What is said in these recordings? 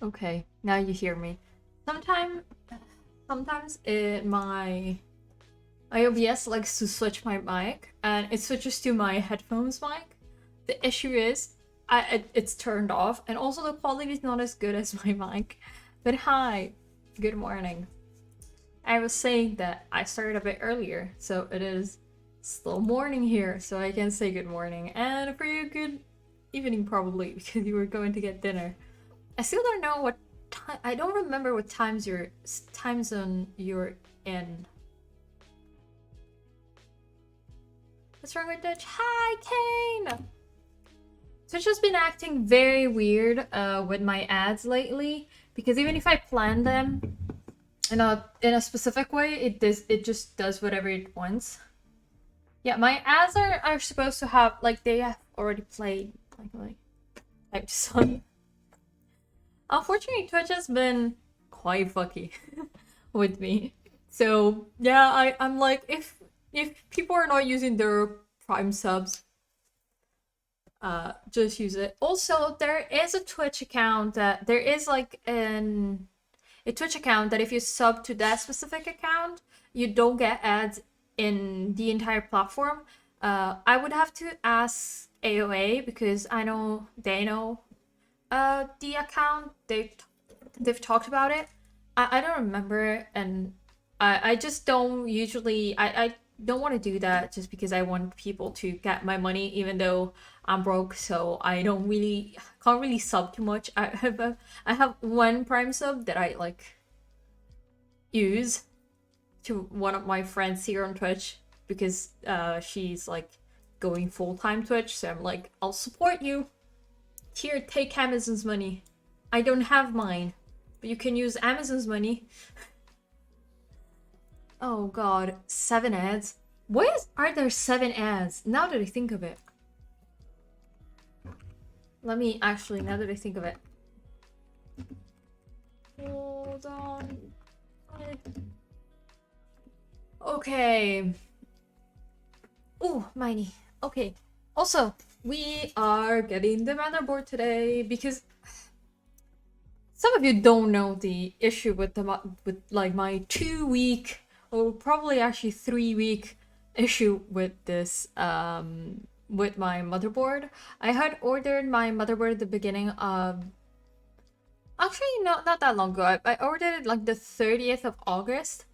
Okay, now you hear me. Sometime, sometimes my OBS likes to switch my mic, and it switches to my headphones mic. The issue is, it's turned off, and also the quality is not as good as my mic. But hi, good morning. I was saying that I started a bit earlier, so it is still morning here, so I can say good morning, and for you, good evening probably because you were going to get dinner. I still don't know what time. I don't remember what time zone you're in. What's wrong with Dutch? Hi, Kane. Twitch has been acting very weird with my ads lately because even if I plan them in a specific way, it just does whatever it wants. Yeah, my ads are supposed to have like they have already played like type son. Unfortunately, Twitch has been quite fucky with me. So yeah, I'm like if people are not using their Prime subs, just use it. Also, there is a Twitch account that there is like a Twitch account that if you sub to that specific account, you don't get ads in the entire platform. I would have to ask AOA because I know they know the account. They've talked about it. I don't remember, and I just don't usually I don't want to do that just because I want people to get my money even though I'm broke, so I don't really can't really sub too much. I have one Prime sub that I like use to one of my friends here on Twitch because she's like going full time Twitch, so I'm like, I'll support you. Here, take Amazon's money. I don't have mine, but you can use Amazon's money. Oh god, 7 ads. Why are there 7 ads? Now that I think of it. Let me actually, now that I think of it. Hold on. Okay. Oh, Miney. Okay. Also, we are getting the motherboard today because some of you don't know the issue with with like my 2 week or probably actually 3 week issue with this with my motherboard. I had ordered my motherboard at the beginning of actually not that long ago. I ordered it like the 30th of August,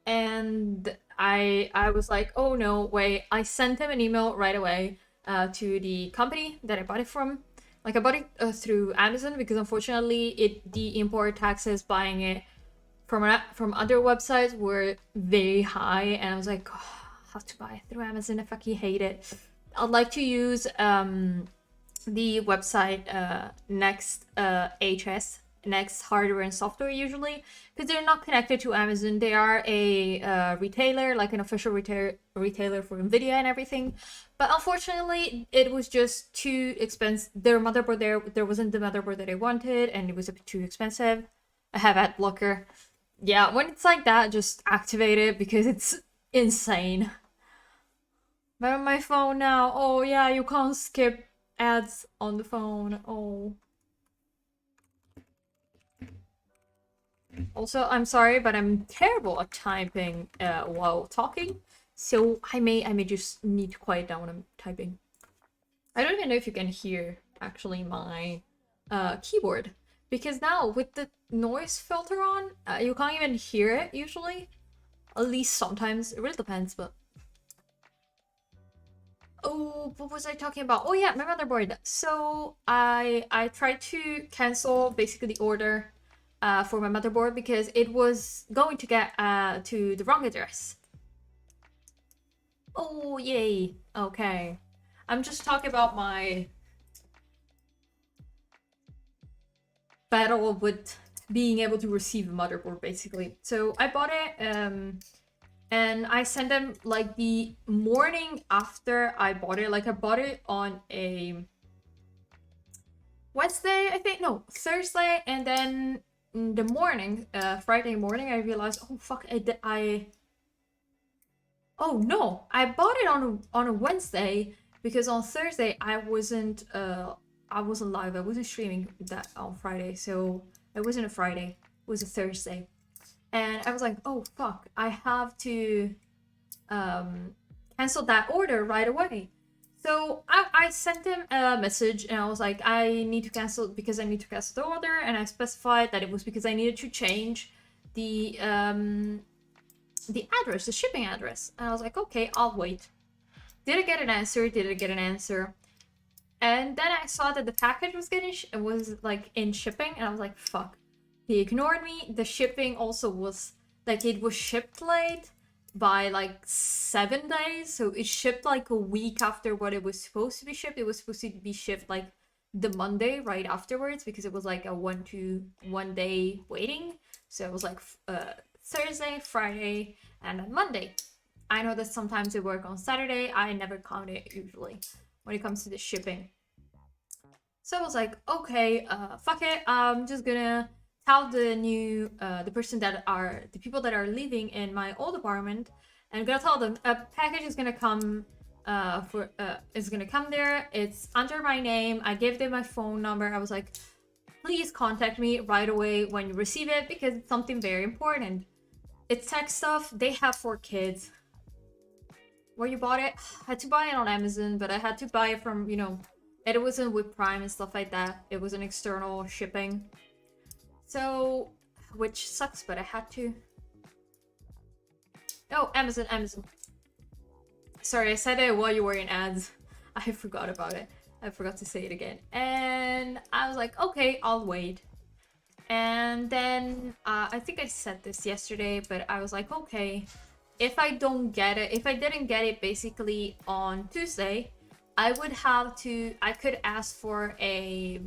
and I was like, oh no, wait. I sent him an email right away to the company that I bought it from. Like I bought it through Amazon because unfortunately the import taxes buying it from other websites were very high, and I was like, oh, I have to buy it through Amazon. I fucking hate it. I'd like to use the website Next HS, Next Hardware and Software usually, because they're not connected to Amazon. They are a retailer, like an official retailer for Nvidia and everything. But unfortunately, it was just too expensive. Their motherboard there wasn't the motherboard that I wanted, and it was a bit too expensive. I have ad blocker. Yeah, when it's like that, just activate it because it's insane. But on my phone now, oh yeah, you can't skip ads on the phone. Oh. Also, I'm sorry, but I'm terrible at typing while talking, so I may just need to quiet down when I'm typing. I don't even know if you can hear actually my keyboard because now with the noise filter on, you can't even hear it usually. At least sometimes. It really depends, but oh, what was I talking about? Oh yeah, my motherboard. So I tried to cancel basically the order for my motherboard because it was going to get to the wrong address. Oh yay. Okay. I'm just talking about my battle with being able to receive a motherboard basically. So I bought it and I sent them like the morning after I bought it. Like I bought it on a Wednesday, I think. No, Thursday, and then in the morning, Friday morning, I realized, oh fuck, oh no, I bought it on a Wednesday because on Thursday I wasn't I wasn't live. I wasn't streaming that on Friday, so it wasn't a Friday. It was a Thursday, and I was like, oh fuck, I have to cancel that order right away. So I sent him a message and I was like, I need to cancel because I need to cancel the order, and I specified that it was because I needed to change the address, the shipping address. And I was like, okay, I'll wait. Did I get an answer? Did I get an answer? And then I saw that the package was like in shipping, and I was like, fuck. He ignored me. The shipping also was like, it was shipped late by like 7 days, so it shipped like a week after what it was supposed to be shipped. It was supposed to be shipped like the Monday right afterwards, because it was like a 1 day waiting. So it was like Thursday, Friday, and then Monday. I know that sometimes they work on Saturday. I never count it usually when it comes to the shipping. So I was like, okay, fuck it. I'm just gonna tell the people that are living in my old apartment, and I'm gonna tell them a package is gonna come is gonna come there. It's under my name. I gave them my phone number. I was like, please contact me right away when you receive it, because it's something very important. It's tech stuff. They have 4 kids. Where you bought it? I had to buy it on Amazon, but I had to buy it from, it wasn't with Prime and stuff like that. It was an external shipping. So, which sucks, but I had to. Oh, Amazon. Sorry, I said it while you were in ads. I forgot about it. I forgot to say it again. And I was like, okay, I'll wait. And then, I think I said this yesterday, but I was like, okay, if I didn't get it basically on Tuesday, I could ask for the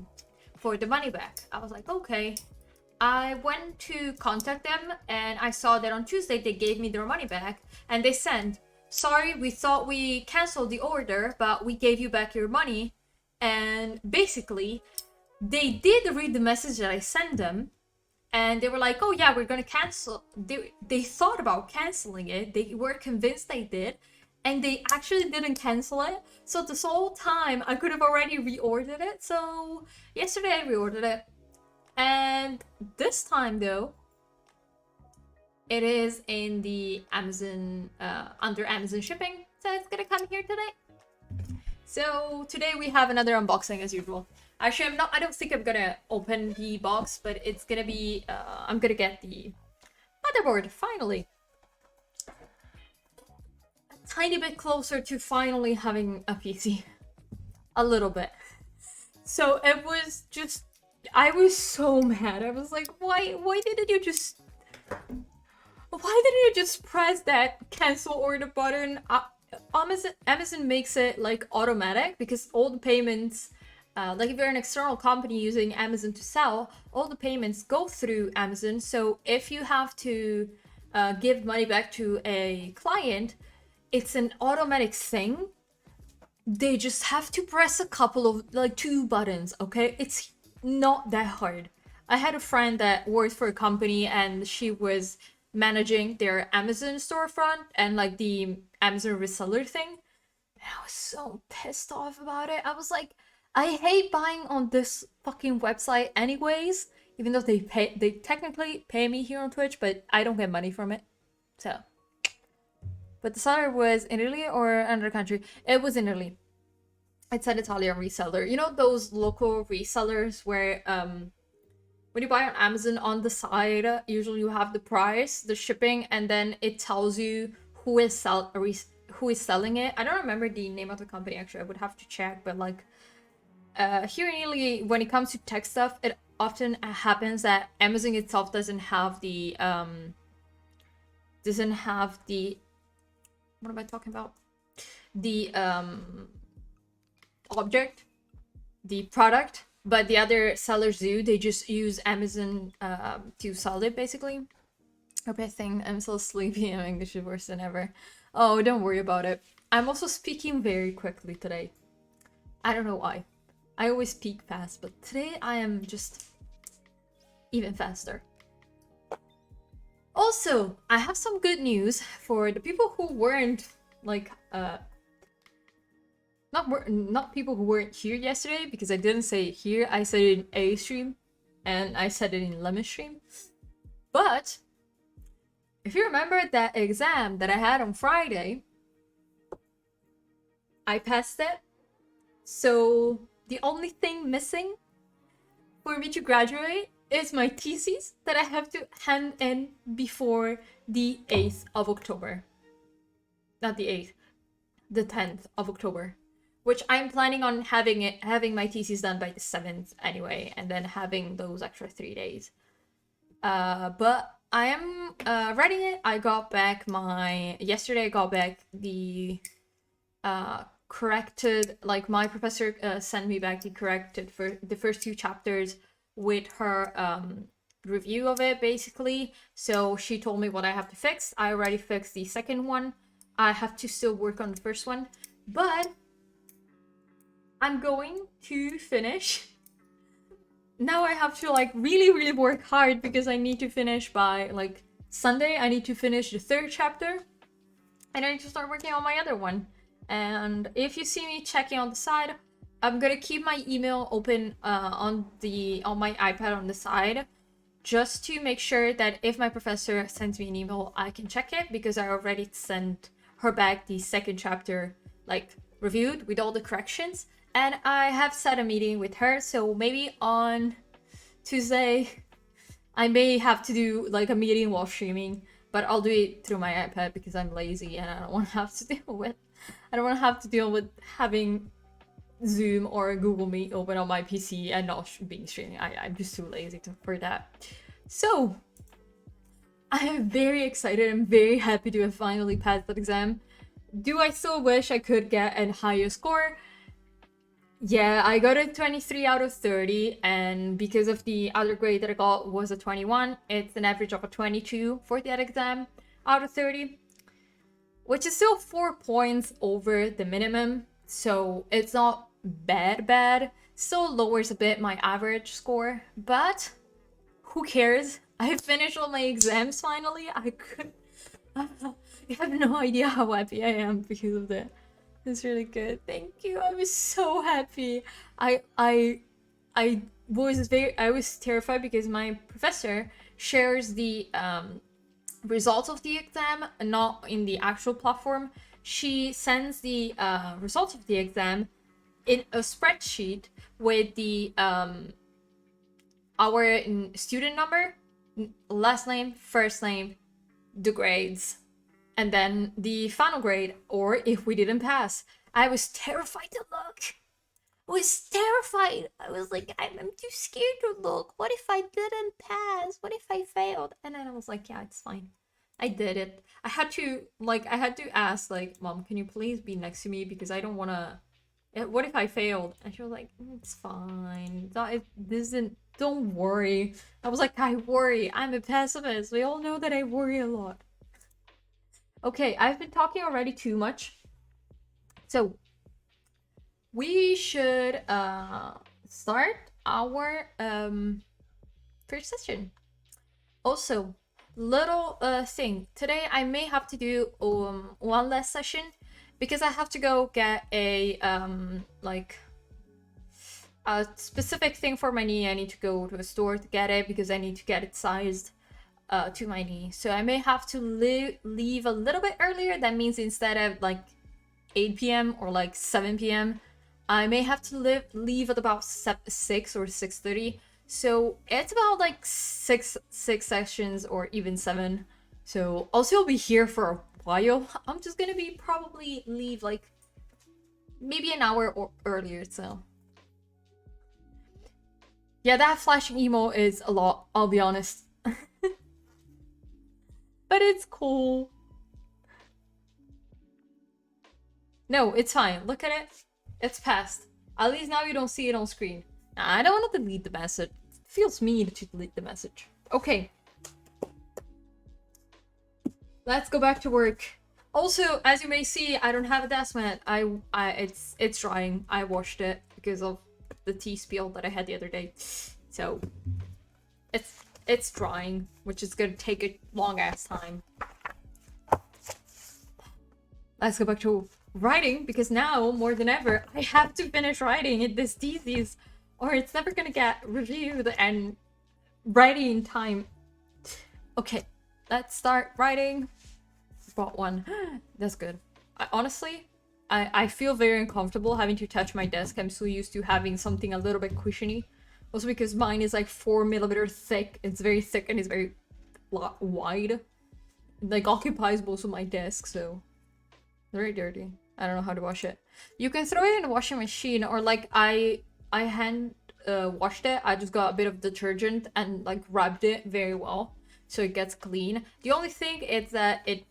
money back. I was like, okay. I went to contact them, and I saw that on Tuesday they gave me their money back, and they sent, sorry, we thought we canceled the order, but we gave you back your money. And basically, they did read the message that I sent them, and they were like, oh yeah, we're gonna cancel. They thought about canceling it. They were convinced they did, and they actually didn't cancel it. So this whole time, I could have already reordered it. So yesterday I reordered it. And this time though, it is in the Amazon, under Amazon shipping. So it's gonna come here today. So today we have another unboxing as usual. Actually, I don't think I'm gonna open the box, but it's gonna be, I'm gonna get the motherboard, finally. A tiny bit closer to finally having a PC. A little bit. So it was just, I was so mad. I was like, why didn't you just press that cancel order button? Amazon makes it like automatic, because all the payments, like if you're an external company using Amazon to sell, all the payments go through Amazon. So if you have to give money back to a client, it's an automatic thing. They just have to press a couple of, like, 2 buttons, okay? It's not that hard. I had a friend that worked for a company, and she was managing their Amazon storefront and like the Amazon reseller thing. And I was so pissed off about it. I was like, I hate buying on this fucking website anyways, even though they technically pay me here on Twitch, but I don't get money from it. So, but the seller was in Italy or another country? It was in Italy. It's an Italian reseller. You know those local resellers where when you buy on Amazon, on the side, usually you have the price, the shipping, and then it tells you who is selling it. I don't remember the name of the company, actually. I would have to check, but like here in Italy, when it comes to tech stuff, it often happens that Amazon itself doesn't have the what am I talking about? The object, the product, but the other sellers do. They just use Amazon to sell it, basically. Okay, thing. I'm so sleepy. My English is worse than ever. Oh, don't worry about it. I'm also speaking very quickly today. I don't know why. I always speak fast, but today I am just even faster. Also, I have some good news for the people who weren't like not not people who weren't here yesterday, because I didn't say it here. I said it in A stream, and I said it in Lemon stream. But if you remember that exam that I had on Friday, I passed it. So the only thing missing for me to graduate is my thesis that I have to hand in before the 8th of October. Not the 8th, the 10th of October. Which I'm planning on having my thesis done by the 7th anyway, and then having those extra 3 days. But I am writing it. Yesterday I got back the corrected, like my professor sent me back the corrected for the first 2 chapters with her review of it, basically. So she told me what I have to fix. I already fixed the second one. I have to still work on the first one, but I'm going to finish. Now I have to like really work hard, because I need to finish by like Sunday. I need to finish the 3rd chapter, and I need to start working on my other one. And if you see me checking on the side, I'm gonna keep my email open on my iPad on the side, just to make sure that if my professor sends me an email, I can check it, because I already sent her back the 2nd chapter, like reviewed with all the corrections. And I have set a meeting with her, so maybe on Tuesday I may have to do like a meeting while streaming, but I'll do it through my iPad because I'm lazy and I don't want to have to deal with having Zoom or Google Meet open on my PC and not being streaming. I'm just too lazy for that. So I am very excited. I'm very happy to have finally passed that exam. Do I still wish I could get a higher score? Yeah, I got a 23 out of 30, and because of the other grade that I got was a 21, it's an average of a 22 for that exam out of 30, which is still 4 points over the minimum, so it's not bad. Still lowers a bit my average score, but who cares? I finished all my exams finally. I have no idea how happy I am because of that. It's really good. Thank you. I was so happy. I was terrified because my professor shares the results of the exam not in the actual platform. She sends the results of the exam in a spreadsheet with the our student number, last name, first name, the grades, and then the final grade, or if we didn't pass. I was terrified to look. I was terrified. I was like, I'm too scared to look. What if I didn't pass? What if I failed? And then I was like, yeah, it's fine. I did it. I had to ask, like, Mom, can you please be next to me? Because I don't want to... What if I failed? And she was like, it's fine. Don't worry. I was like, I worry. I'm a pessimist. We all know that I worry a lot. Okay, I've been talking already too much. So, we should start our first session. Also, little thing. Today I may have to do one less session because I have to go get a a specific thing for my knee. I need to go to a store to get it because I need to get it sized to my knee. So I may have to leave a little bit earlier. That means instead of like 8 p.m. or like 7 p.m., I may have to leave at about 6 or 6:30. So it's about like six sessions or even 7. So I'll still be here for a while. I'm just gonna probably leave like maybe an hour or earlier. So yeah, that flashing emo is a lot, I'll be honest. But it's cool. No, it's fine. Look at it. It's passed. At least now you don't see it on screen. I don't want to delete the message. It feels mean to delete the message. Okay. Let's go back to work. Also, as you may see, I don't have a desk mat. It's drying. I washed it because of the tea spill that I had the other day. So it's drying, which is gonna take a long ass time. Let's go back to writing, because now more than ever I have to finish writing in this thesis or it's never gonna get reviewed and ready in time. Okay, let's start writing. Brought one. That's good. I feel very uncomfortable having to touch my desk. I'm so used to having something a little bit cushiony. Also because mine is like 4 millimeters thick. It's very thick and it's very wide. It, like occupies most of my desk, so very dirty. I don't know how to wash it. You can throw it in the washing machine, or like I hand washed it. I just got a bit of detergent and like rubbed it very well so it gets clean. The only thing is that it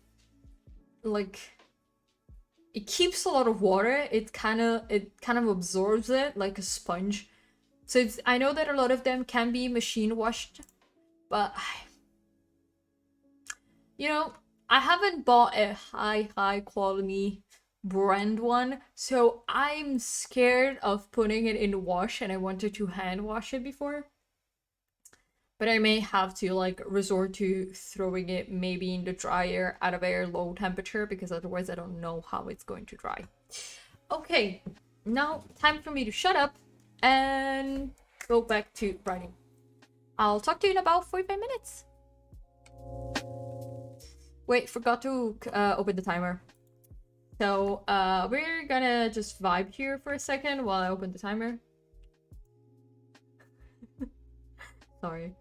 keeps a lot of water. It kind of absorbs it like a sponge. So it's, I know that a lot of them can be machine washed, but you know, I haven't bought a high quality brand one, so I'm scared of putting it in the wash, and I wanted to hand wash it before. But I may have to like resort to throwing it maybe in the dryer at a very low temperature, because otherwise I don't know how it's going to dry. Okay, now time for me to shut up and go back to writing. I'll talk to you in about 45 minutes. Wait, forgot to open the timer. So we're gonna just vibe here for a second while I open the timer. Sorry.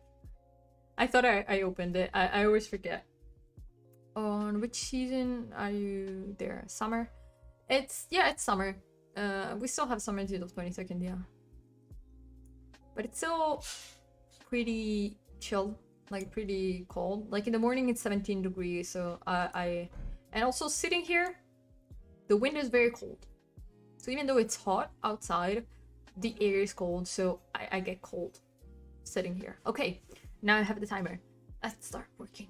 I thought I opened it. I always forget. On which season are you there? Summer? It's summer. We still have summer until the 22nd, yeah. But it's still pretty chill, like pretty cold. Like in the morning it's 17 degrees, so and also sitting here, the wind is very cold. So even though it's hot outside, the air is cold, so I get cold sitting here. Okay, now I have the timer. Let's start working.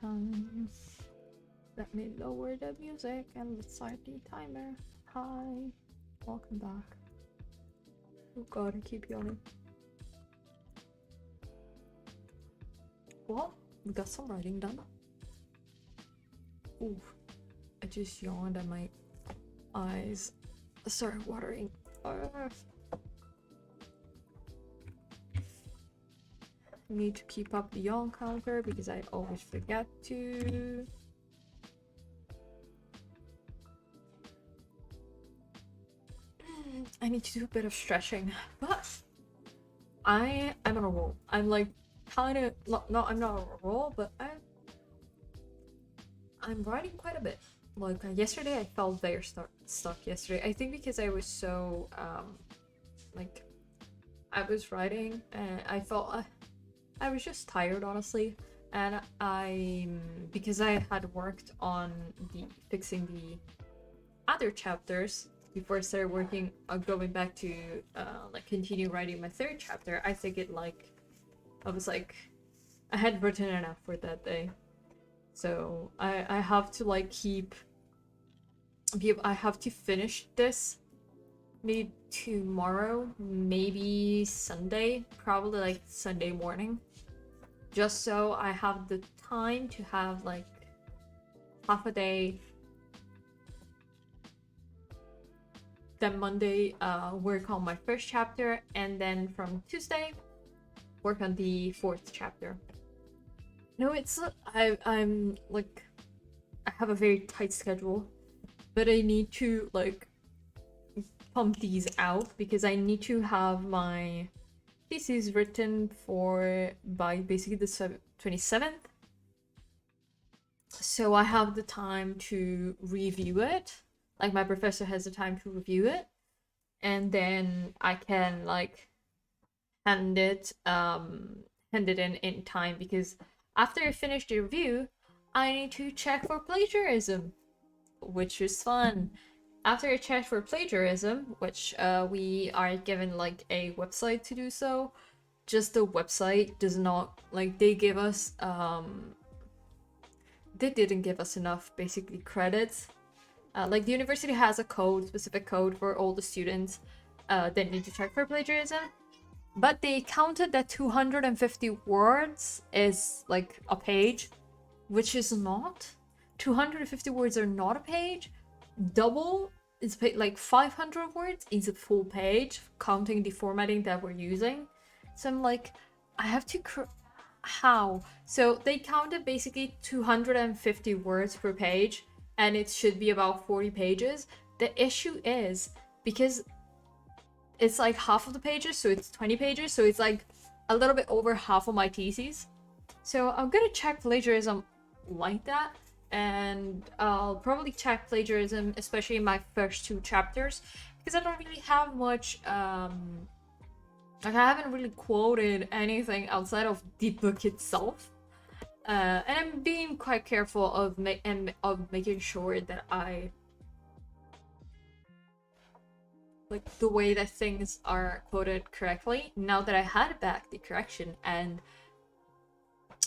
Times. Let me lower the music and let's start the timer. Hi, welcome back. Oh god, I keep yawning. Well, we got some writing done. Ooh, I just yawned and my eyes started watering. Need to keep up the yawn counter because I always forget to. I need to do a bit of stretching, but I'm on a roll. I'm like kind of no, I'm not on a roll, but I'm writing quite a bit. Like yesterday, I felt very stuck yesterday. I think because I was so like I was writing and I felt. I was just tired, honestly, and because I had worked on fixing the other chapters before I started working on going back to like continue writing my third chapter. I think I was like I had written enough for that day, so I have to like I have to finish this maybe tomorrow, maybe Sunday, probably like Sunday morning. Just so I have the time to have like half a day. Then Monday, work on my first chapter, and then from Tuesday, work on the fourth chapter. No, it's I'm like I have a very tight schedule, but I need to like pump these out because I need to have my thesis written by basically the 27th. So I have the time to review it. Like my professor has the time to review it. And then I can like hand it in time, because after I finish the review, I need to check for plagiarism, which is fun. After I check for plagiarism, which we are given like a website to do so, just the website does not, like, they give us they didn't give us enough basically credits. Like the university has a specific code for all the students that need to check for plagiarism, but they counted that 250 words is like a page, which is not. 250 words are not a page. Double is like 500 words is a full page, counting the formatting that we're using. So I'm like, I have to how? So they counted basically 250 words per page, and it should be about 40 pages. The issue is because it's like half of the pages, so it's 20 pages, so it's like a little bit over half of my thesis. So I'm gonna check plagiarism like that, and I'll probably check plagiarism, especially in my first 2 chapters, because I don't really have much, like I haven't really quoted anything outside of the book itself. And I'm being quite careful of making sure that I like the way that things are quoted correctly. Now that I had back the correction, and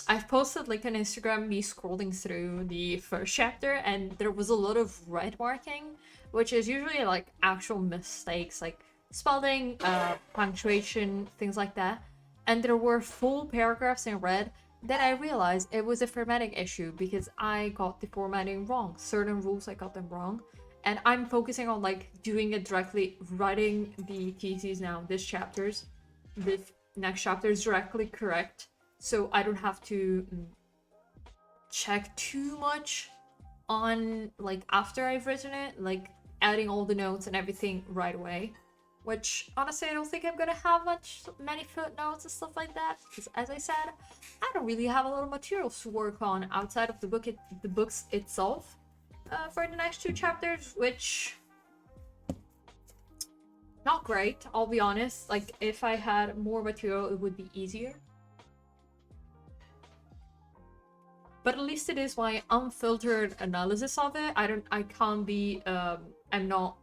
I've posted like on Instagram me scrolling through the first chapter, and there was a lot of red marking, which is usually like actual mistakes, like spelling, punctuation, things like that. And there were full paragraphs in red. Then I realized it was a formatting issue because I got the formatting wrong. Certain rules I got them wrong. And I'm focusing on like doing it directly, writing the theses now, this next chapter is directly correct. So I don't have to check too much on like after I've written it, like adding all the notes and everything right away. Which honestly I don't think I'm gonna have many footnotes and stuff like that, because as I said, I don't really have a lot of materials to work on outside of the books itself for the next 2 chapters, which not great, I'll be honest. Like if I had more material it would be easier. But at least it is my unfiltered analysis of it. I can't be I'm not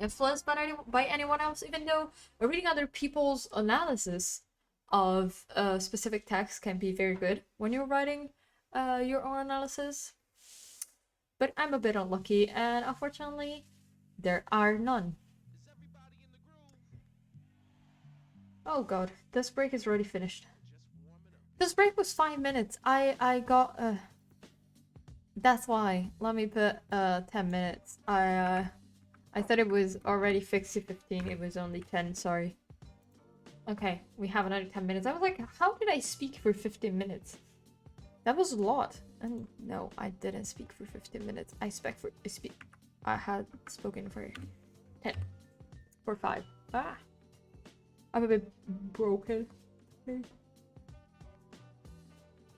influenced by anyone else, even though reading other people's analysis of specific text can be very good when you're writing your own analysis. But I'm a bit unlucky, and unfortunately there are none. Oh god, this break is already finished. This break was 5 minutes. I got that's why. Let me put 10 minutes. I thought it was already fixed to 15. It was only 10, sorry. Okay, we have another 10 minutes. I was like, how did I speak for 15 minutes? That was a lot. And no, I didn't speak for 15 minutes. I had spoken for 10. For 5. Ah. I'm a bit broken.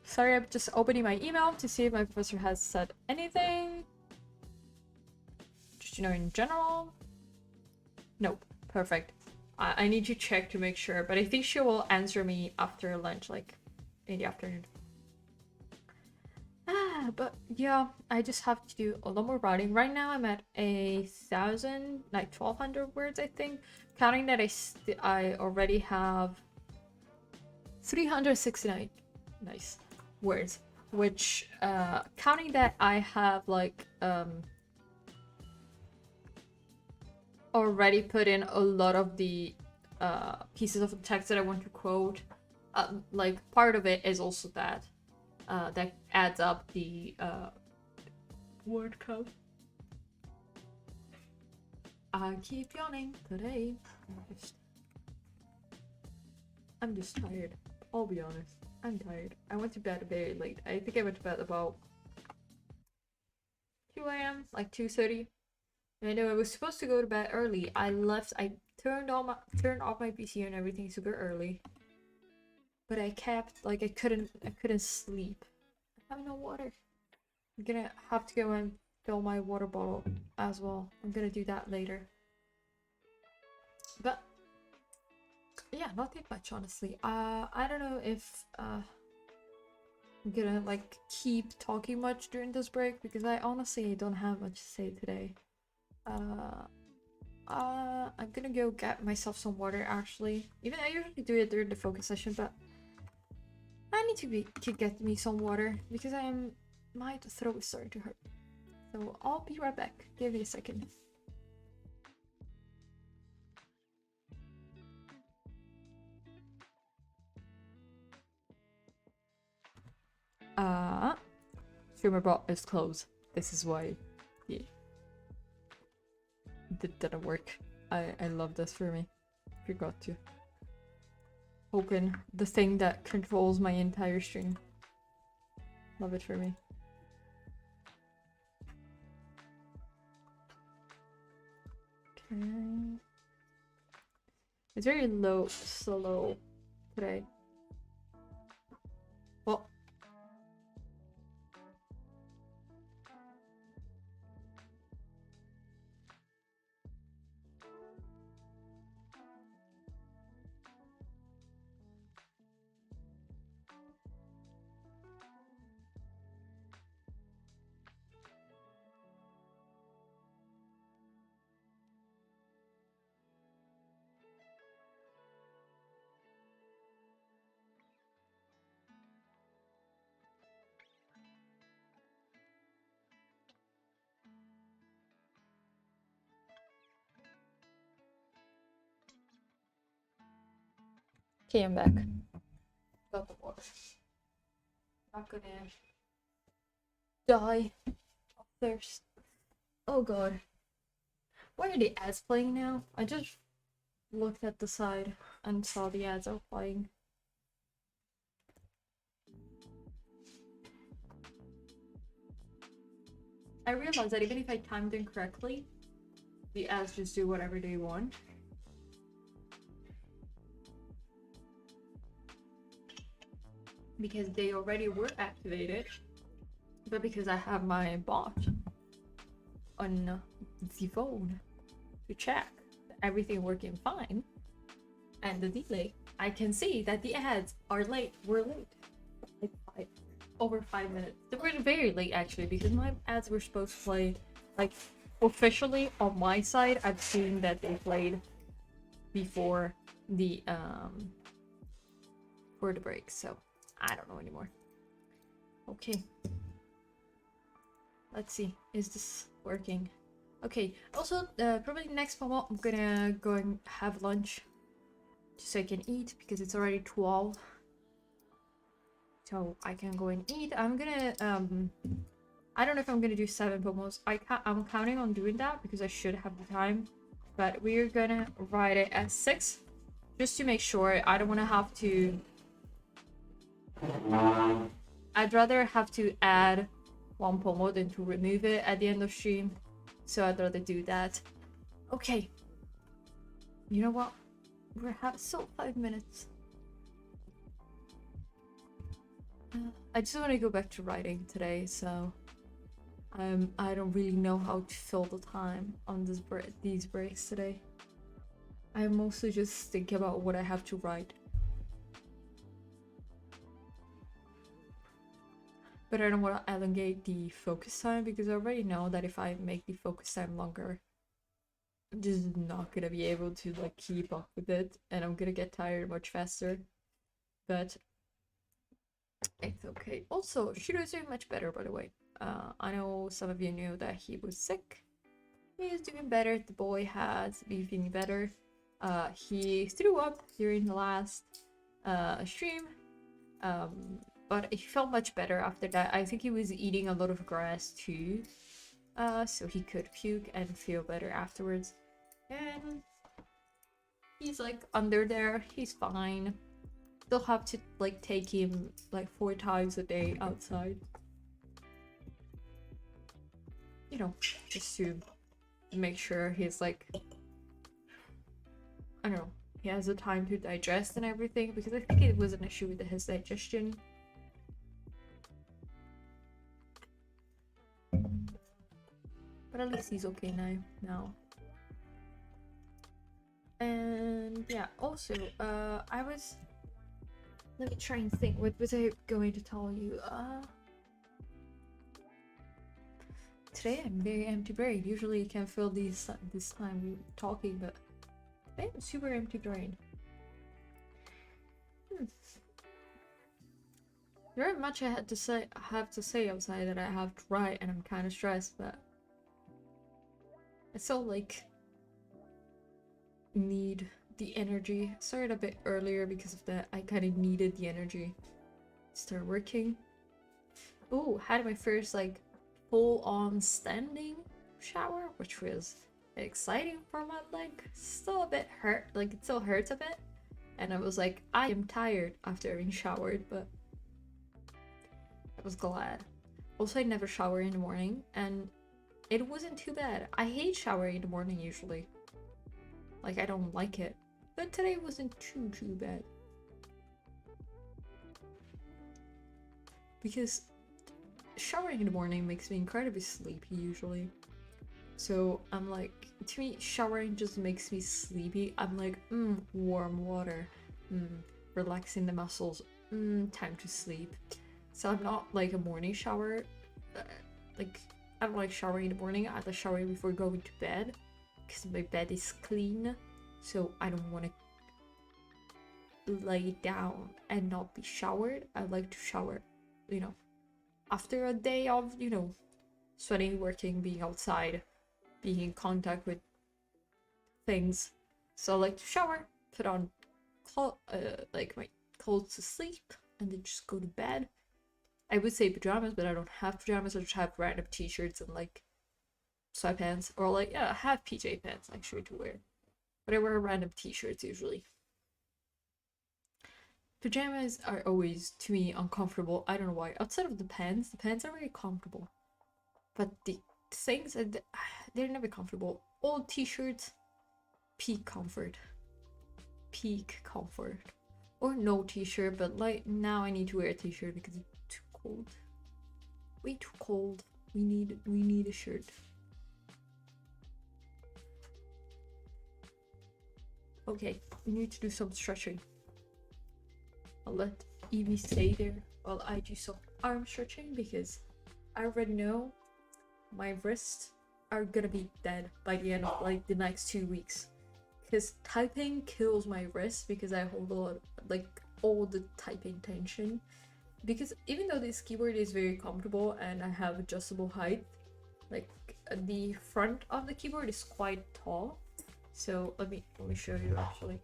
Sorry, I'm just opening my email to see if my professor has said anything. Just, in general. Nope. Perfect. I need to check to make sure, but I think she will answer me after lunch, like in the afternoon. But yeah, I just have to do a lot more writing. Right now I'm at 1,000, like 1,200 words, I think. Counting that I already have 369 nice words, which counting that I have like already put in a lot of the pieces of the text that I want to quote. Like part of it is also that that adds up the word count. I keep yawning today. I'm just tired. I'll be honest. I'm tired. I went to bed very late. I think I went to bed about 2 a.m. like 2:30. I know I was supposed to go to bed early. I turned off my PC and everything super early. But I kept like I couldn't sleep. I have no water. I'm gonna have to go and fill my water bottle as well. I'm gonna do that later. But yeah, nothing much honestly. I don't know if I'm gonna like keep talking much during this break because I honestly don't have much to say today. I'm gonna go get myself some water actually. Even I usually do it during the focus session, but I need to get me some water because my throat is starting to hurt. So I'll be right back. Give me a second. Streamer bot is closed. This is why it didn't work. I love this for me. Forgot to open the thing that controls my entire stream. Love it for me. Okay. It's very slow today. Well, okay, I'm back. Got the water. Not gonna die of thirst. Oh god. Why are the ads playing now? I just looked at the side and saw the ads are playing. I realized that even if I timed them correctly, the ads just do whatever they want. Because they already were activated, but because I have my bot on the phone to check everything working fine and the delay, I can see that the ads were late, like over 5 minutes. They were very late actually because my ads were supposed to play like officially on my side. I've seen that they played before the for the break, so I don't know anymore. Okay. Let's see. Is this working? Okay. Also, probably next moment I'm gonna go and have lunch just so I can eat because it's already 12. So I can go and eat. I'm gonna I don't know if I'm gonna do 7 pomos. I'm counting on doing that because I should have the time. But we're gonna write it as 6 just to make sure. I don't want to have to. I'd rather have to add 1 pomo than to remove it at the end of stream. So I'd rather do that. Okay. You know what? We're still 5 minutes. I just want to go back to writing today, so I don't really know how to fill the time on these breaks today. I mostly just think about what I have to write. But I don't want to elongate the focus time because I already know that if I make the focus time longer, I'm just not gonna be able to like keep up with it, and I'm gonna get tired much faster. But it's okay. Also, Shiro is doing much better, by the way. I know some of you knew that he was sick. He is doing better. The boy has been feeling better. He threw up during the last stream. But he felt much better after that. I think he was eating a lot of grass too. So he could puke and feel better afterwards. And he's like under there. He's fine. They'll have to like take him like 4 times a day outside. You know, just to make sure he's like I don't know, he has the time to digest and everything, because I think it was an issue with his digestion. But at least he's okay now. And yeah, also, let me try and think, what was I going to tell you? Today I'm very empty brained. Usually you can feel this time talking, but today I'm super empty brained. Very much I have to say outside that I have to write, and I'm kind of stressed, but I still like need the energy. I started a bit earlier because of that. I kind of needed the energy to start working. Oh, had my first like full-on standing shower, which was exciting for my leg. Still a bit hurt, like it still hurts a bit. And I was like, I am tired after having showered, but I was glad. Also, I never shower in the morning, and it wasn't too bad. I hate showering in the morning usually. Like, I don't like it. But today wasn't too bad. Because showering in the morning makes me incredibly sleepy usually. So I'm like, to me, showering just makes me sleepy. I'm like, warm water, relaxing the muscles, time to sleep. So I'm not like a morning shower. Like, I don't like showering in the morning. I like showering before going to bed, because my bed is clean. So I don't want to lay down and not be showered. I like to shower, you know, after a day of, you know, sweating, working, being outside, being in contact with things. So I like to shower, put on like my clothes to sleep, and then just go to bed. I would say pajamas, but I don't have pajamas. I just have random t-shirts and like sweatpants, or like, yeah, I have PJ pants actually to wear, but I wear random t-shirts usually. Pajamas are always, to me, uncomfortable. I don't know why. Outside of the pants are very comfortable, but the things they're never comfortable. Old t-shirts, peak comfort, or no t-shirt. But like now I need to wear a t-shirt because it's too cold, way too cold. We need a shirt. Okay, we need to do some stretching. I'll let Evie stay there while I do some arm stretching, because I already know my wrists are gonna be dead by the end of like the next 2 weeks. Because typing kills my wrists, because I hold a lot, like all the typing tension. Because even though this keyboard is very comfortable and I have adjustable height, like the front of the keyboard is quite tall. So let me show you actually.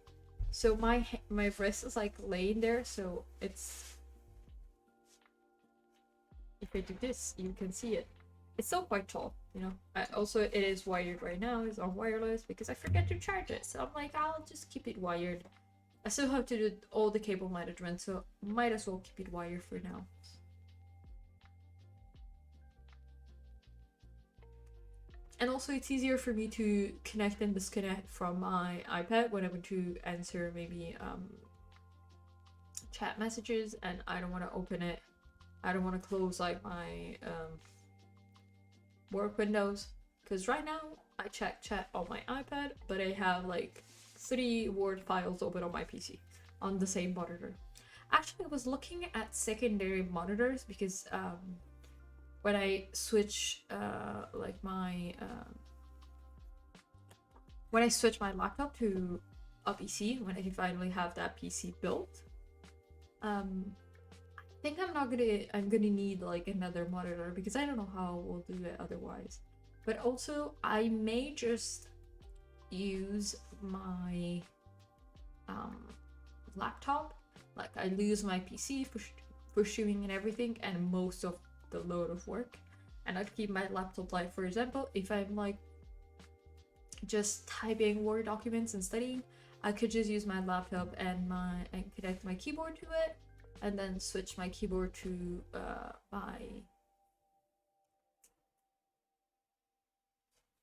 So my wrist is like laying there, so it's, if I do this, you can see it. It's still quite tall, you know. Also, it is wired right now. It's on wireless because I forget to charge it. So I'm like, I'll just keep it wired. I still have to do all the cable management, so might as well keep it wired for now. And also, it's easier for me to connect and disconnect from my iPad when I want to answer maybe chat messages, and I don't want to open it. I don't want to close like my work windows, because right now I check chat on my iPad, but I have like 3 Word files open on my PC on the same monitor. Actually, I was looking at secondary monitors because when I switch like my when I switch my laptop to a PC, when I finally have that PC built, I think I'm gonna need like another monitor, because I don't know how we'll do it otherwise. But also, I may just use my laptop. Like, I lose my PC for streaming and everything, and most of the load of work, and I'd keep my laptop live. For example, if I'm like just typing Word documents and studying, I could just use my laptop and connect my keyboard to it, and then switch my keyboard to my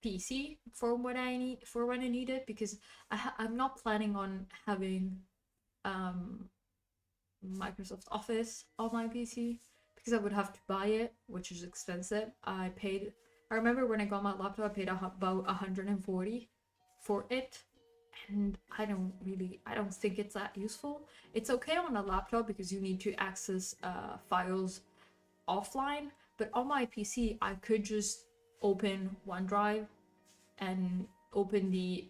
PC for what I need, for when I need it, because I'm not planning on having um Microsoft Office on my PC, because I would have to buy it, which is expensive. I remember when I got my laptop, I paid about 140 for it, and I don't think it's that useful. It's okay on a laptop because you need to access files offline, but on my PC, I could just open OneDrive and open the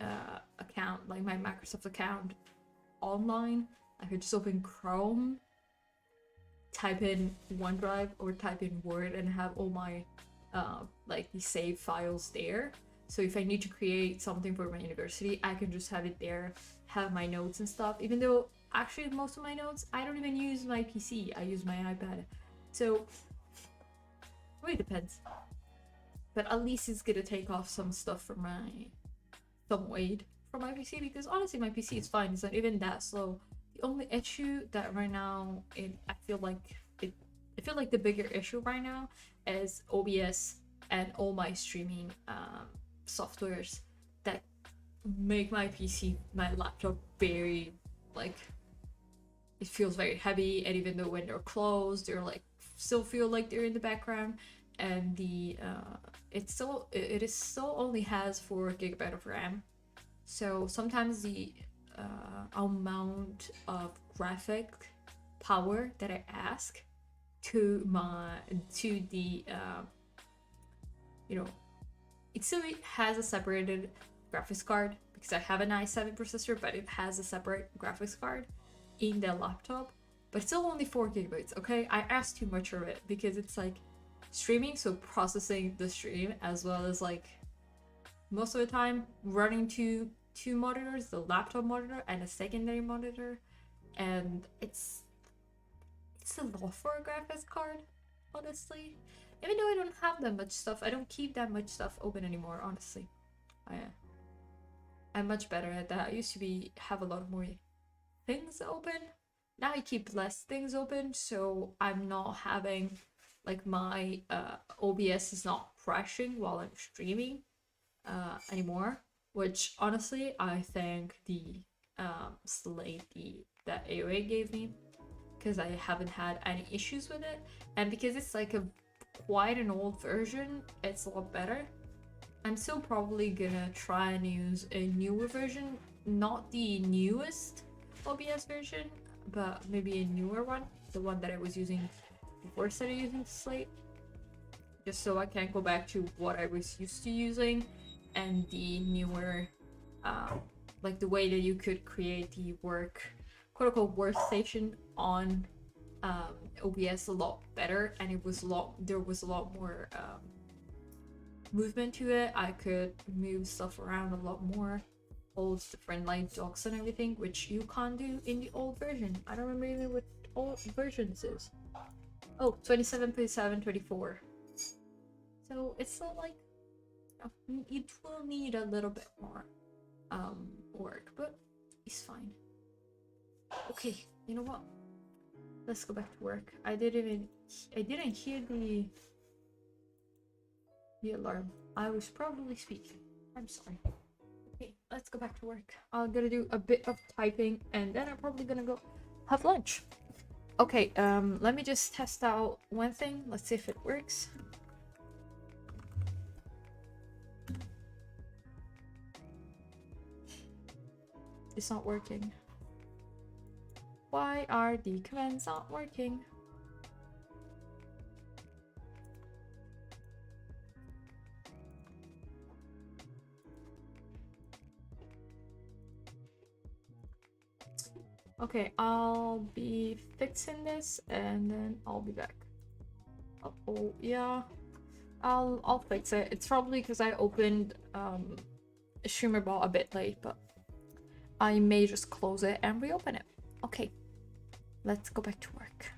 account, like my Microsoft account, online. I could just open Chrome, type in OneDrive or type in Word, and have all my like the save files there. So if I need to create something for my university, I can just have it there, have my notes and stuff. Even though actually most of my notes, I don't even use my PC, I use my iPad. So it really depends. But at least it's gonna take off some stuff from some weight from my PC, because honestly my PC is fine. It's not even that slow. The only issue that right now, I feel like the bigger issue right now is OBS and all my streaming softwares that make my PC, my laptop, very like, it feels very heavy, and even though when they're closed, they're like still feel like they're in the background, and it still only has 4 GB of RAM. So sometimes the amount of graphic power that I ask to the you know, it still has a separated graphics card, because I have an i7 processor, but it has a separate graphics card in the laptop, but it's still only 4 GB. Okay, I asked too much of it because it's like streaming, so processing the stream as well as like most of the time running two monitors, the laptop monitor and a secondary monitor, and it's a lot for a graphics card, honestly. Even though I don't have that much stuff, I don't keep that much stuff open anymore, honestly. I'm much better at that. I used to have a lot more things open. Now I keep less things open, so I'm not having like my OBS is not crashing while I'm streaming anymore. Which honestly, I thank the slate that AOA gave me, because I haven't had any issues with it, and because it's like quite an old version, it's a lot better. I'm still probably gonna try and use a newer version, not the newest OBS version, but maybe a newer one, the one that I was using before I started using Slate, just so I can go back to what I was used to using, and the newer, like the way that you could create the quote-unquote workstation on OBS a lot better, and there was a lot more movement to it. I could move stuff around a lot more, hold different light docks and everything, which you can't do in the old version. I don't remember even what old version this is. Oh, 27.724. So it's still like, it will need a little bit more work, but it's fine. Okay, you know what? Let's go back to work. I didn't hear the alarm. I was probably speaking. I'm sorry. Okay, let's go back to work. I'm gonna do a bit of typing, and then I'm probably gonna go have lunch. Okay, let me just test out one thing. Let's see if it works. It's not working. Why are the commands not working? Okay, I'll be fixing this and then I'll be back. Oh yeah, I'll fix it. It's probably because I opened Streamer Ball a bit late, but I may just close it and reopen it. Okay, let's go back to work.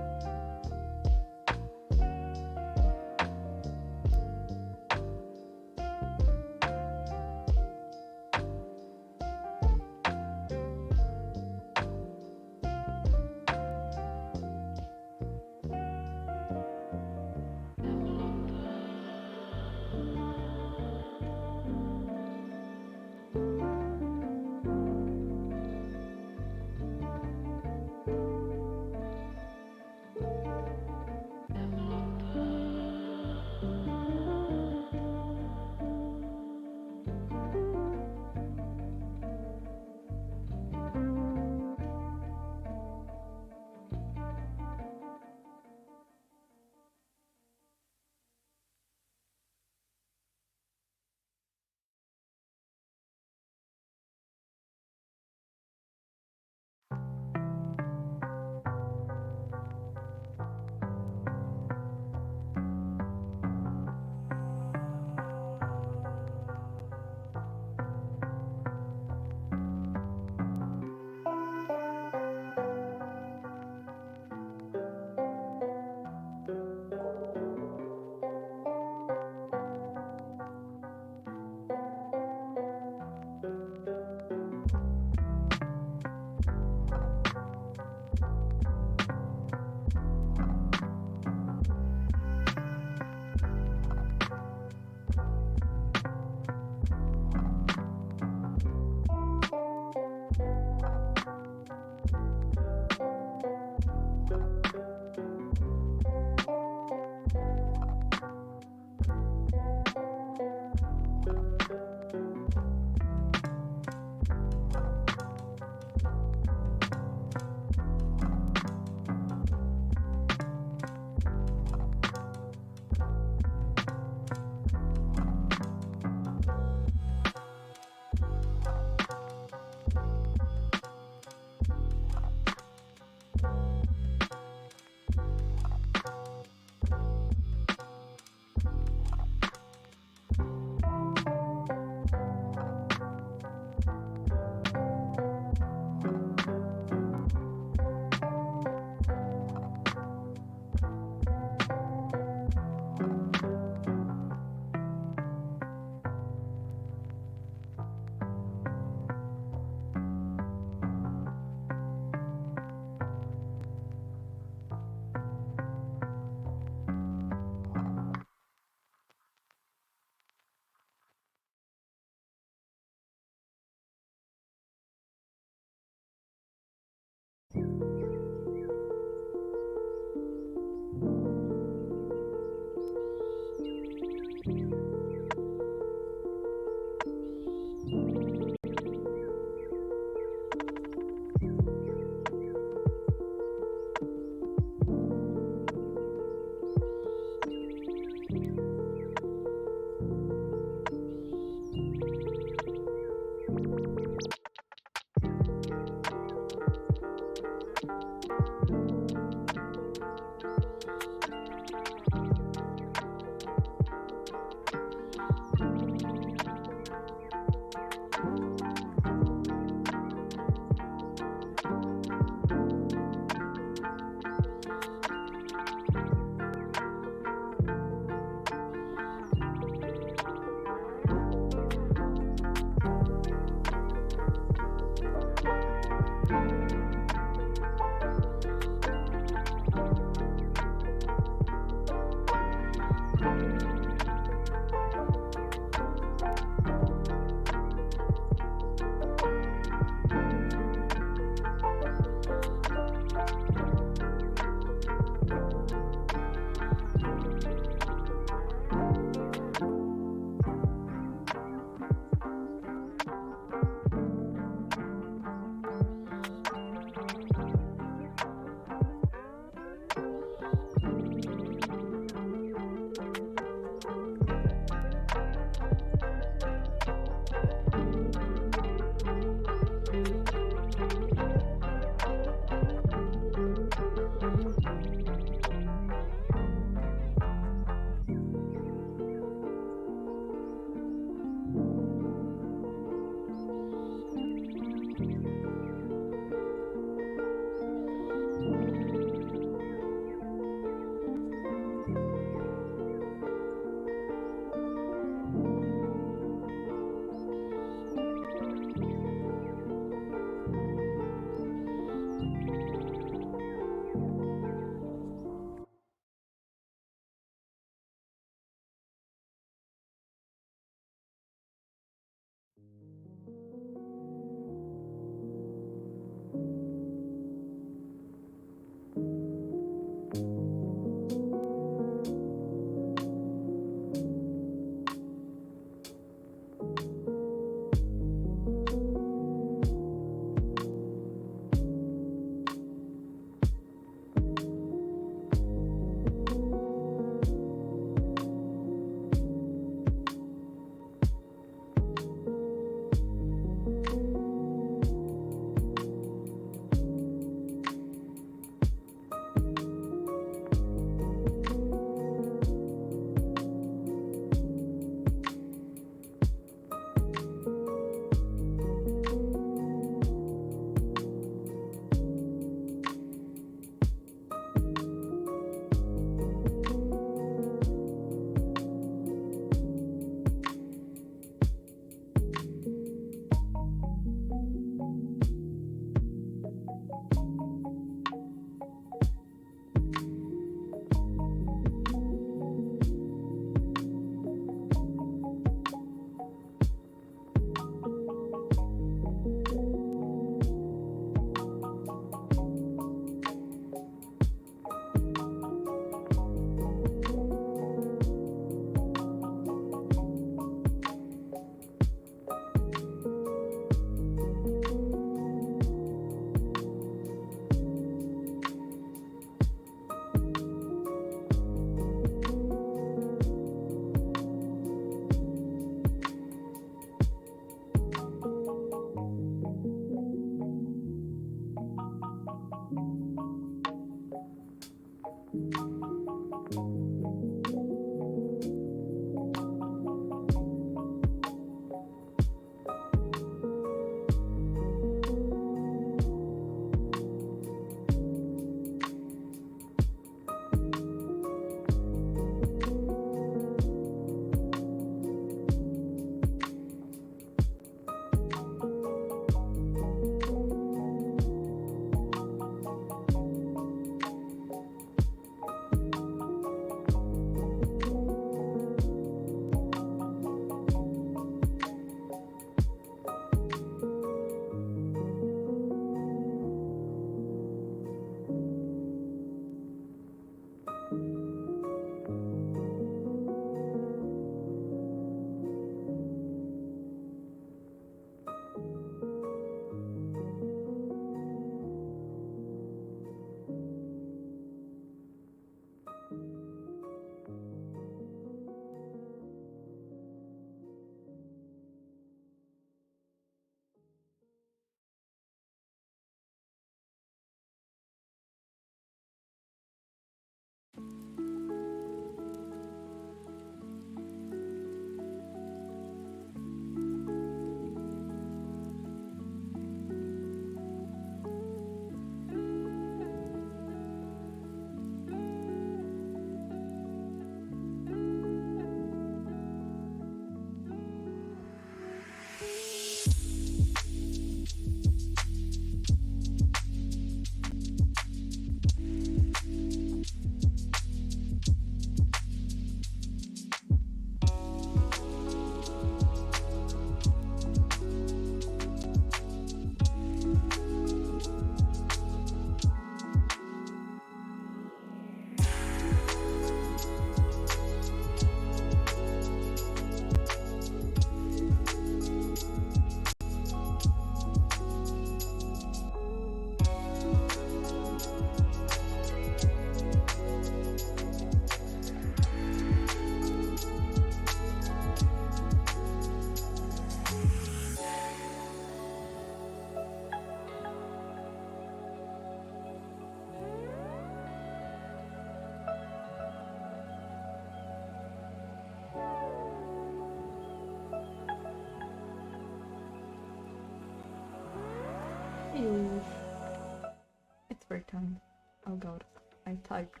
break time. Oh god, I typed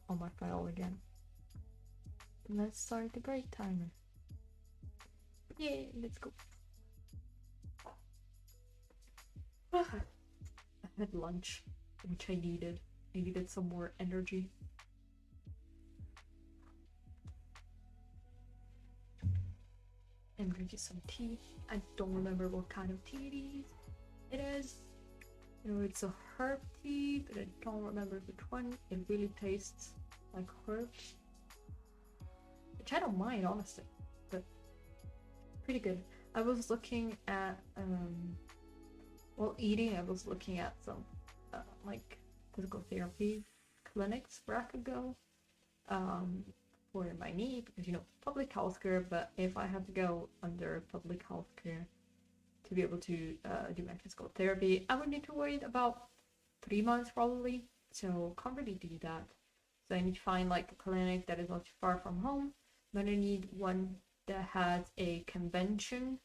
on my file again. Let's start the break timer. Yay, let's go. I had lunch, which I needed. I needed some more energy. And drinking some tea. I don't remember what kind of tea it is. You know, it's a herb tea, but I don't remember which one. It really tastes like herbs, which I don't mind, honestly, but pretty good. I was looking at while eating, I was looking at some like physical therapy clinics where I could go for my knee, because, you know, public healthcare. But if I have to go under public healthcare to be able to do my physical therapy, I would need to wait about 3 months probably. So can't really do that. So I need to find like a clinic that is not too far from home. Then I need one that has a convention.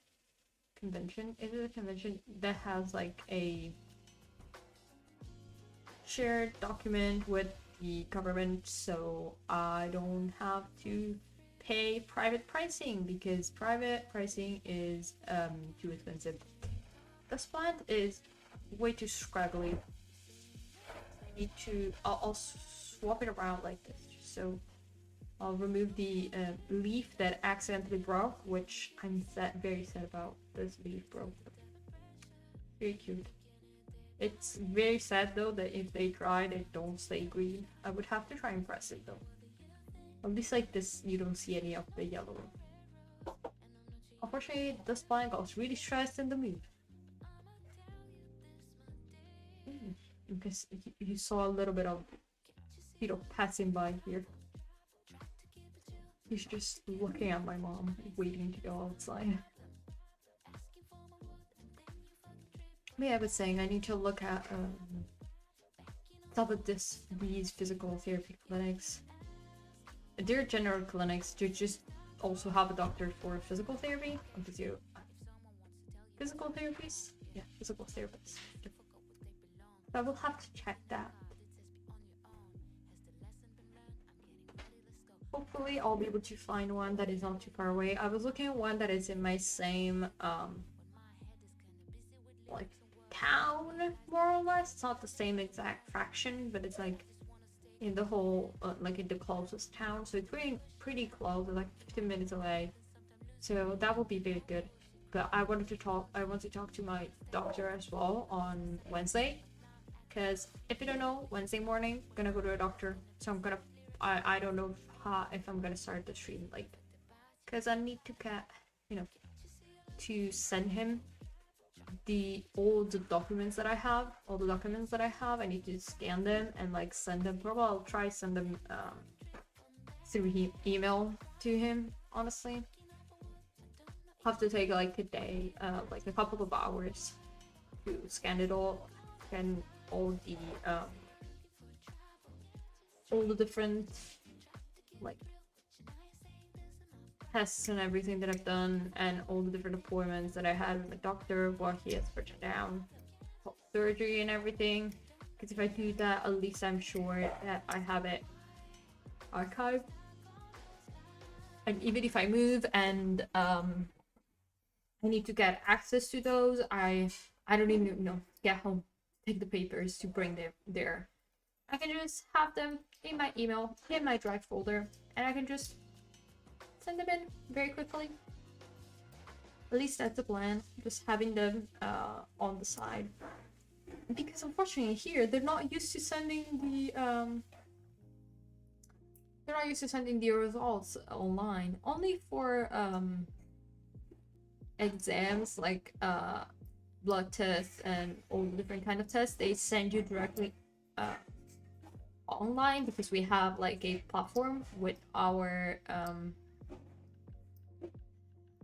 Is it a convention that has like a shared document with the government, so I don't have to pay private pricing, because private pricing is too expensive. This plant is way too scraggly. I need to I'll swap it around like this, so I'll remove the leaf that accidentally broke, which I'm very sad about. This leaf broke. Very cute. It's very sad though that if they dry, they don't stay green. I would have to try and press it though. At least like this, you don't see any of the yellow. Unfortunately, this plant got really stressed in the move. Because you saw a little bit of Shiro passing by here. He's just looking at my mom, waiting to go outside. Yeah, I was saying I need to look at some of these physical therapy clinics. They're general clinics. They just also have a doctor for physical therapy. Because you physical therapies? Yeah, physical therapists. I will have to check that. Hopefully I'll be able to find one that is not too far away. I was looking at one that is in my same like town, more or less. It's not the same exact fraction, but it's like in the whole like in the closest town, so it's pretty close. It's like 15 minutes away, so that will be very good. But I want to talk to my doctor as well on Wednesday, because if you don't know, Wednesday morning I'm gonna go to a doctor. So I don't know if I'm gonna start the stream, like, because I need to get, you know, to send him all the documents that I have. I need to scan them and like send them. Probably I'll try send them through email to him. Honestly, have to take like a day, like a couple of hours to scan it all, scan all the different like tests and everything that I've done, and all the different appointments that I had with my doctor, what he has written down, surgery and everything. Because if I do that, at least I'm sure that I have it archived. And even if I move and I need to get access to those, I don't even get home, take the papers to bring them there. I can just have them in my email, in my drive folder, and I can just send them in very quickly. At least that's the plan, just having them on the side. Because unfortunately here, they're not used to sending the results online. Only for exams like blood tests and all the different kind of tests, they send you directly online, because we have like a platform with our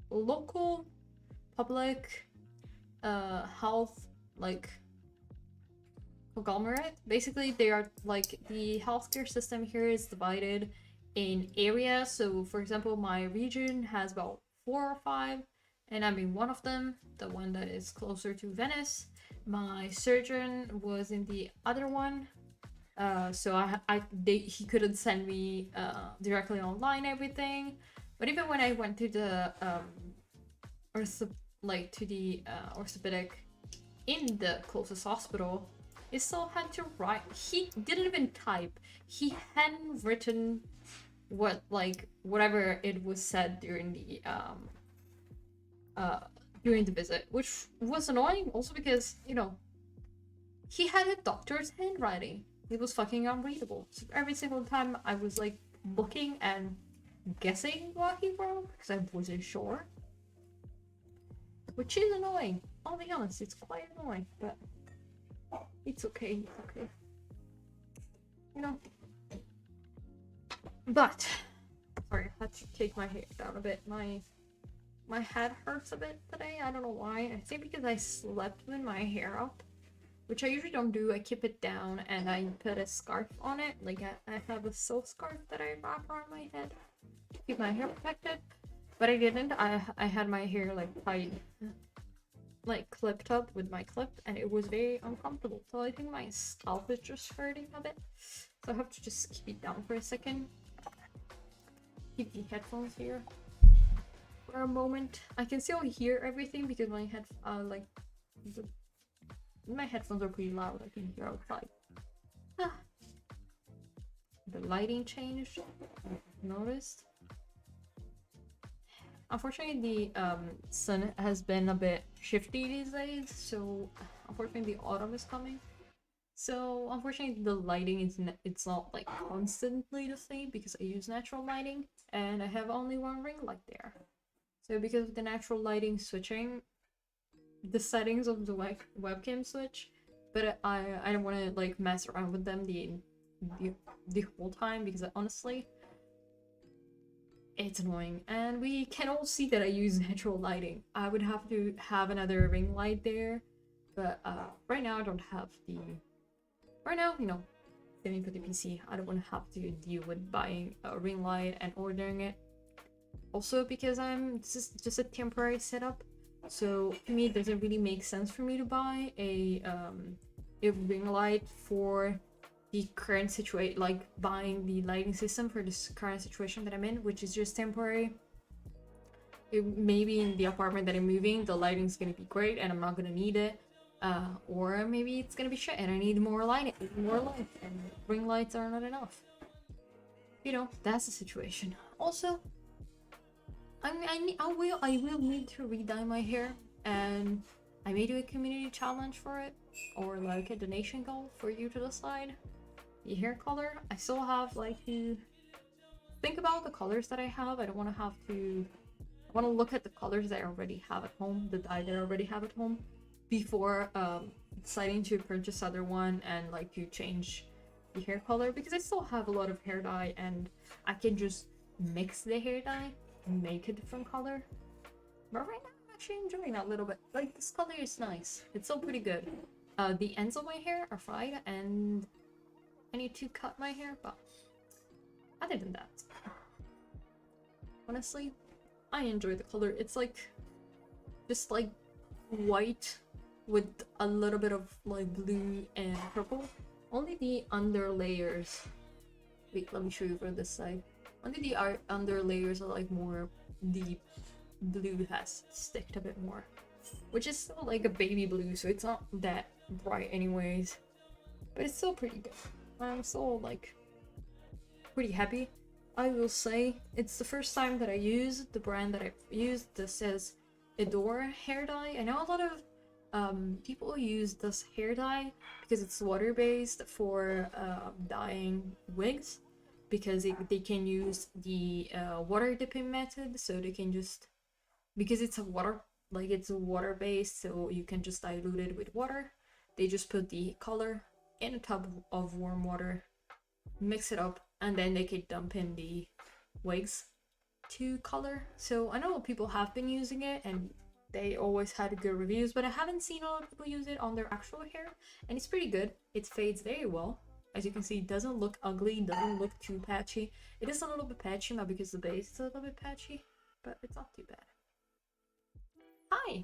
local public health like conglomerate. Basically, they are like, the healthcare system here is divided in areas. So for example, my region has about 4 or 5, and I'm in one of them, the one that is closer to Venice. My surgeon was in the other one, so he couldn't send me directly online everything. But even when I went to the orthopedic in the closest hospital, he still had to write. He didn't even type. He handwritten whatever it was said during the visit, which was annoying. Also because he had a doctor's handwriting. It was fucking unreadable. So every single time I was like looking and guessing what he wrote because I wasn't sure, which is annoying. I'll be honest, it's quite annoying, but it's okay. It's okay. But sorry, I had to take my hair down a bit. My head hurts a bit today. I don't know why. I think because I slept with my hair up, which I usually don't do. I keep it down and I put a scarf on it. Like I have a silk scarf that I wrap around my head to keep my hair protected. But I didn't. I had my hair tied, clipped up with my clip, and it was very uncomfortable. So I think my scalp is just hurting a bit. So I have to just keep it down for a second. Keep the headphones here for a moment. I can still hear everything because my my headphones are pretty loud. I can hear outside. The lighting changed. Noticed. Unfortunately, the sun has been a bit shifty these days, so unfortunately the autumn is coming. So unfortunately the lighting it's not constantly the same because I use natural lighting and I have only one ring light there. So because of the natural lighting switching, the settings of the webcam switch, but I don't want to mess around with them the whole time because honestly it's annoying, and we can all see that I use natural lighting. I would have to have another ring light there, but right now I don't have the. Right now, saving for the PC, I don't want to have to deal with buying a ring light and ordering it. Also because this is just a temporary setup, so to me it doesn't really make sense for me to buy a ring light for the current situation, buying the lighting system for this current situation that I'm in, which is just temporary. Maybe in the apartment that I'm moving, the lighting's gonna be great and I'm not gonna need it. Or maybe it's gonna be shit and I need more lighting, and ring lights are not enough. That's the situation. Also, I will need to re-dye my hair, and I may do a community challenge for it, or a donation goal for you to decide the hair color. I still have to think about the colors that I have. I don't want to have to. I want to look at the colors that I already have at home, the dye that I already have at home, before deciding to purchase other one and to change the hair color, because I still have a lot of hair dye and I can just mix the hair dye and make a different color. But right now I'm actually enjoying that a little bit. This color is nice. It's still pretty good. The ends of my hair are fried and I need to cut my hair, but other than that, honestly, I enjoy the color. It's just white with a little bit of blue and purple. Only the under layers. Wait, let me show you from this side. Only the under layers are more. The blue has sticked a bit more, which is still a baby blue, so it's not that bright anyways. But it's still pretty good. I'm still pretty happy. I will say it's the first time that I use the brand that I've used. This is Adore hair dye. I know a lot of people use this hair dye because it's water based for dyeing wigs, because they can use the water dipping method, so they can just, because it's it's water based, so you can just dilute it with water. They just put the color in a tub of warm water, mix it up, and then they can dump in the wigs to color. So I know people have been using it and they always had good reviews, but I haven't seen a lot of people use it on their actual hair, and it's pretty good. It fades very well. As you can see, it doesn't look ugly, doesn't look too patchy. It is a little bit patchy now because the base is a little bit patchy, but it's not too bad. Hi!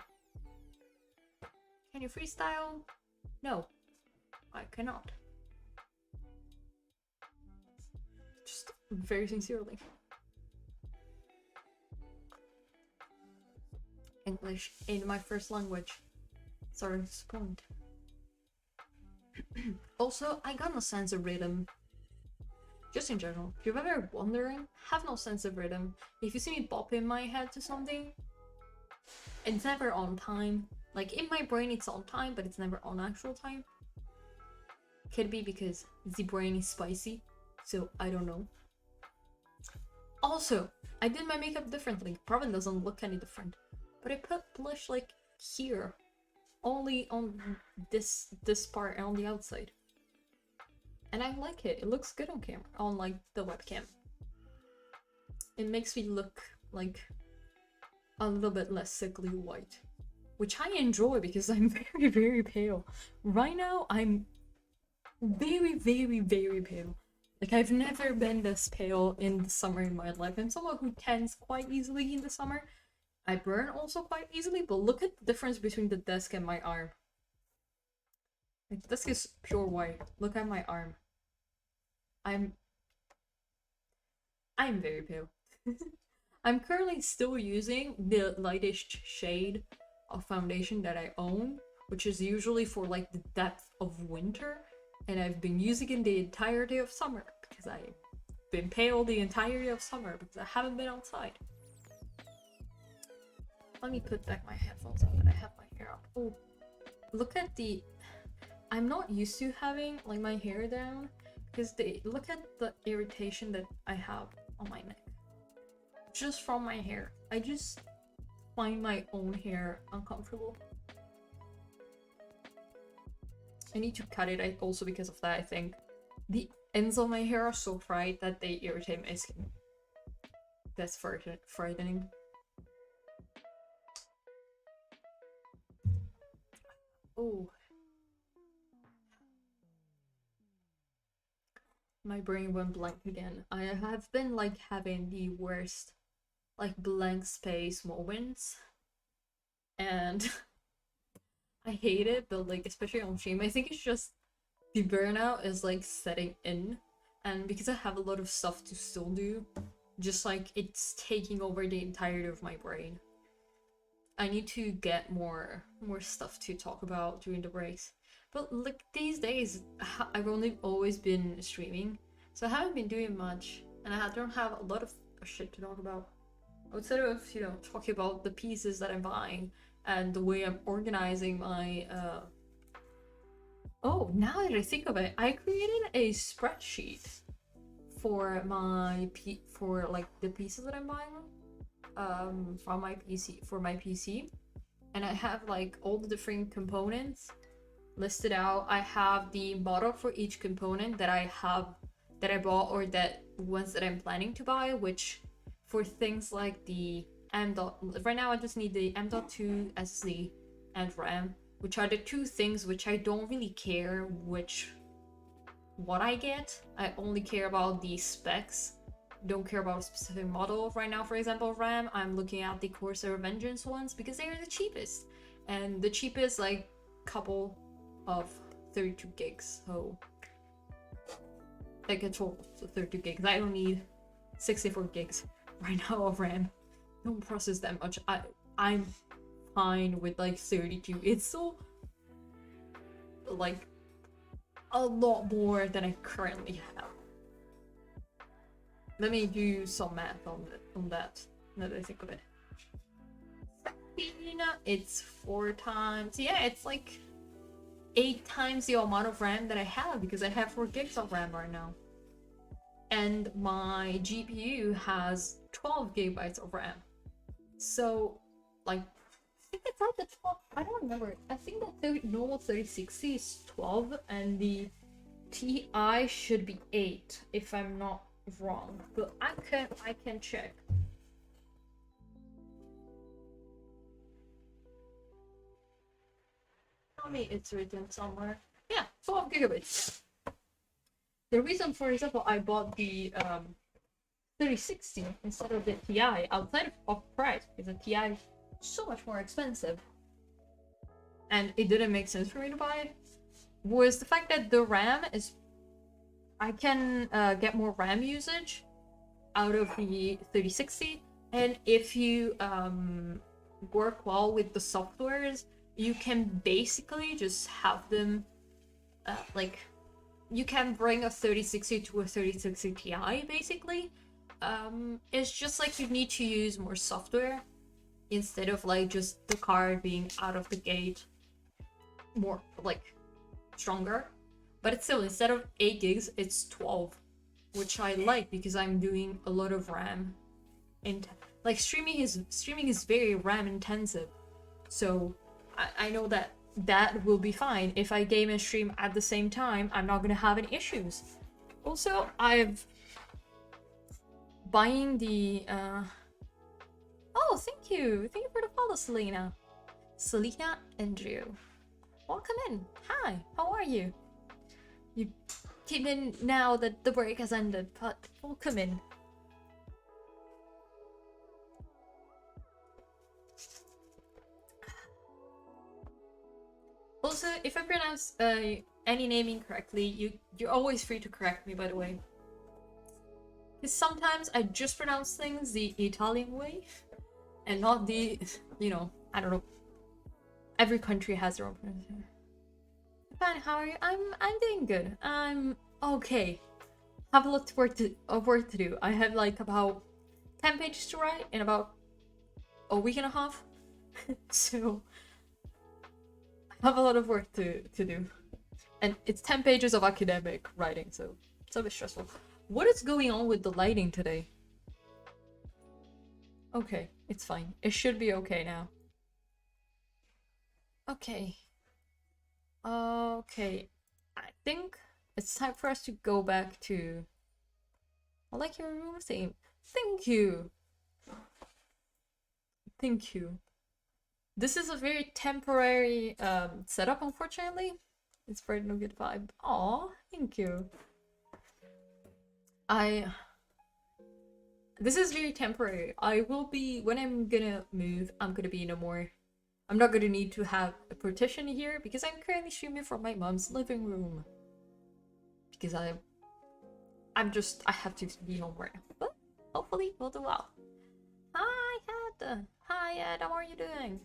Can you freestyle? No, I cannot. Just very sincerely. English ain't my first language. Sorry to disappoint. Also, I got no sense of rhythm. Just in general, if you're ever wondering, have no sense of rhythm. If you see me bopping my head to something, it's never on time. Like, in my brain it's on time, but it's never on actual time. Could be because the brain is spicy, so I don't know. Also, I did my makeup differently. Probably doesn't look any different. But I put blush like here. Only on this part and on the outside. And I like it. It looks good on camera, on like the webcam. It makes me look like a little bit less sickly white, which I enjoy because I'm very, very pale. Right now, I'm very, very, very pale. Like, I've never been this pale in the summer in my life. I'm someone who tans quite easily in the summer. I burn also quite easily, but look at the difference between the desk and my arm. Like, the desk is pure white. Look at my arm. I'm very pale. I'm currently still using the lightest shade of foundation that I own, which is usually for like the depth of winter, and I've been using it the entirety of summer because I've been pale the entirety of summer because I haven't been outside. Let me put back my headphones on that I have my hair up. Oh, look at the... I'm not used to having like my hair down because look at the irritation that I have on my neck. Just from my hair. I just find my own hair uncomfortable. I need to cut it also because of that. I think the ends of my hair are so fried that they irritate my skin. That's frightening. Oh. My brain went blank again. I have been like having the worst like blank space moments, and I hate it, but like especially on stream I think it's just the burnout is like setting in, and because I have a lot of stuff to still do, just like it's taking over the entirety of my brain. I need to get more stuff to talk about during the breaks, but like these days I've only always been streaming, so I haven't been doing much, and I don't have a lot of shit to talk about outside of, you know, talking about the pieces that I'm buying and the way I'm organizing my Oh, now that I think of it, I created a spreadsheet for my for like the pieces that I'm buying from my PC, and I have like all the different components listed out. I have the model for each component that I bought, or that ones that I'm planning to buy, which for things like the right now I just need the M.2 SSD and RAM, which are the two things which I don't really care what I get. I only care about the specs, don't care about a specific model. Right now, for example, RAM, I'm looking at the Corsair Vengeance ones because they are the cheapest, and the cheapest like couple of 32 gigs, so I can total 32 gigs. I don't need 64 gigs right now of RAM. Don't process that much. I'm fine with like 32. It's so like a lot more than I currently have. Let me do some math on that now that I think of it. It's 4 times, yeah, it's like 8 times the amount of RAM that I have, because I have 4 gigs of RAM right now. And my GPU has 12 gigabytes of RAM. So, like, I think it's at the 12, I don't remember. I think the normal 3060 is 12, and the TI should be 8, if I'm not wrong. But I can check. Tell me it's written somewhere. Yeah, 12 gigabytes. The reason, for example, I bought the 3060 instead of the TI outside of price, because the TI is so much more expensive. and it didn't make sense for me to buy it, was the fact that the RAM is... I can get more RAM usage out of the 3060, and if you work well with the softwares, you can basically just have them like, you can bring a 3060 to a 3060 Ti basically. It's just like you need to use more software instead of like just the card being out of the gate more like stronger. But it's still, instead of 8 gigs, it's 12, which I like because I'm doing a lot of RAM. And like streaming is very RAM intensive, so I know that will be fine. If I game and stream at the same time, I'm not gonna have any issues. Also, I've buying the oh, thank you for the follow, Selena and Drew. Welcome in. Hi, how are you? You came in now that the break has ended, but welcome in. Also, if I pronounce any name incorrectly, you're always free to correct me, by the way. Because sometimes I just pronounce things the Italian way, and not the, you know, I don't know. Every country has their own pronunciation. Fine, how are you? I'm doing good. I'm okay. Have a lot of work to do. I have like about 10 pages to write in about a week and a half. So I have a lot of work to do. And it's 10 pages of academic writing, so it's a bit stressful. What is going on with the lighting today? Okay, it's fine. It should be okay now. Okay. Okay. I think it's time for us to go back to... I like your room theme. Thank you! Thank you. This is a very temporary setup, unfortunately. It's spreading a good vibe. Aw, thank you. This is very temporary. I will be... When I'm gonna move, I'm gonna be in a more... I'm not gonna need to have a partition here because I'm currently streaming from my mom's living room. Because I have to be home right now. But hopefully we'll do well. Hi, Ed. Hi, Ed. How are you doing?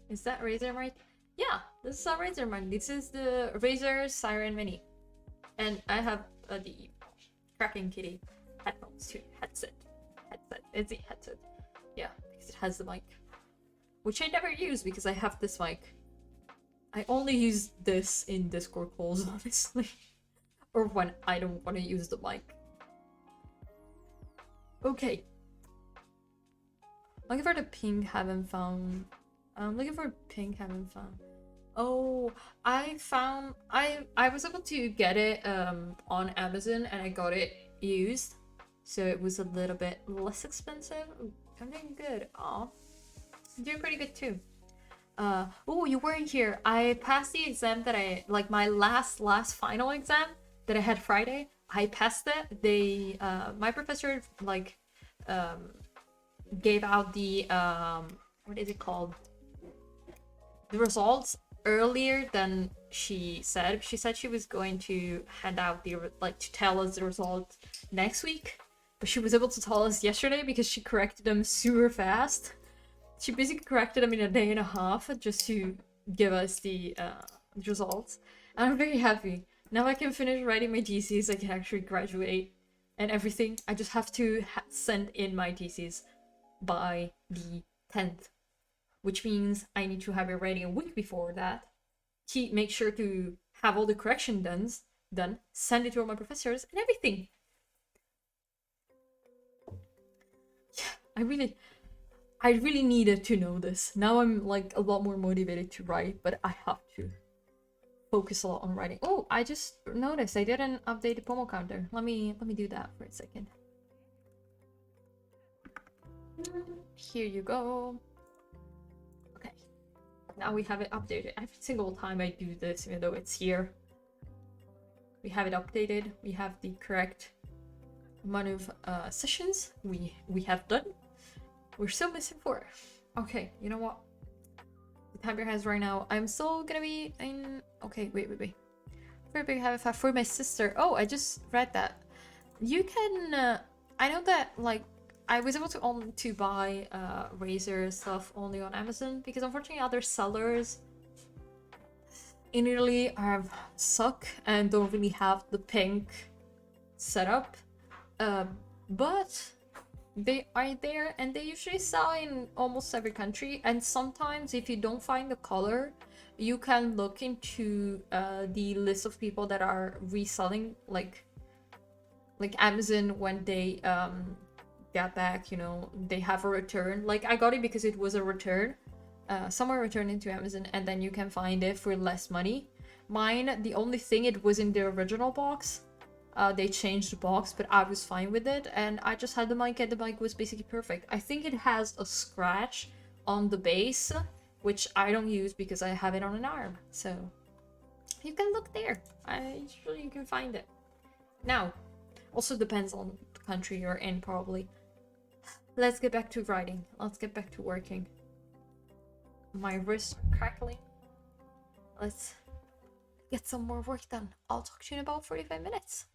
Is that Razer mic? Yeah, this is a Razer mic. This is the Razer Siren Mini. And I have the Kraken Kitty headphones too. Headset. It's a headset. Yeah, because it has the mic. Which I never use because I have this mic. I only use this in Discord calls, honestly. Or when I don't want to use the mic. Okay. Looking for the pink, haven't found. I'm looking for pink, haven't found. Oh, I was able to get it on Amazon and I got it used. So it was a little bit less expensive. Ooh, I'm doing good. Aw. I'm doing pretty good too. Oh, you weren't here. I passed the exam that like my last final exam that I had Friday. I passed it. They my professor like gave out the what is it called? The results earlier than she said. She said she was going to hand out the to tell us the results next week, but she was able to tell us yesterday because she corrected them super fast. She basically corrected them in a day and a half just to give us the results. And I'm very happy. Now I can finish writing my thesis, I can actually graduate and everything. I just have to send in my thesis by the 10th. Which means I need to have it ready a week before that. Make sure to have all the correction done, send it to all my professors and everything. Yeah, I really needed to know this. Now I'm like a lot more motivated to write, but I have to focus a lot on writing. Oh, I just noticed I didn't update the pomo counter. Let me do that for a second. Here you go. Okay. Now we have it updated. Every single time I do this, even though it's here, we have it updated. We have the correct amount of sessions we have done. We're still missing 4. Okay, you know what? The timer has right now. I'm still gonna be in. Okay, wait. For a big habitat for my sister. Oh, I just read that. You can. I know that like I was able to buy razor stuff only on Amazon because unfortunately other sellers in Italy are suck and don't really have the pink setup. But they are there and they usually sell in almost every country, and sometimes if you don't find the color you can look into the list of people that are reselling, like Amazon when they get back, you know, they have a return. Like I got it because it was a return, someone returned into Amazon and then you can find it for less money. Mine, the only thing, it was in the original box. They changed the box, but I was fine with it, and I just had the mic, and the mic was basically perfect. I think it has a scratch on the base, which I don't use because I have it on an arm. So you can look there. Usually you can find it. Now, also depends on the country you're in, probably. Let's get back to writing. Let's get back to working. My wrist crackling. Let's get some more work done. I'll talk to you in about 45 minutes.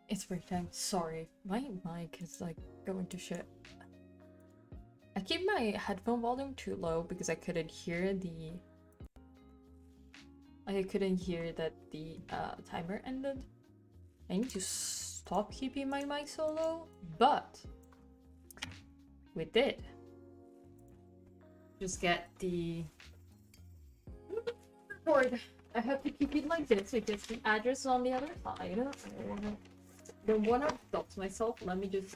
It's break time. Sorry. My mic is like going to shit. I keep my headphone volume too low because I couldn't hear that the timer ended. I need to stop keeping my mic so low, but we did. Just get the board. I have to keep it like this because the address is on the other side. Don't wanna dox myself. Let me just.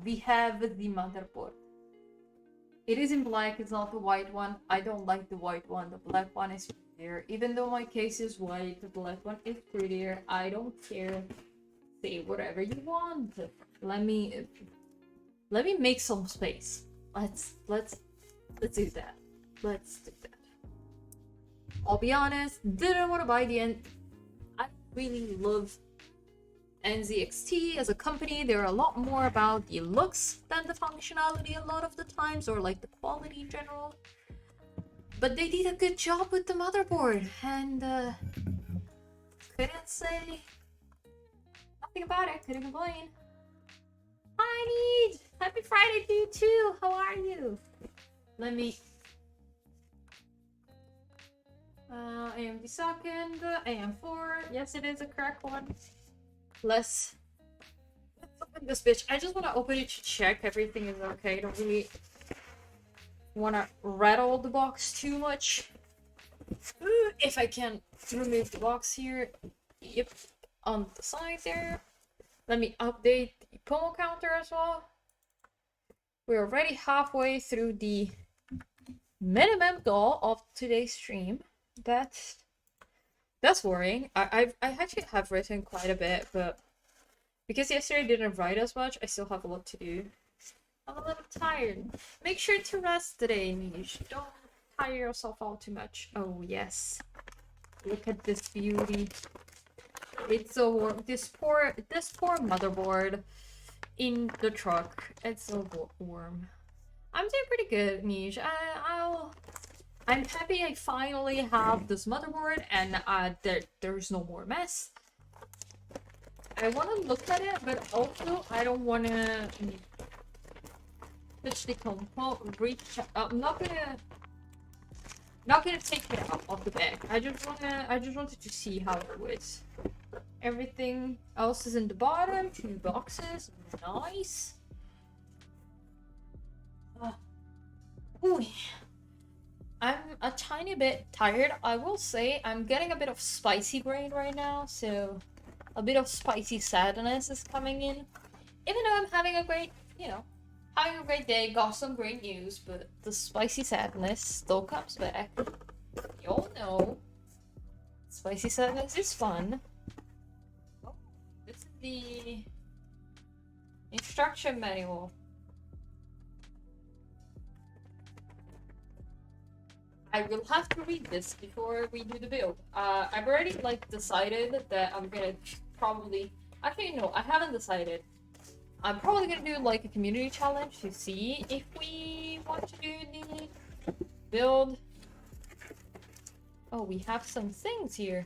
We have the motherboard. It is in black, it's not the white one. I don't like the white one. The black one is prettier. Even though my case is white, the black one is prettier. I don't care. Say whatever you want. Let me make some space. Let's do that. Let's do that. I'll be honest, didn't want to buy the end. I really love NZXT as a company. They're a lot more about the looks than the functionality a lot of the times, or like the quality in general. But they did a good job with the motherboard, and couldn't say nothing about it. Couldn't complain. Hi, Need! Happy Friday to you too! How are you? Let me... AMD second, AM4. Yes, it is a correct one. Let's open this bitch. I just want to open it to check everything is okay. I don't really want to rattle the box too much. If I can remove the box here. Yep, on the side there. Let me update the pomo counter as well. We're already halfway through the minimum goal of today's stream. That's worrying. I actually have written quite a bit, but because yesterday I didn't write as much, I still have a lot to do. I'm a little tired. Make sure to rest today, Niche. Don't tire yourself out too much. Oh yes. Look at this beauty. It's so warm. This poor motherboard in the truck. It's so warm. I'm doing pretty good, Niche. I'm happy I finally have this motherboard and there's no more mess. I want to look at it, but also I don't want to touch the component. I'm not gonna take it out of the bag. I just wanted to see how it was. Everything else is in the bottom. 2 boxes. Nice. Ooh. I'm a tiny bit tired. I will say I'm getting a bit of spicy brain right now, so a bit of spicy sadness is coming in. Even though I'm having a great, having a great day, got some great news, but the spicy sadness still comes back. You all know, spicy sadness is fun. Oh, this is the instruction manual. I will have to read this before we do the build. I've already decided that I'm gonna probably... Actually, no, I haven't decided. I'm probably gonna do a community challenge to see if we want to do the build. Oh, we have some things here.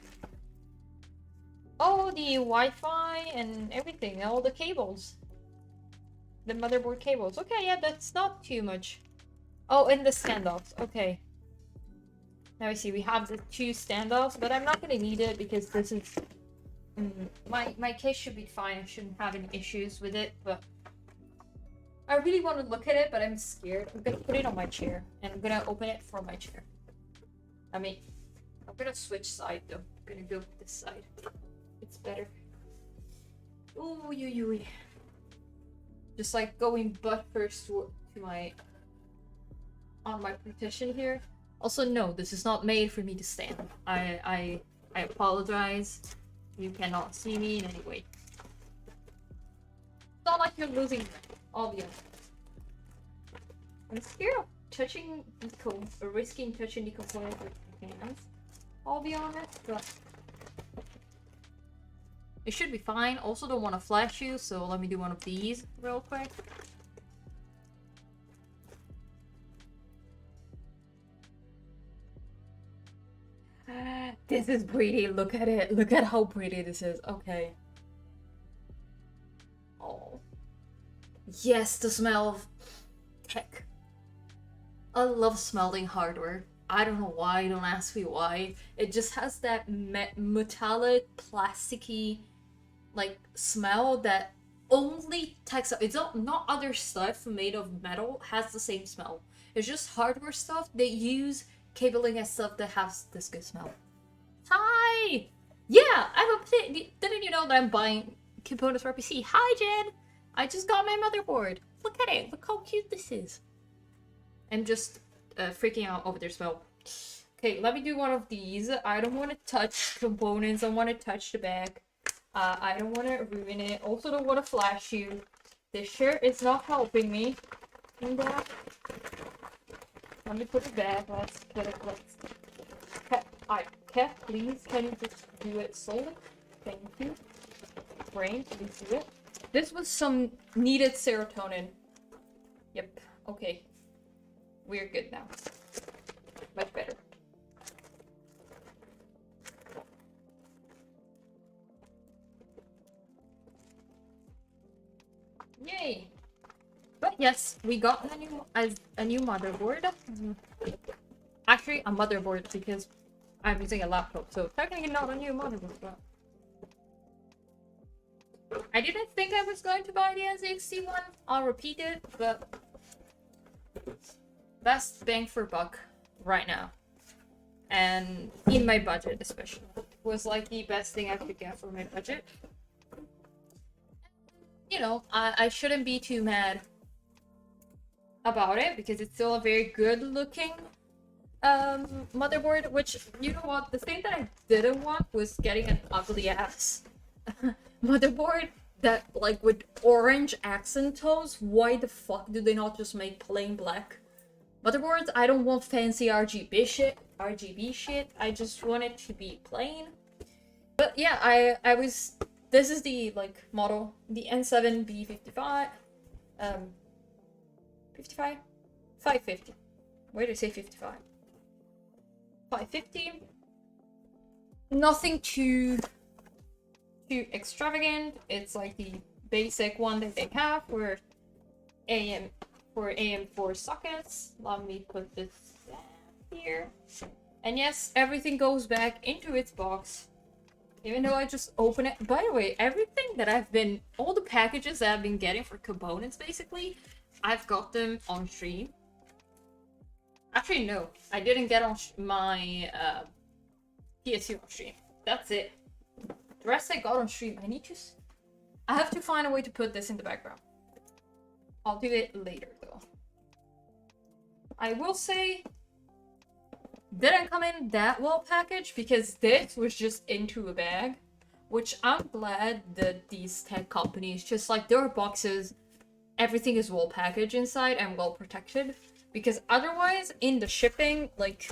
Oh, the Wi-Fi and everything, all the cables. The motherboard cables. Okay, yeah, that's not too much. Oh, and the standoffs. Okay. Now I see we have the 2 standoffs, but I'm not gonna need it because this is... my case should be fine. I shouldn't have any issues with it, but... I really want to look at it, but I'm scared. I'm gonna put it on my chair, and I'm gonna open it from my chair. I'm gonna switch side though. I'm gonna go with this side. It's better. Ooh, you. Just going butt first to my... on my partition here. Also, no, this is not made for me to stand. I apologize. You cannot see me in any way. It's not like you're losing, I'll be honest. I'm scared of touching the risking touching the component with my hands. I'll be honest, but it should be fine. Also, don't want to flash you, so let me do one of these real quick. This is pretty. Look at it. Look at how pretty this is. Okay. Oh. Yes, the smell of tech. I love smelling hardware. I don't know why, don't ask me why. It just has that metallic, plasticky, like, smell that only tech stuff. It's not other stuff made of metal has the same smell. It's just hardware stuff. They use cabling and stuff that has this good smell. Hi! Yeah, didn't you know that I'm buying components for PC? Hi, Jen! I just got my motherboard. Look at it. Look how cute this is. I'm just freaking out over their smell. Okay, let me do one of these. I don't want to touch components. I want to touch the back. I don't want to ruin it. Also don't want to flash you. This shirt is not helping me in that. Let me put it back. Let's get it. Cat, please, can you just do it slowly? Thank you. Brain, please do it. This was some needed serotonin. Yep. Okay. We're good now. Much better. Yay! But yes, we got a new motherboard. Actually, a motherboard because I'm using a laptop, so technically not a new motherboard. But I didn't think I was going to buy the NZXT one. I'll repeat it, but best bang for buck right now, and in my budget especially, was like the best thing I could get for my budget. You know, I shouldn't be too mad about it because it's still a very good looking motherboard, which, you know what, the thing that I didn't want was getting an ugly ass motherboard that, like, with orange accent tones. Why the fuck do they not just make plain black motherboards? I don't want fancy RGB shit. I just want it to be plain. But yeah, I was, this is the, like, model, the N7B55, 55? 550. Why did I say 55? 550. Nothing too extravagant. It's like the basic one that they have for AM4 sockets. Let me put this here. And yes, everything goes back into its box. Even though I just open it. By the way, everything that all the packages that I've been getting for components, basically, I've got them on stream. Actually, no, I didn't get on my PS2 on stream. That's it. The rest I got on stream. I have to find a way to put this in the background. I'll do it later, though. I will say, didn't come in that well packaged because this was just into a bag, which I'm glad that these tech companies, just like their boxes, everything is well packaged inside and well protected, because otherwise in the shipping, like,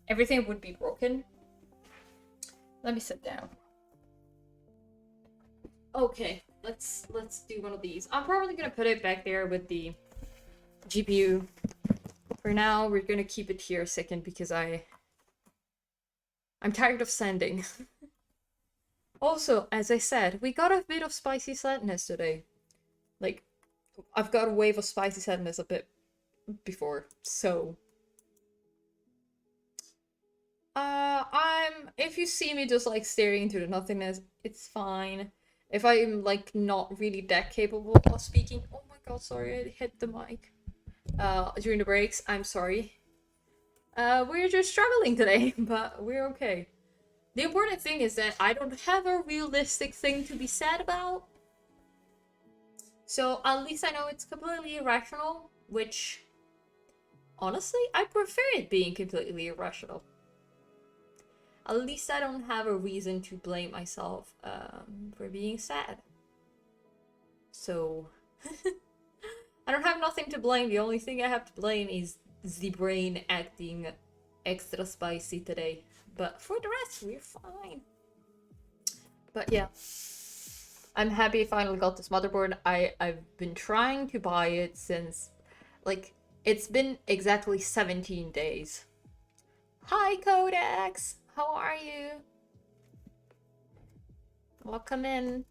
everything would be broken. Let me sit down. Okay, let's do one of these. I'm probably gonna put it back there with the GPU. For now, we're gonna keep it here a second because I'm tired of sanding. Also, as I said, we got a bit of spicy sadness today. Like, I've got a wave of spicy sadness a bit before, so if you see me just like staring into the nothingness, it's fine. If I'm like not really that capable of speaking, oh my god, sorry, I hit the mic during the breaks, I'm sorry. We're just struggling today, but we're okay. The important thing is that I don't have a realistic thing to be sad about, so at least I know it's completely irrational, which honestly, I prefer it being completely irrational. At least I don't have a reason to blame myself for being sad. So, I don't have nothing to blame. The only thing I have to blame is the brain acting extra spicy today. But for the rest, we're fine. But yeah, I'm happy I finally got this motherboard. I've been trying to buy it since, like, it's been exactly 17 days. Hi, Codex. How are you? Welcome in.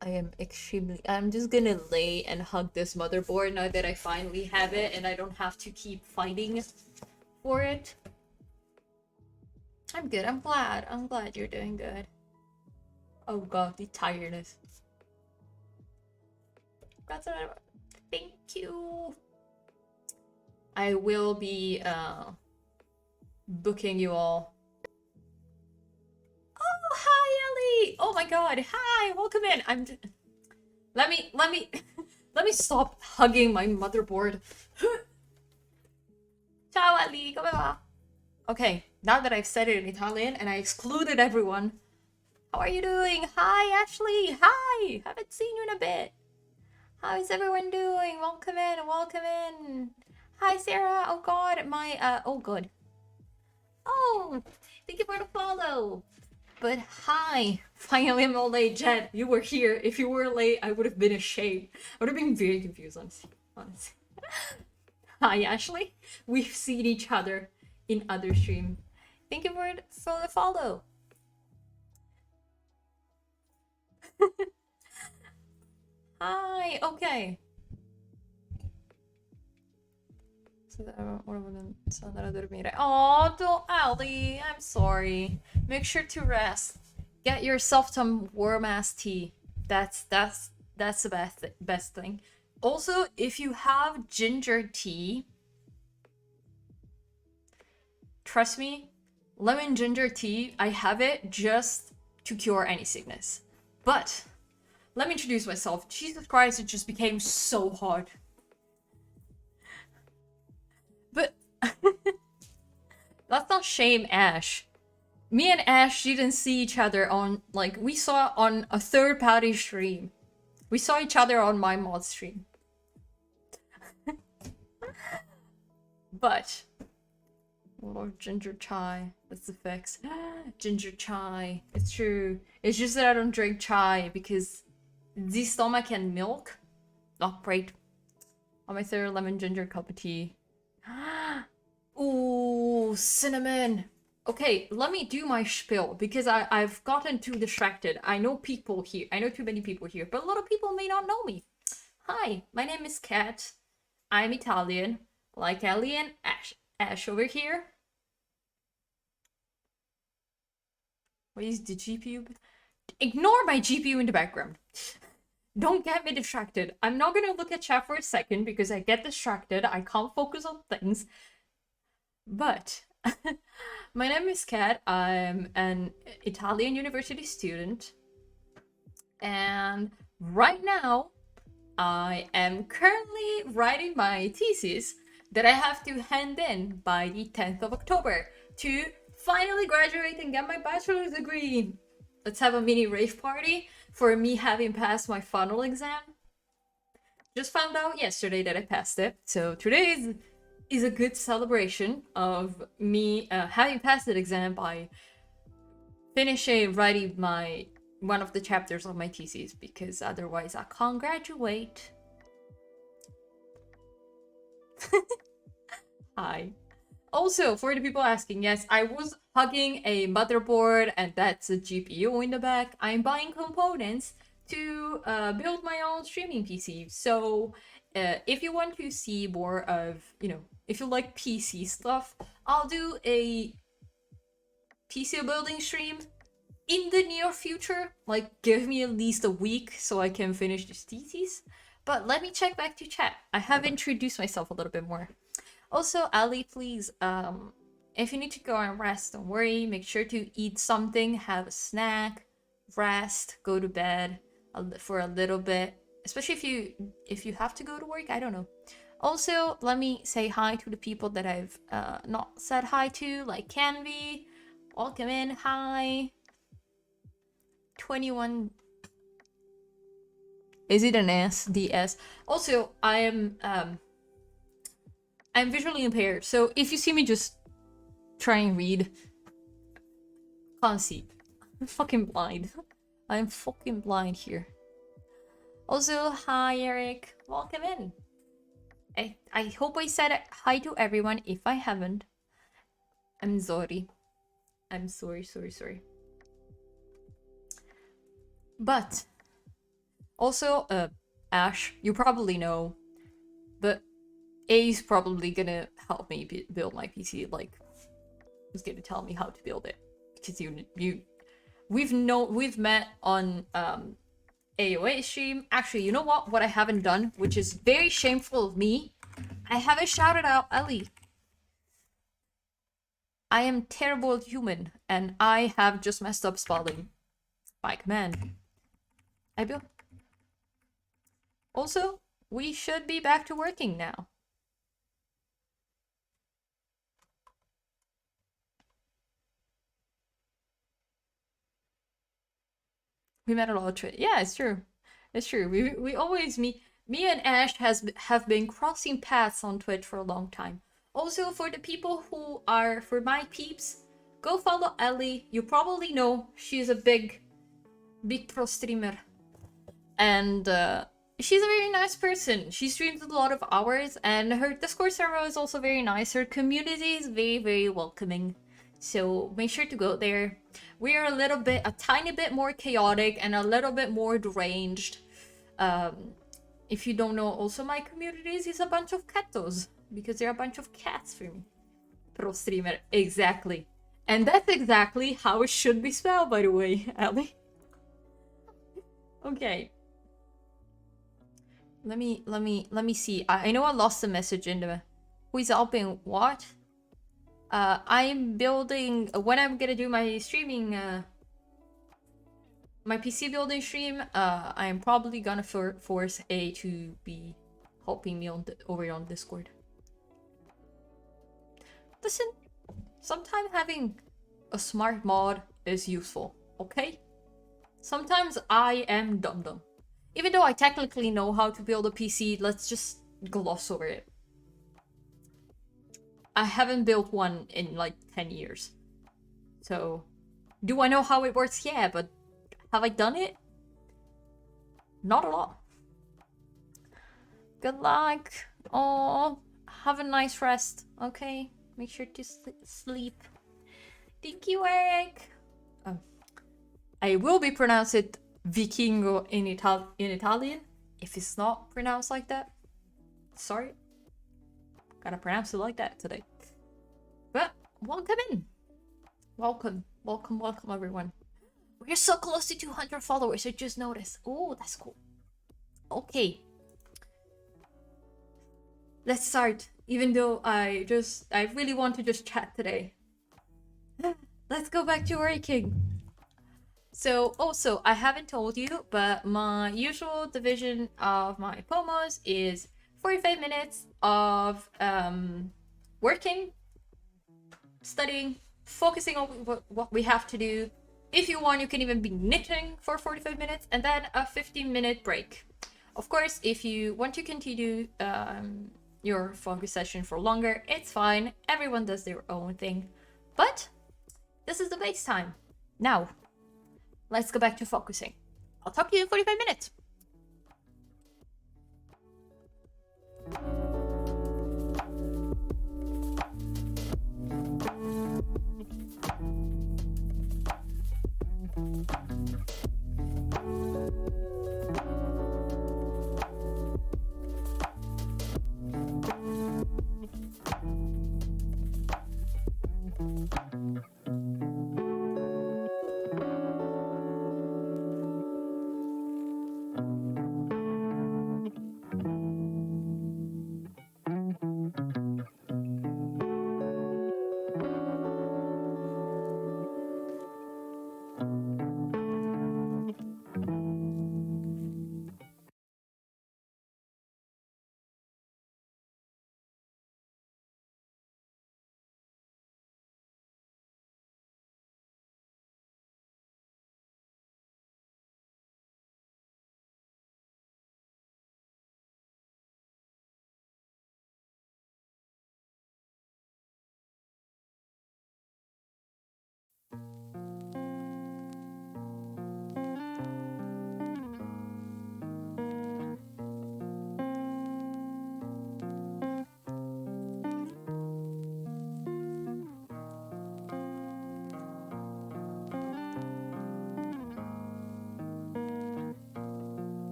I'm just gonna lay and hug this motherboard now that I finally have it and I don't have to keep fighting for it. I'm good. I'm glad. I'm glad you're doing good. Oh god, the tiredness. That's what I... Thank you. I will be booking you all. Oh, hi, Ellie. Oh my god. Hi, welcome in. Let me let me stop hugging my motherboard. Ciao, Ellie. Come va? Okay, now that I've said it in Italian and I excluded everyone. How are you doing? Hi, Ashley. Hi. Haven't seen you in a bit. How is everyone doing? Welcome in. Welcome in. Hi, Sarah. Oh god, oh god. Oh, thank you for the follow. But hi, finally I'm all late. Jet, you were here. If you were late, I would have been ashamed. I would have been very confused, honestly. Hi, Ashley. We've seen each other in other stream. Thank you for the follow. Hi, okay. Oh, don't, Ali. I'm sorry. Make sure to rest. Get yourself some warm ass tea. That's the best thing. Also, if you have ginger tea, trust me, lemon ginger tea, I have it just to cure any sickness. But let me introduce myself. Jesus Christ, it just became so hard. But let's not shame Ash. Me and Ash didn't see each other on, like, we saw on a third party stream. We saw each other on my mod stream. But, oh, ginger chai, that's the fix. Ginger chai, it's true. It's just that I don't drink chai because the stomach and milk, not great. On my third lemon ginger cup of tea. Ooh, cinnamon. Okay, let me do my spiel because I've gotten too distracted. I know people here. I know too many people here, but a lot of people may not know me. Hi, my name is Kat. I'm Italian, like Ellie and Ash. Ash over here. What is the GPU? Ignore my GPU in the background. Don't get me distracted. I'm not gonna look at chat for a second because I get distracted. I can't focus on things. But my name is Kat. I'm an Italian university student. And right now, I am currently writing my thesis that I have to hand in by the 10th of October to finally graduate and get my bachelor's degree. Let's have a mini rave party for me having passed my final exam. Just found out yesterday that I passed it, so today is a good celebration of me having passed that exam by finishing writing one of the chapters of my thesis, because otherwise I can't graduate. Hi. Also, for the people asking, yes, I was hugging a motherboard and that's a GPU in the back. I'm buying components to build my own streaming PC. So if you want to see more of, if you like PC stuff, I'll do a PC building stream in the near future. Like, give me at least a week so I can finish this thesis. But let me check back to chat. I have introduced myself a little bit more. Also, Ali, please, if you need to go and rest, don't worry. Make sure to eat something, have a snack, rest, go to bed for a little bit. Especially if you have to go to work, I don't know. Also, let me say hi to the people that I've not said hi to, like Canvy. Welcome in, hi. 21. Is it an S? DS. Also, I'm visually impaired, so if you see me just try and read, can't see. I'm fucking blind. I'm fucking blind here. Also, hi Eric, welcome in. I hope I said hi to everyone. If I haven't, I'm sorry. I'm sorry. But also, Ash, you probably know, but A's probably gonna help me build my PC. Like, he's gonna tell me how to build it because we've met on AOA stream. Actually, you know what? What I haven't done, which is very shameful of me, I haven't shouted out Ellie. I am terrible human, and I have just messed up spelling by command. I built. Also, we should be back to working now. We met a lot of Twitch. Yeah, it's true. It's true. We always meet. Me and Ash have been crossing paths on Twitch for a long time. Also, for the people who are for my peeps, go follow Ellie. You probably know she's a big pro streamer, and she's a very nice person. She streams a lot of hours, and her Discord server is also very nice. Her community is very welcoming. So make sure to go there. We are a tiny bit more chaotic and a little bit more deranged. If you don't know, also my community is a bunch of catos because they're a bunch of cats for me. Pro streamer, exactly. And that's exactly how it should be spelled, by the way, Ellie. Okay. Let me see. I know I lost a message in the. Who is helping what? I'm building when I'm gonna do my streaming my PC building stream, I'm probably gonna force A to be helping me over on Discord. Listen, sometimes having a smart mod is useful, okay? Sometimes I am dumb. Even though I technically know how to build a PC, let's just gloss over it. I haven't built one in like 10 years. So, do I know how it works? Yeah, but have I done it? Not a lot. Good luck. Oh, have a nice rest, okay? Make sure to sleep. Thank you, Eric. I will be pronounced it Vikingo in Italian. If it's not pronounced like that, sorry. Gotta pronounce it like that today. But welcome in. Welcome everyone. We're so close to 200 followers, I just noticed. Oh, that's cool. Okay. Let's start. Even though I really want to just chat today. Let's go back to working. So also, I haven't told you, but my usual division of my pomos is 45 minutes of working, studying, focusing on what we have to do. If you want, you can even be knitting for 45 minutes, and then a 15-minute break. Of course, if you want to continue your focus session for longer, it's fine. Everyone does their own thing. But this is the base time. Now, let's go back to focusing. I'll talk to you in 45 minutes.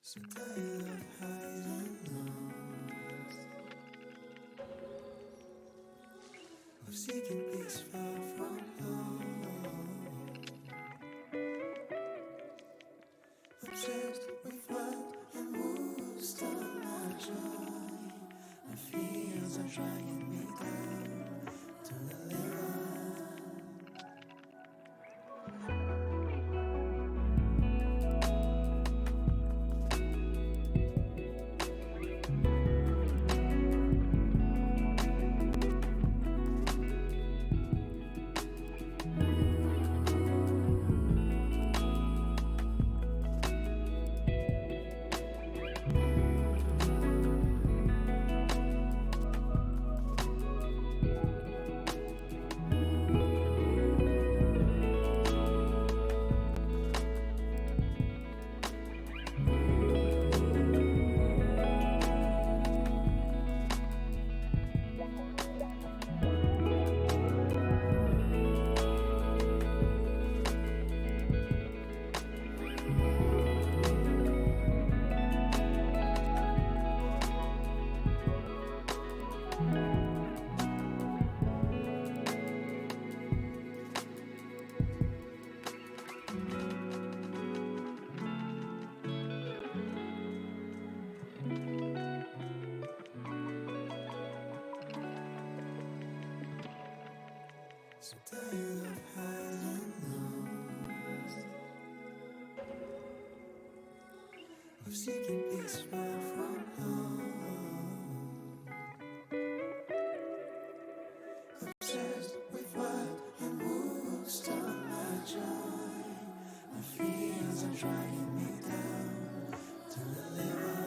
So tired of hiding lows, of seeking peace far from home, obsessed with what and who stole my joy. My fears are dragging me down to the liver. So tired of hiding lows, of seeking peace far from home, obsessed with what and who stole my joy. My fears are dragging me down to the liver.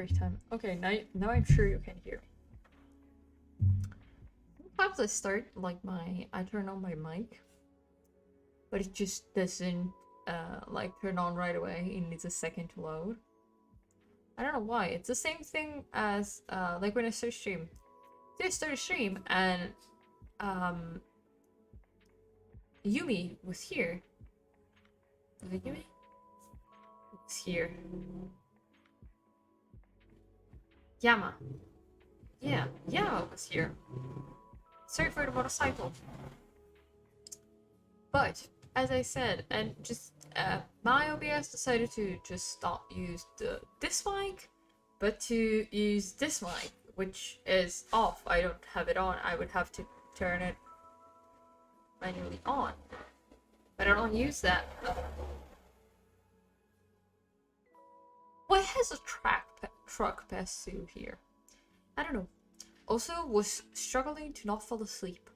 break time. Okay, now I'm sure you can hear me. Sometimes I start like I turn on my mic, but it just doesn't like turn on right away. It needs a second to load. I don't know why. It's the same thing as like when I start stream. I start a stream and Yumi was here. Was it Yumi? Was here. Yama. Yeah, Yama was here. Sorry for the motorcycle. But as I said, and just my OBS decided to just not use this mic, but to use this mic, which is off. I don't have it on. I would have to turn it manually on, but I don't use that. Why has a truck passed through here? I don't know. Also, was struggling to not fall asleep.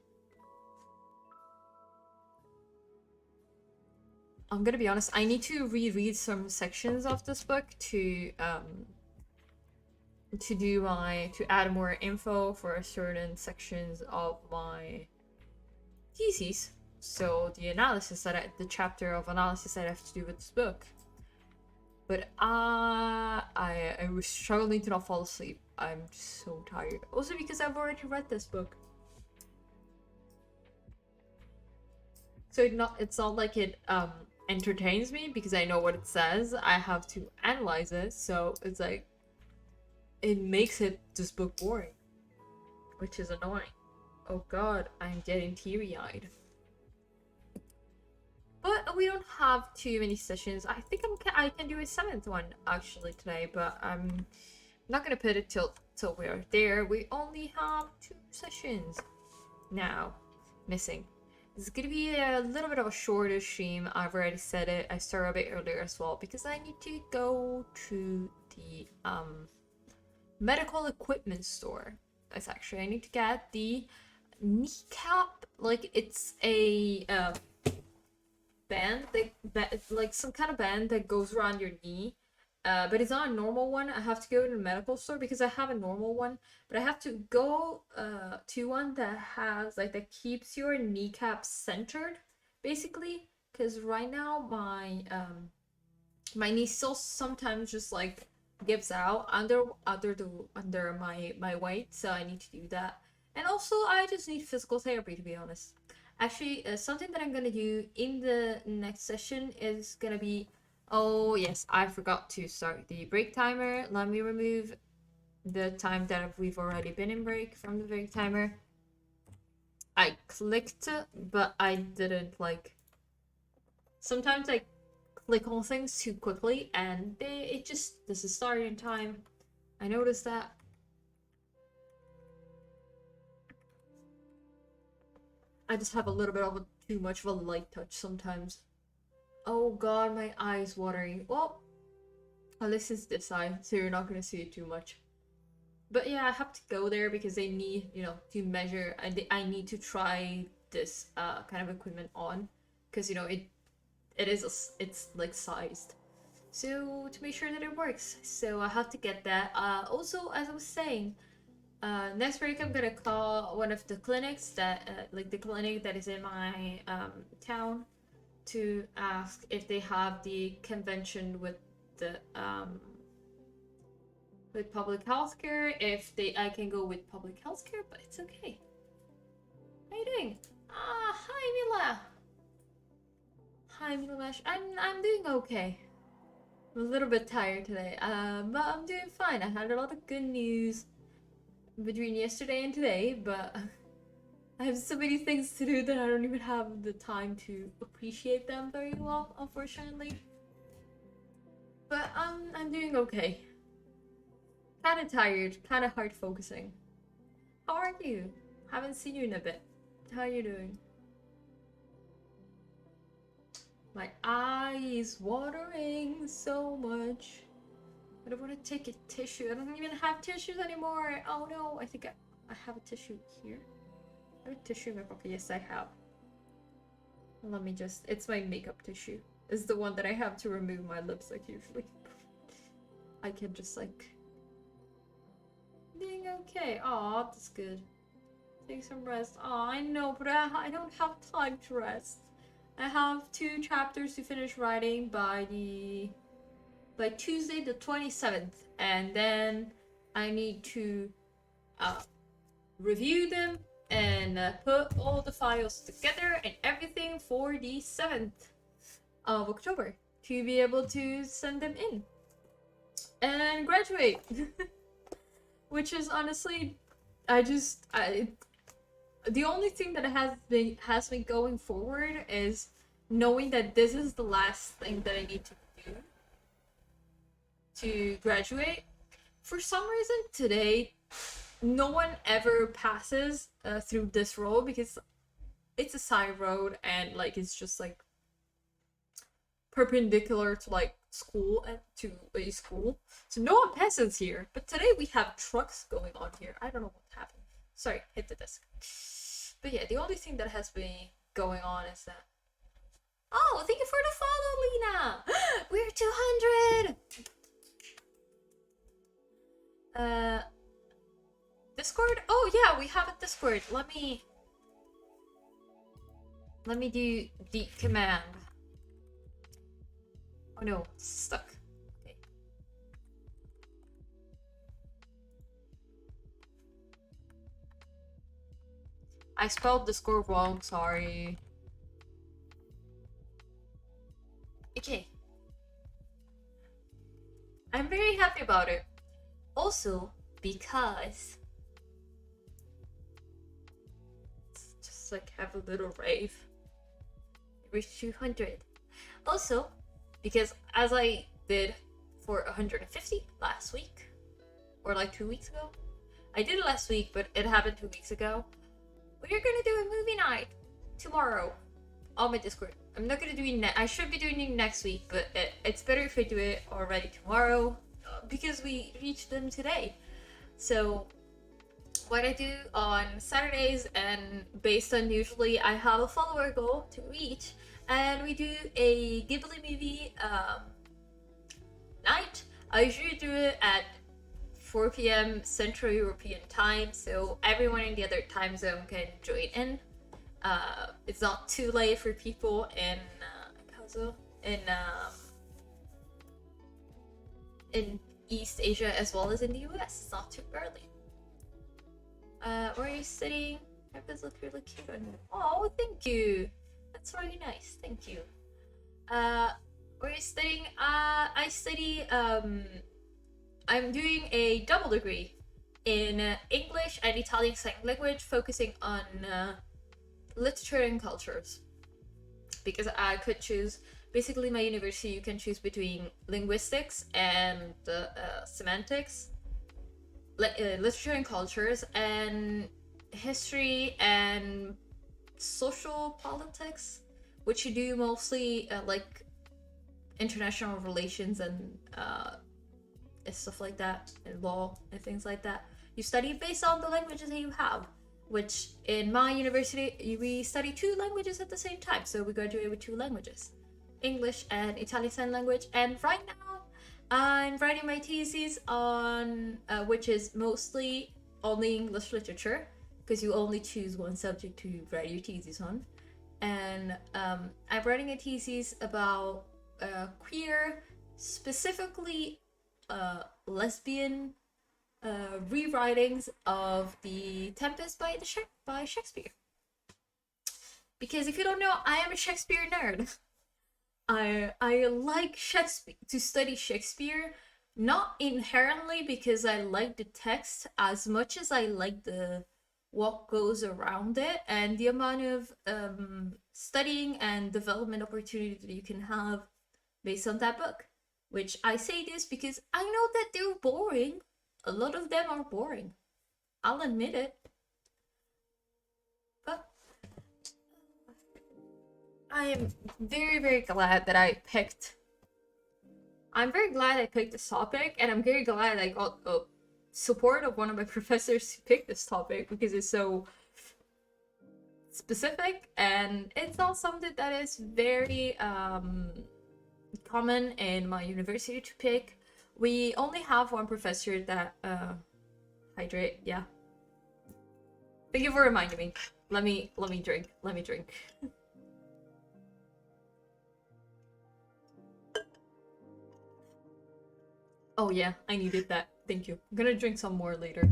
I'm gonna be honest, I need to reread some sections of this book to add more info for certain sections of my thesis. So the chapter of analysis that I have to do with this book. But I was struggling to not fall asleep. I'm just so tired. Also because I've already read this book. So it's not like it entertains me because I know what it says. I have to analyze it, so it's like it makes this book boring, which is annoying. Oh god, I'm getting teary-eyed. But we don't have too many sessions. I think I can do a 7th one actually today, but I'm not gonna put it till we're there. We only have 2 sessions now missing. It's gonna be a little bit of a shorter stream. I've already said it. I started a bit earlier as well because I need to go to the medical equipment store. That's actually I need to get the kneecap. Like it's a band that like some kind of band that goes around your knee. But it's not a normal one. I have to go to the medical store because I have a normal one, but I have to go to one that has like that keeps your kneecap centered, basically. Because right now my knee still sometimes just like gives out under my weight, so I need to do that. And also I just need physical therapy, to be honest. Actually, something that I'm gonna do in the next session is gonna be. Oh yes, I forgot to start the break timer. Let me remove the time that we've already been in break from the break timer. I clicked, but I didn't like. Sometimes I click on things too quickly, and this is starting time. I noticed that. I just have a little bit of too much of a light touch sometimes. Oh god, my eye's watering. Well, at least it's this eye, so you're not gonna see it too much. But yeah, I have to go there because they need, to measure, and I need to try this kind of equipment on, because it's like sized, so to make sure that it works. So I have to get that. Also, as I was saying, next week I'm gonna call one of the clinics that, like the clinic that is in my town, to ask if they have the convention with the with public healthcare. If I can go with public healthcare, but it's okay. How you doing? Hi Mila. Hi Milamesh. I'm doing okay. I'm a little bit tired today, but I'm doing fine. I had a lot of good news between yesterday and today, but I have so many things to do that I don't even have the time to appreciate them very well, unfortunately. But I'm doing okay. Kinda tired, kinda hard focusing. How are you? Haven't seen you in a bit. How are you doing? My eye is watering so much. I don't want to take a tissue. I don't even have tissues anymore. Oh no, I think I have a tissue here. I have a tissue in my pocket. Yes, I have. Let me just... It's my makeup tissue. It's the one that I have to remove my lipstick usually. I can just like okay. Aw, that's good. Take some rest. Aw, I know, but I don't have time to rest. I have 2 chapters to finish writing by Tuesday the 27th, and then I need to review them and put all the files together and everything for the 7th of October to be able to send them in and graduate. Which is honestly, the only thing that has been going forward is knowing that this is the last thing that I need to do to graduate. For some reason today, no one ever passes through this road because it's a side road and like it's just like perpendicular to like school and to a school, so no one passes here. But today we have trucks going on here. I don't know what happened. Sorry, hit the desk. But yeah, the only thing that has been going on is that. Oh, thank you for the follow, Lena. We're 200. Discord? Oh yeah, we have a Discord. Let me do the command. Oh no, it's stuck. Okay. I spelled Discord wrong, sorry. Okay. I'm very happy about it. Also, because just like have a little rave. Reach 200. Also, because as I did for 150 last week, or like 2 weeks ago. I did it last week, but it happened 2 weeks ago. We're gonna do a movie night tomorrow on my Discord. I'm not gonna do it I should be doing it next week, but it's better if I do it already tomorrow because we reached them today. So what I do on Saturdays, and based on usually I have a follower goal to reach, and we do a Ghibli movie night. I usually do it at 4 p.m. Central European time, so everyone in the other time zone can join in. It's not too late for people in East Asia as well as in the US. It's not too early. Where are you sitting? Your kids look really cute on you. Oh, thank you. That's really nice. Thank you. Where are you studying? I study. I'm doing a double degree in English and Italian second language, focusing on literature and cultures. Because I could choose. Basically, my university, you can choose between linguistics and semantics, literature and cultures, and history and social politics, which you do mostly like international relations and stuff like that, and law and things like that. You study based on the languages that you have, which in my university we study 2 languages at the same time, so we graduate with 2 languages, English and Italian Sign Language. And right now I'm writing my thesis on which is mostly only English literature, because you only choose one subject to write your thesis on. And I'm writing a thesis about queer, specifically lesbian rewritings of The Tempest by Shakespeare. Because if you don't know, I am a Shakespeare nerd. I like Shakespeare, to study Shakespeare, not inherently because I like the text as much as I like the what goes around it and the amount of studying and development opportunity that you can have based on that book. Which I say this because I know that they're boring. A lot of them are boring. I'll admit it. But I am very, very glad that I picked. I'm very glad I picked this topic, and I'm very glad I got support of one of my professors to pick this topic, because it's so specific and it's not something that is very common in my university to pick. We only have one professor that Hydrate, yeah. Thank you for reminding me. Let me drink. Let me drink. Oh yeah, I needed that. Thank you. I'm gonna drink some more later.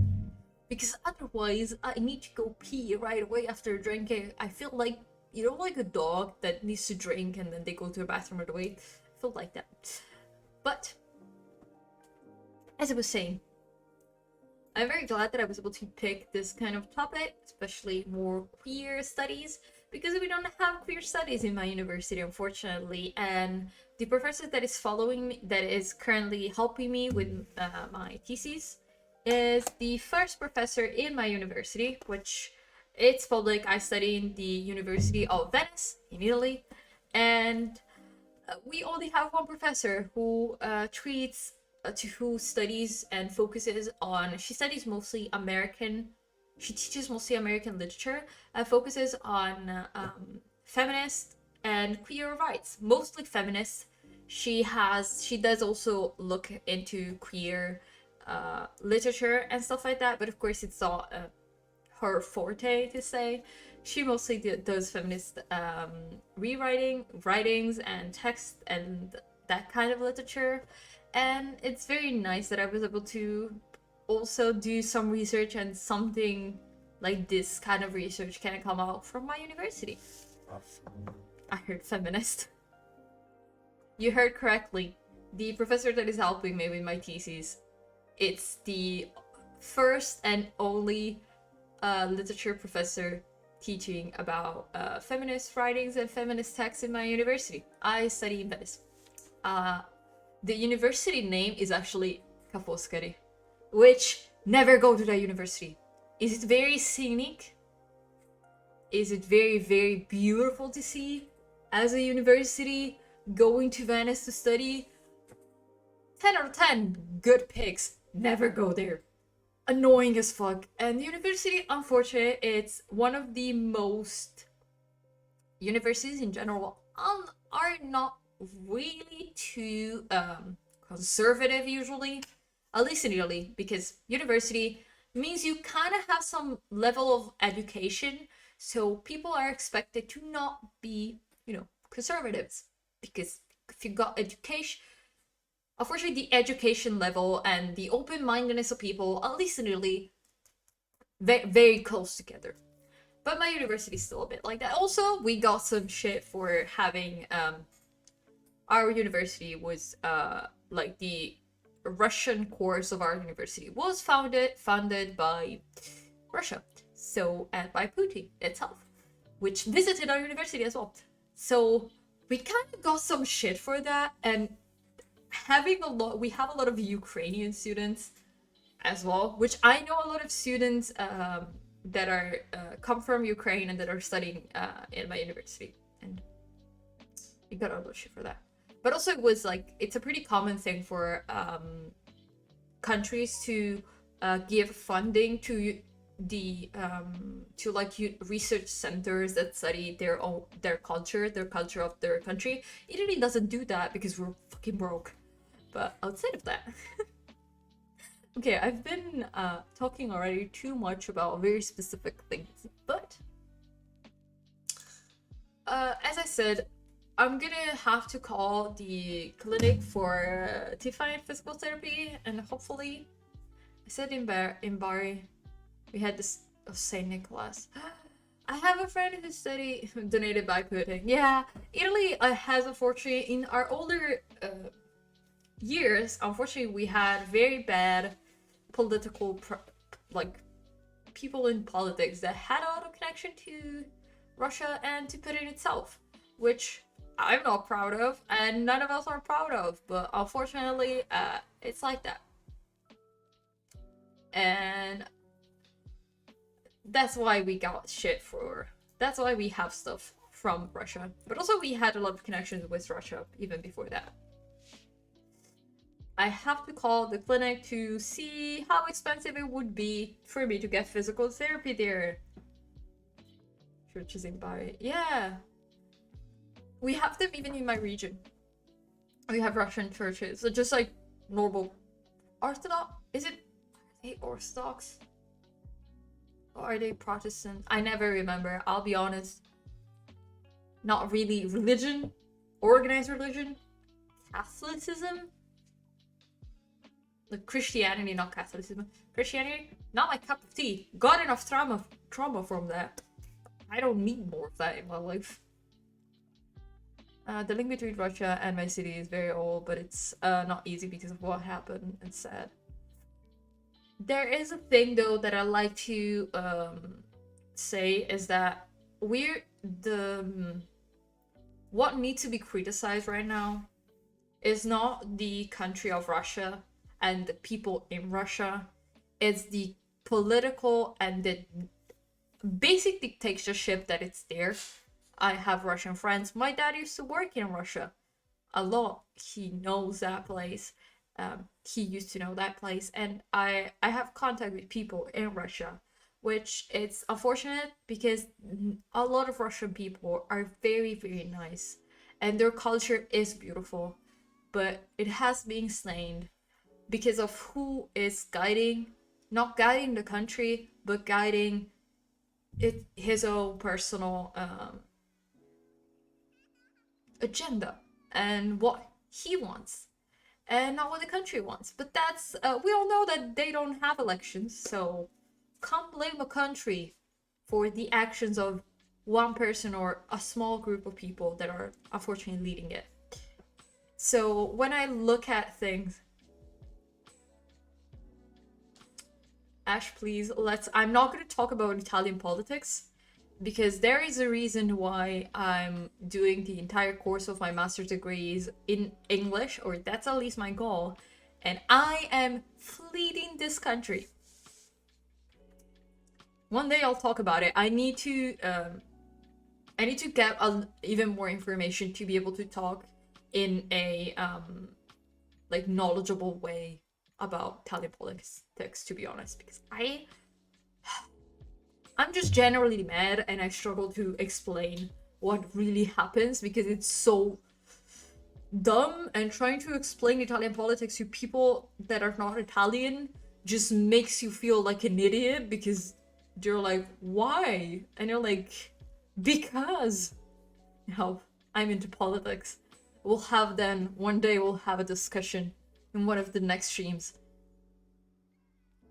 Because otherwise, I need to go pee right away after drinking. I feel like, you know, like a dog that needs to drink and then they go to the bathroom right away. I feel like that. But, as I was saying, I'm very glad that I was able to pick this kind of topic, especially more queer studies, because we don't have queer studies in my university, unfortunately. And the professor that is following me, that is currently helping me with my thesis, is the first professor in my university, which it's public. I study in the University of Venice in Italy, and we only have one professor who treats who studies and focuses on. She studies mostly American. She teaches mostly American literature and focuses on feminist and queer rights, mostly feminist. She does also look into queer literature and stuff like that, but of course it's not her forte to say. She mostly does feminist writings and text and that kind of literature. And it's very nice that I was able to also do some research and something like this kind of research can come out from my university. I heard feminist. You heard correctly. The professor that is helping me with my thesis, it's the first and only literature professor teaching about feminist writings and feminist texts in my university. I study in Venice. The university name is actually Ca' Foscari, which never go to that university. Is it very scenic? Is it very, very beautiful to see as a university going to Venice to study? 10 out of 10 good picks. Never go there. Annoying as fuck. And the university, unfortunately, it's one of the most universities in general are not really too conservative usually, at least in Italy, because university means you kind of have some level of education, so people are expected to not be, you know, conservatives, because if you got education, unfortunately the education level and the open-mindedness of people, at least in Italy, very, very close together. But my university is still a bit like that. Also, we got some shit for having our university was like the Russian course of our university was funded by Russia, so, and by Putin itself, which visited our university as well. So we kind of got some shit for that, and we have a lot of Ukrainian students as well, which I know a lot of students that are come from Ukraine and that are studying in my university, and we got a lot of shit for that. But also it was like, it's a pretty common thing for countries to give funding to the to like research centers that study their culture of their country. Italy doesn't do that because we're fucking broke. But outside of that, okay, I've been talking already too much about very specific things, but as I said, I'm gonna have to call the clinic for to find physical therapy, and hopefully, I said in Bari, we had this Saint Nicholas. I have a friend who donated by pudding. Yeah, Italy has, unfortunately, in our older years, unfortunately, we had very bad political, like, people in politics that had a lot of connection to Russia and to Putin itself, which I'm not proud of, and none of us are proud of, but unfortunately, it's like that. And that's why we got shit for, that's why we have stuff from Russia. But also we had a lot of connections with Russia even before that. I have to call the clinic to see how expensive it would be for me to get physical therapy there. Churches in Bari. Yeah. We have them even in my region. We have Russian churches. So just like normal Orthodox. Is it they Orthodox? Or are they Protestant? I never remember, I'll be honest. Not really religion, organized religion, Catholicism? Like Christianity, not Catholicism. Christianity, not my cup of tea. Got enough trauma from that. I don't need more of that in my life. The link between Russia and my city is very old, but it's not easy because of what happened. It's sad. There is a thing though that I like to say is that what needs to be criticized right now is not the country of Russia and the people in Russia. It's the political and the basic dictatorship that it's there. I have Russian friends. My dad used to work in Russia a lot. He knows that place. He used to know that place, and I have contact with people in Russia, which it's unfortunate because a lot of Russian people are very, very nice, and their culture is beautiful, but it has been slain because of who is not guiding the country, but guiding his own personal agenda and what he wants, and not what the country wants. But that's we all know that they don't have elections, so can't blame a country for the actions of one person or a small group of people that are unfortunately leading it. So when I look at things, Ash, please, I'm not going to talk about Italian politics because there is a reason why I'm doing the entire course of my master's degrees in English, or that's at least my goal, and I am fleeing this country. One day I'll talk about it. I need to get even more information to be able to talk in a like knowledgeable way about Italian politics, to be honest, because I'm just generally mad and I struggle to explain what really happens because it's so dumb, and trying to explain Italian politics to people that are not Italian just makes you feel like an idiot because they're like, why? And you're like, because. No, I'm into politics. One day we'll have a discussion in one of the next streams.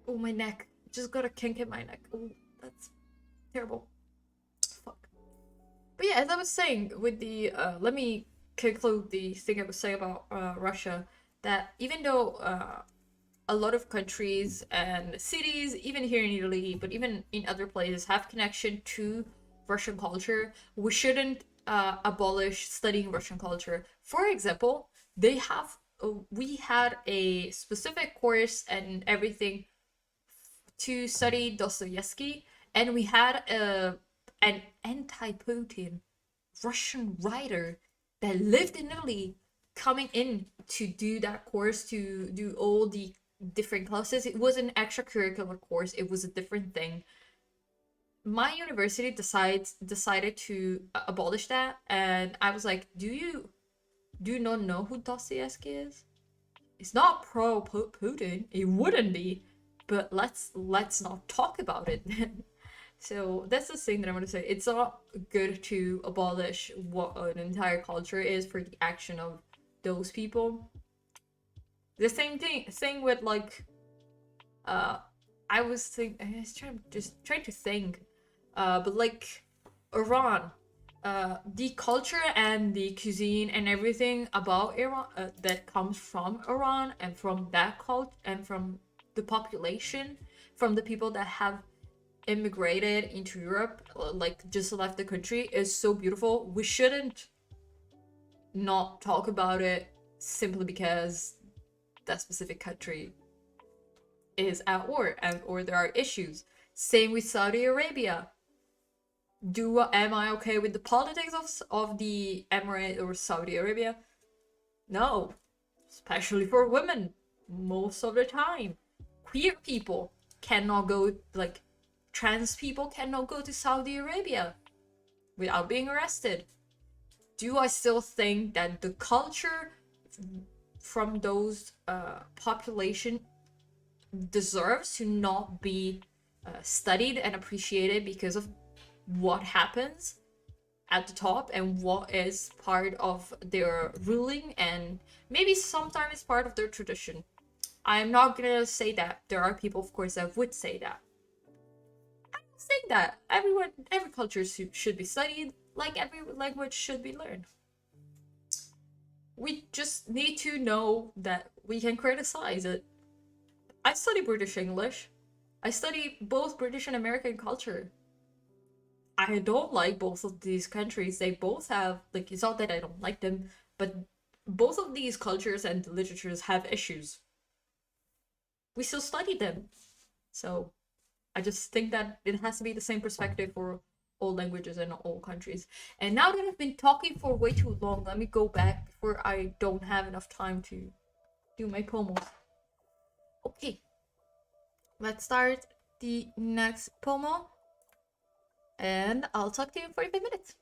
Oh, my neck. Just got a kink in my neck. Oh, that's terrible. Fuck. But yeah, as I was saying, with the, let me conclude the thing I was saying about Russia, that even though a lot of countries and cities, even here in Italy, but even in other places, have connection to Russian culture, we shouldn't abolish studying Russian culture. For example, we had a specific course and everything to study Dostoevsky, and we had an anti-Putin Russian writer that lived in Italy coming in to do that course, to do all the different classes. It was an extracurricular course. It was a different thing. My university decided to abolish that, and I was like, do you not know who Dostoevsky is? It's not pro Putin. It wouldn't be, but let's not talk about it. So that's the thing that I'm gonna say. It's not good to abolish what an entire culture is for the action of those people. The same thing with like, I was trying to think, but like Iran, the culture and the cuisine and everything about Iran that comes from Iran and from that cult and from the population, from the people that have immigrated into Europe, like just left the country, is so beautiful. We shouldn't not talk about it simply because that specific country is at war or there are issues. Same with Saudi Arabia. Am I okay with the politics of the Emirate or Saudi Arabia? No, especially for women. Most of the time, queer people cannot go, like trans people cannot go to Saudi Arabia without being arrested. Do I still think that the culture from those population deserves to not be studied and appreciated because of what happens at the top and what is part of their ruling, and maybe sometimes part of their tradition. I'm not gonna say that. There are people, of course, that would say that. I'm not saying that. Every culture should be studied, like every language should be learned. We just need to know that we can criticize it. I study British English. I study both British and American culture. I don't like both of these countries. They both have, like, it's not that I don't like them, but both of these cultures and literatures have issues. We still study them. So I just think that it has to be the same perspective for all languages and all countries. And now that I've been talking for way too long, let me go back before I don't have enough time to do my pomos. Okay, let's start the next pomo, and I'll talk to you in 45 minutes.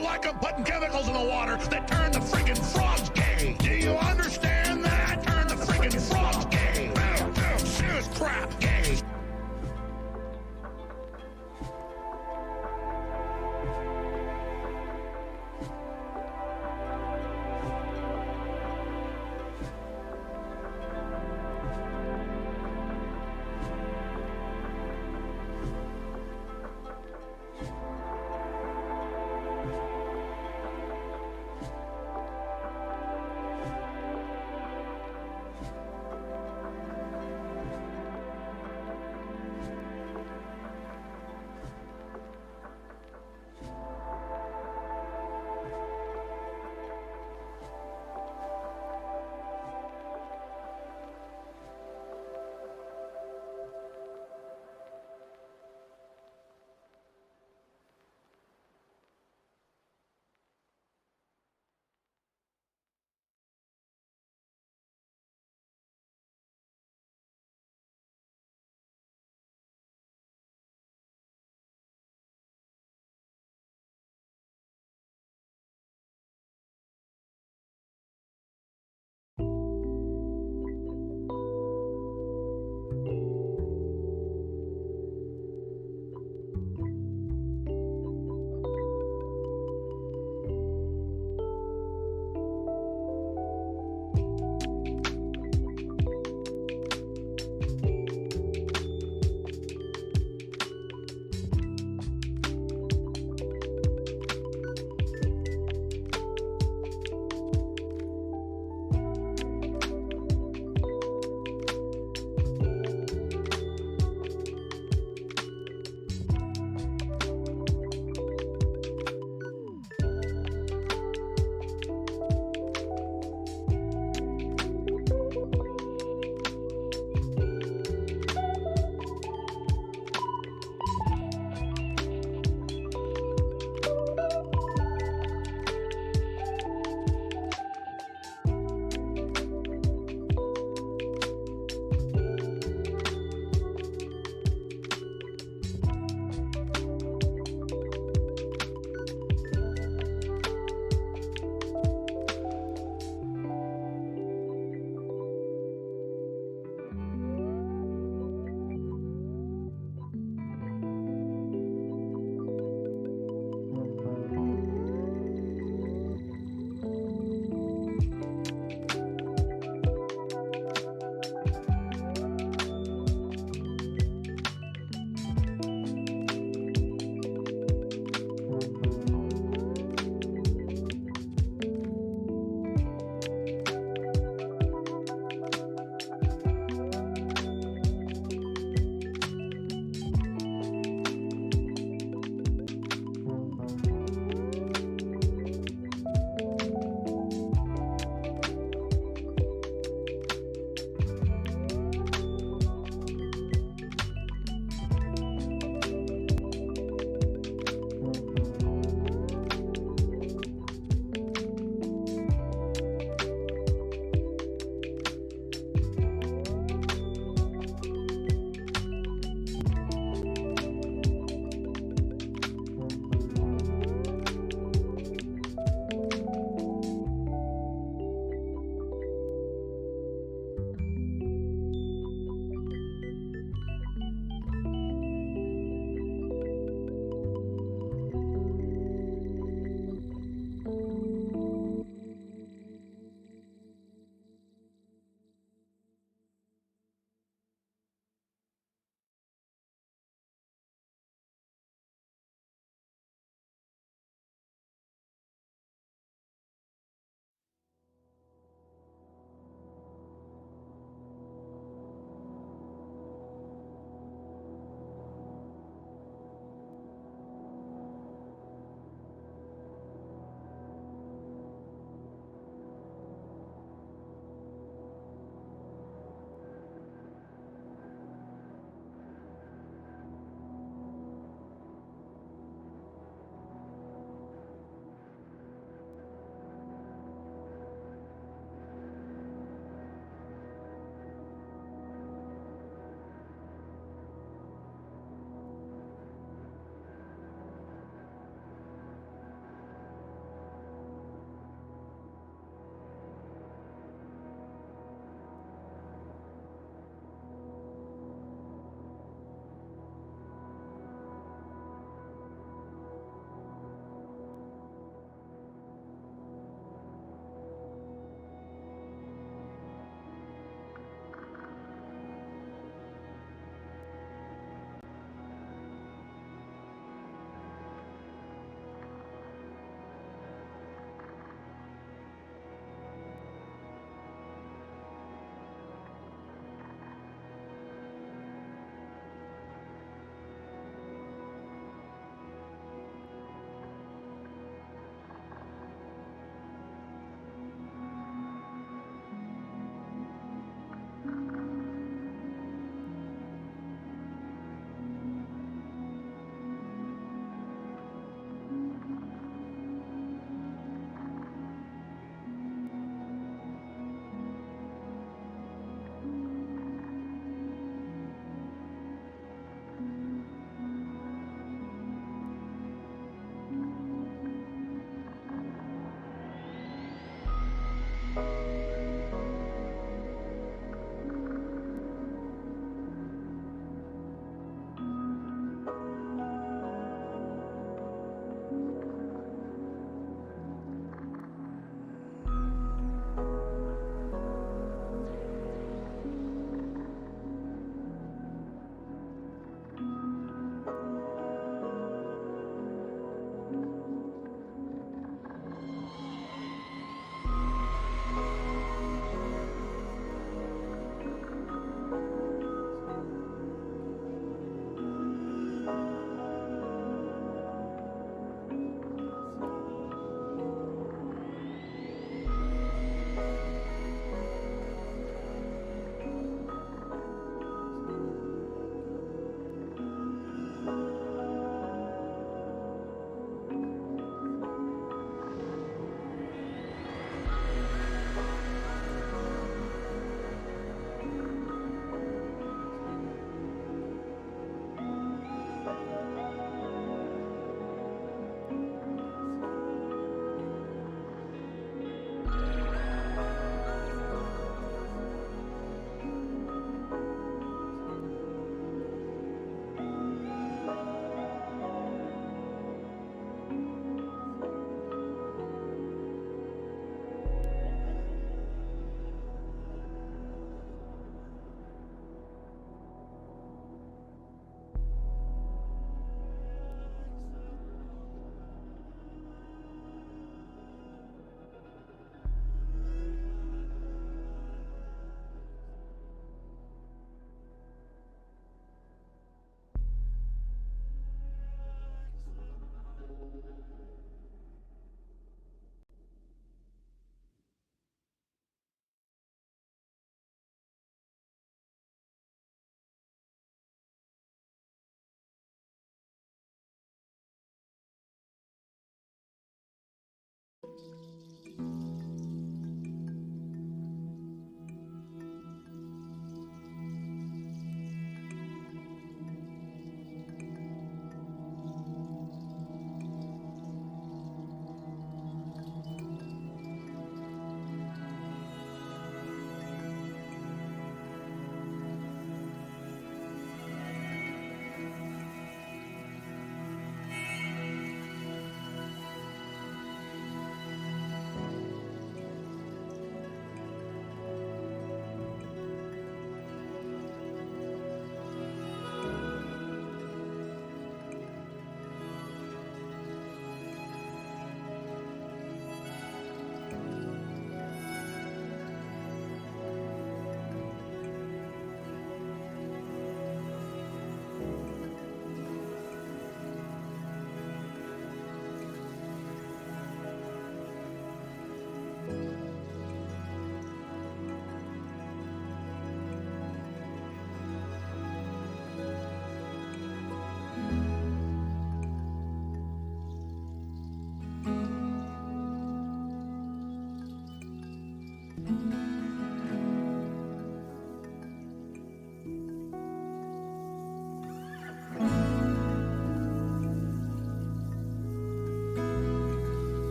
don't like them putting chemicals in the water that turn the friggin' frogs gay. Do you understand that? Turn the friggin' frogs gay. Serious crap gay.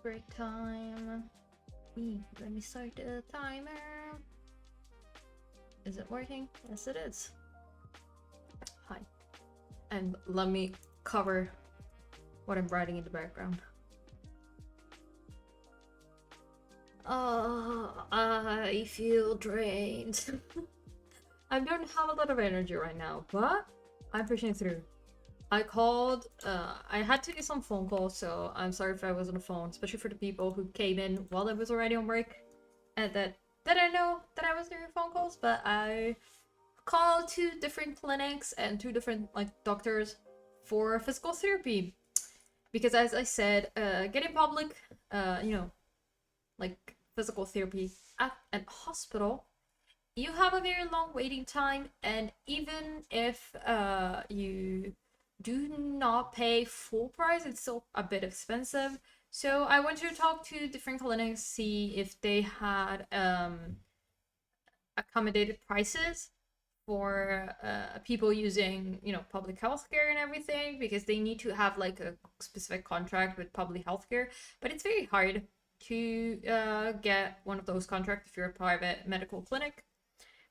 Break time. Let me start the timer. Is it working? Yes, it is. Hi. And let me cover what I'm writing in the background. I feel drained. I don't have a lot of energy right now, but I'm pushing through. I called, I had to do some phone calls, so I'm sorry if I was on the phone, especially for the people who came in while I was already on break, and that I know that I was doing phone calls, but I called 2 different clinics and 2 different, like, doctors for physical therapy. Because as I said, getting public, you know, like, physical therapy at a hospital, you have a very long waiting time, and even if you do not pay full price, it's still a bit expensive. So I went to talk to different clinics, see if they had accommodated prices for people using, you know, public healthcare and everything, because they need to have like a specific contract with public healthcare. But it's very hard to get one of those contracts if you're a private medical clinic.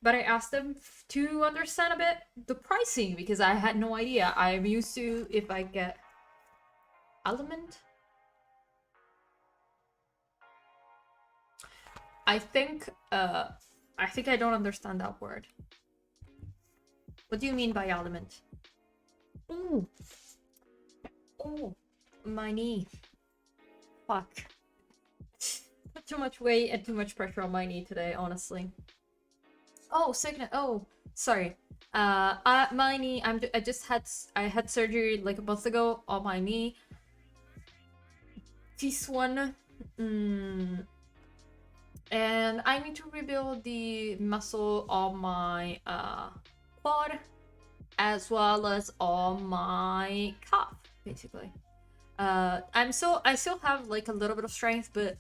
But I asked them to understand a bit the pricing, because I had no idea. I'm used to, if I get element, I think I don't understand that word. What do you mean by element? Ooh. Oh, my knee. Fuck. Put too much weight and too much pressure on my knee today, honestly. Oh, sickness. Oh, sorry. My knee. I had surgery like a month ago on my knee. This one. And I need to rebuild the muscle on my quad, as well as on my calf, basically. I still have like a little bit of strength, but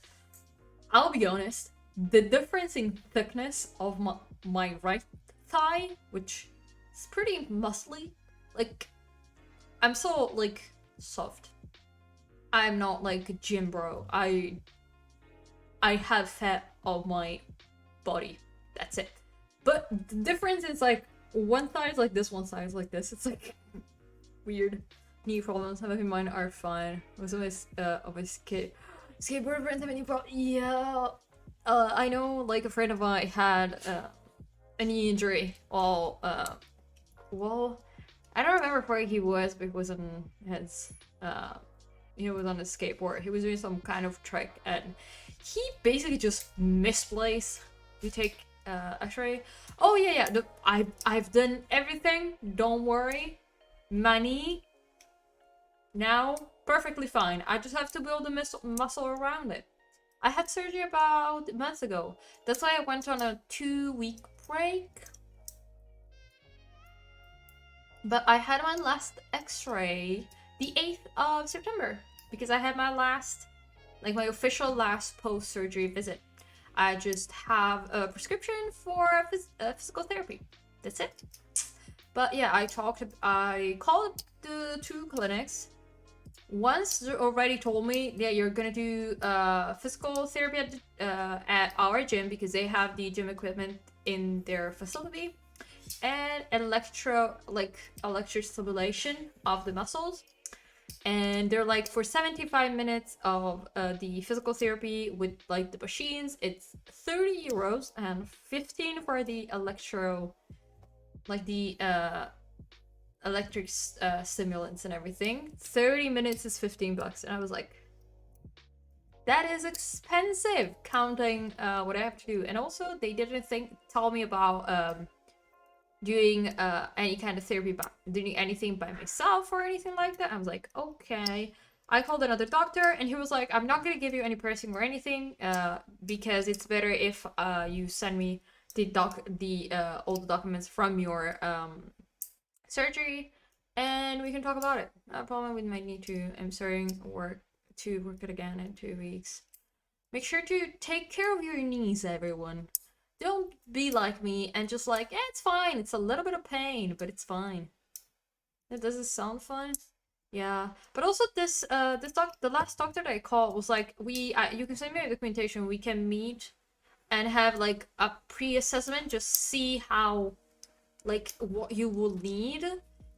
I'll be honest, the difference in thickness of my right thigh, which is pretty muscly, like, I'm so like soft. I'm not like a gym bro. I have fat on my body. That's it. But the difference is like one thigh is like this, one thigh is like this. It's like weird. Knee problems. Some of mine are fine. Most of my skateboard friends have any problem. Yeah. I know like a friend of mine had a knee injury while Well, I don't remember where he was, but he was on his he was on his skateboard. He was doing some kind of trick, and he basically just misplaced. You take X-ray. Oh yeah. I've done everything. Don't worry. Money now perfectly fine. I just have to build the muscle around it. I had surgery about months ago. That's why I went on a 2-week break. But I had my last X-ray the 8th of September because I had my last, like my official last post-surgery visit. I just have a prescription for physical therapy. That's it. But yeah, I called the 2 clinics. Once already told me that you're gonna do physical therapy at our gym because they have the gym equipment in their facility, and electric stimulation of the muscles. And they're like, for 75 minutes of the physical therapy with like the machines, it's 30 euros and 15 for the electric stimulants and everything. 30 minutes is 15 bucks. And I was like, that is expensive, counting what I have to do. And also, they didn't tell me about doing any kind of therapy, doing anything by myself or anything like that. I was like, okay. I called another doctor, and he was like, I'm not gonna give you any pricing or anything, because it's better if you send me all the documents from your surgery, and we can talk about it. Probably we might need to. I'm starting to work it again in 2 weeks. Make sure to take care of your knees, everyone. Don't be like me and just like, yeah, it's fine. It's a little bit of pain, but it's fine. Does it sound fun? Yeah. But also the last doctor that I called was like, you can send me a documentation. We can meet and have like a pre-assessment, just see how, like, what you will need,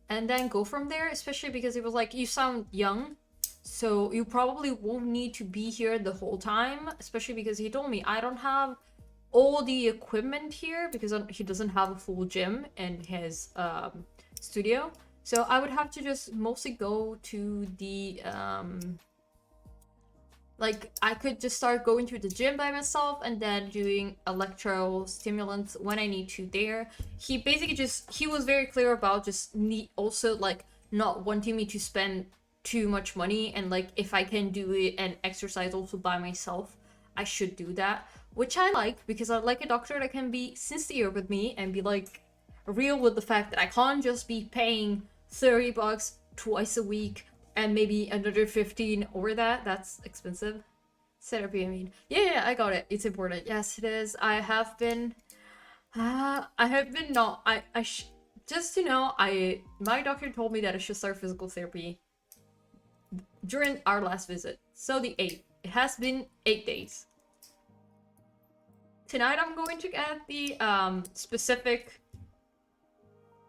and then go from there. Especially because it was like, you sound young, so you probably won't need to be here the whole time. Especially because he told me I don't have all the equipment here because he doesn't have a full gym in his studio. So I would have to just mostly go to the like, I could just start going to the gym by myself and then doing electro stimulants when I need to there. He basically he was very clear about just also like not wanting me to spend too much money, and like if I can do it and exercise also by myself, I should do that. Which I like, because I like a doctor that can be sincere with me and be like real with the fact that I can't just be paying 30 bucks twice a week and maybe another 15 over that. That's expensive. Therapy, I mean. Yeah, I got it. It's important. Yes, it is. I have been not, just to know, my doctor told me that I should start physical therapy during our last visit. So the 8th. It has been 8 days. Tonight I'm going to get the specific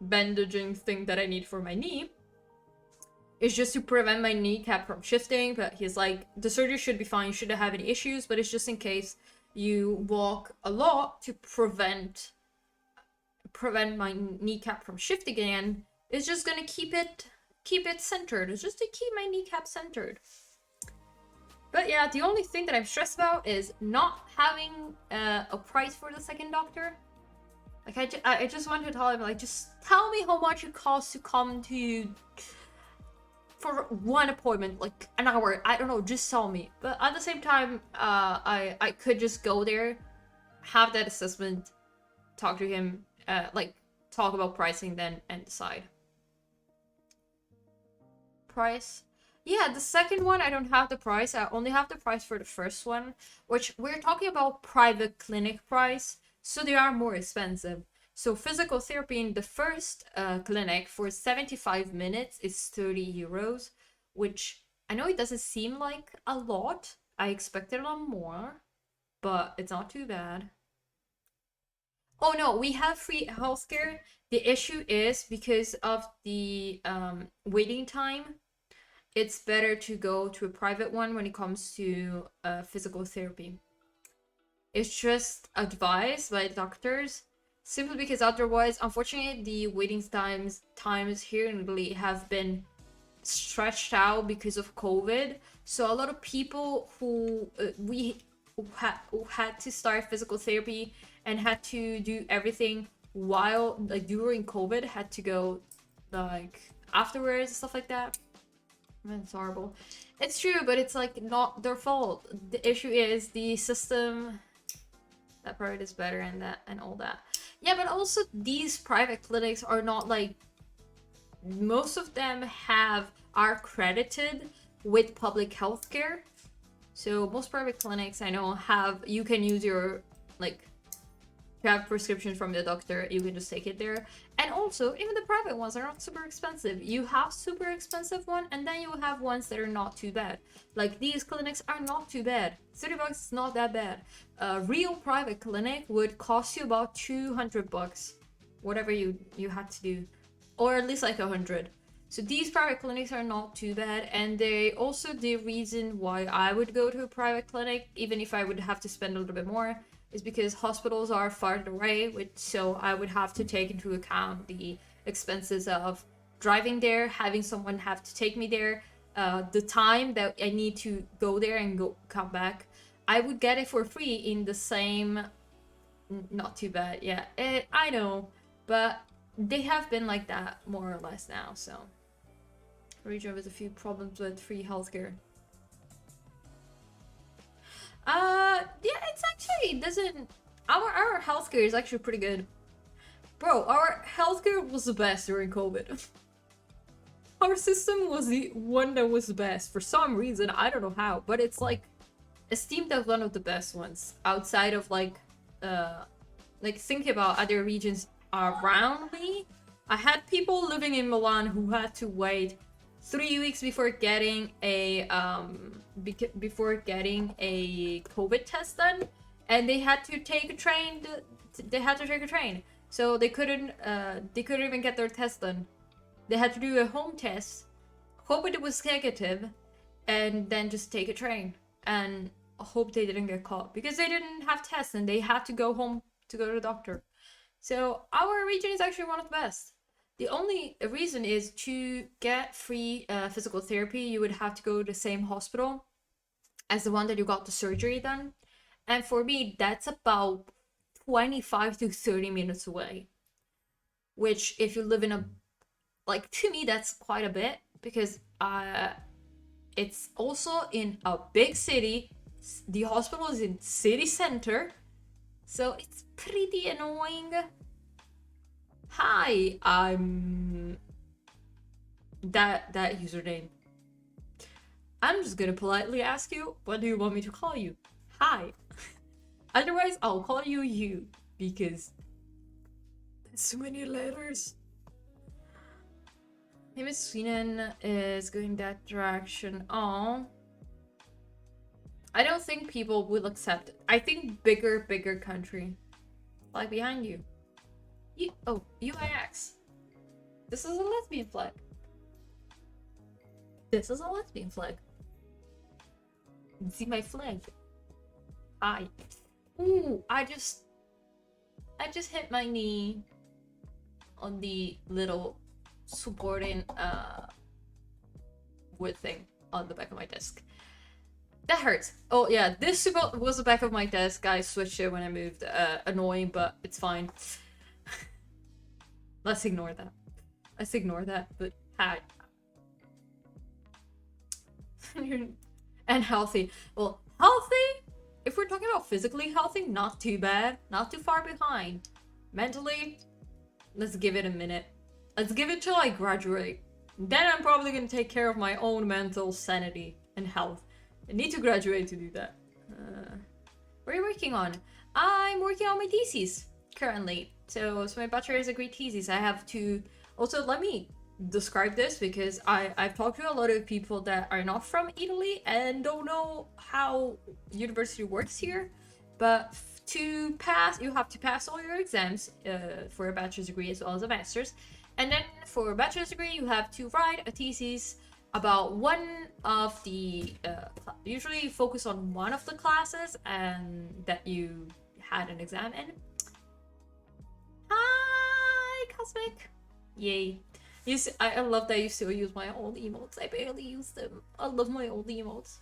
bandaging thing that I need for my knee. It's just to prevent my kneecap from shifting, but he's like, the surgery should be fine, you shouldn't have any issues, but it's just in case you walk a lot to prevent my kneecap from shifting again. It's just gonna keep it centered. It's just to keep my kneecap centered. But yeah, the only thing that I'm stressed about is not having a price for the second doctor. Like, I just want to tell him, like, just tell me how much it costs to come to you for one appointment, like an hour. I don't know, just tell me. But at the same time, I could just go there, have that assessment, talk to him, like talk about pricing then, and decide. Price? Yeah, the second one, I don't have the price. I only have the price for the first one, which we're talking about private clinic price, so they are more expensive. So physical therapy in the first clinic for 75 minutes is 30 euros, which I know it doesn't seem like a lot. I expected a lot more, but it's not too bad. Oh no, we have free healthcare. The issue is because of the waiting time. It's better to go to a private one when it comes to physical therapy. It's just advised by doctors. Simply because otherwise, unfortunately, the waiting times here in Italy have been stretched out because of COVID. So a lot of people who had to start physical therapy and had to do everything while like during COVID had to go like afterwards stuff like that. I mean, it's horrible. It's true, but it's like not their fault. The issue is the system. That part is better and that and all that. Yeah, but also these private clinics are not like most of them are credited with public healthcare. So most private clinics I know you can use your like if you have prescription from the doctor, you can just take it there. And also, even the private ones are not super expensive. You have super expensive one, and then you have ones that are not too bad. Like these clinics are not too bad. $30 is not that bad. A real private clinic would cost you about $200, whatever you had to do, or at least like 100. So these private clinics are not too bad, and they also the reason why I would go to a private clinic, even if I would have to spend a little bit more, is because hospitals are farther away, so I would have to take into account the expenses of driving there, having someone have to take me there, the time that I need to go there and come back. I would get it for free in the same, not too bad, yeah, I know, but they have been like that more or less now, so. Region with a few problems with free healthcare. Yeah, it's actually doesn't. Our healthcare is actually pretty good, bro. Our healthcare was the best during COVID. Our system was the one that was the best for some reason. I don't know how, but it's like esteemed as one of the best ones outside of like think about other regions around me. I had people living in Milan who had to wait 3 weeks before getting a COVID test done, and they had to take a train. So they couldn't even get their test done. They had to do a home test, hope it was negative, and then just take a train and hope they didn't get caught because they didn't have tests and they had to go home to go to the doctor. So our region is actually one of the best. The only reason is to get free physical therapy, you would have to go to the same hospital as the one that you got the surgery done. And for me, that's about 25 to 30 minutes away. Which, if you live in a... Like, to me, that's quite a bit. Because it's also in a big city. The hospital is in city center. So it's pretty annoying. Hi, I'm that username. I'm just gonna politely ask you, what do you want me to call you? Hi. Otherwise, I'll call you because there's so many letters. Maybe Sweden is going that direction. Oh, I don't think people will accept it. I think bigger country, like behind you. UIX. This is a lesbian flag. This is a lesbian flag. See my flag. Hi. Ooh, I just hit my knee on the little supporting wood thing on the back of my desk. That hurts. Oh yeah, this support was the back of my desk. I switched it when I moved. Annoying, but it's fine. Let's ignore that. But hi. And healthy. Well, healthy? If we're talking about physically healthy, not too bad. Not too far behind. Mentally, let's give it a minute. Let's give it till I graduate. Then I'm probably gonna take care of my own mental sanity and health. I need to graduate to do that. What are you working on? I'm working on my thesis currently. So my bachelor's degree thesis. I have to... Also, let me describe this because I've talked to a lot of people that are not from Italy and don't know how university works here. But to pass, you have to pass all your exams for a bachelor's degree as well as a master's. And then for a bachelor's degree, you have to write a thesis about one of the... usually you focus on one of the classes and that you had an exam in. Cosmic. Yay. You see, I love that you still use my old emotes. I barely use them. I love my old emotes.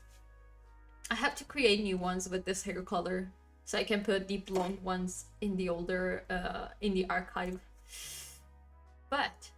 I have to create new ones with this hair color so I can put the blonde ones in the older, in the archive. But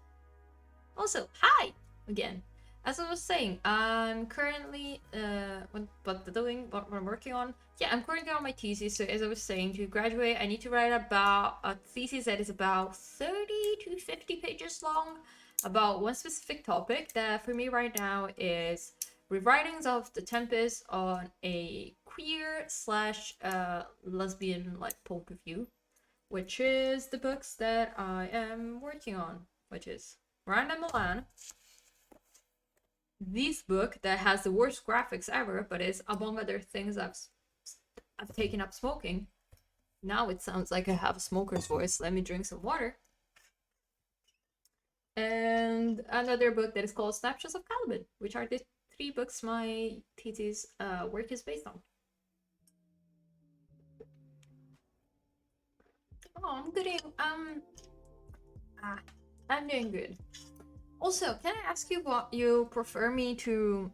also, hi again. As I was saying, I'm currently what I'm working on. Yeah, I'm currently on my thesis. So as I was saying, to graduate, I need to write about a thesis that is about 30 to 50 pages long about one specific topic that for me right now is rewritings of The Tempest on a queer slash lesbian like point of view, which is the books that I am working on, which is Miranda Milan. This book that has the worst graphics ever, but is among other things I've taken up smoking. Now it sounds like I have a smoker's voice. Let me drink some water. And another book that is called Snapshots of Caliban, which are the 3 books my thesis work is based on. Oh, I'm good. I'm doing good. Also, can I ask you what you prefer me to...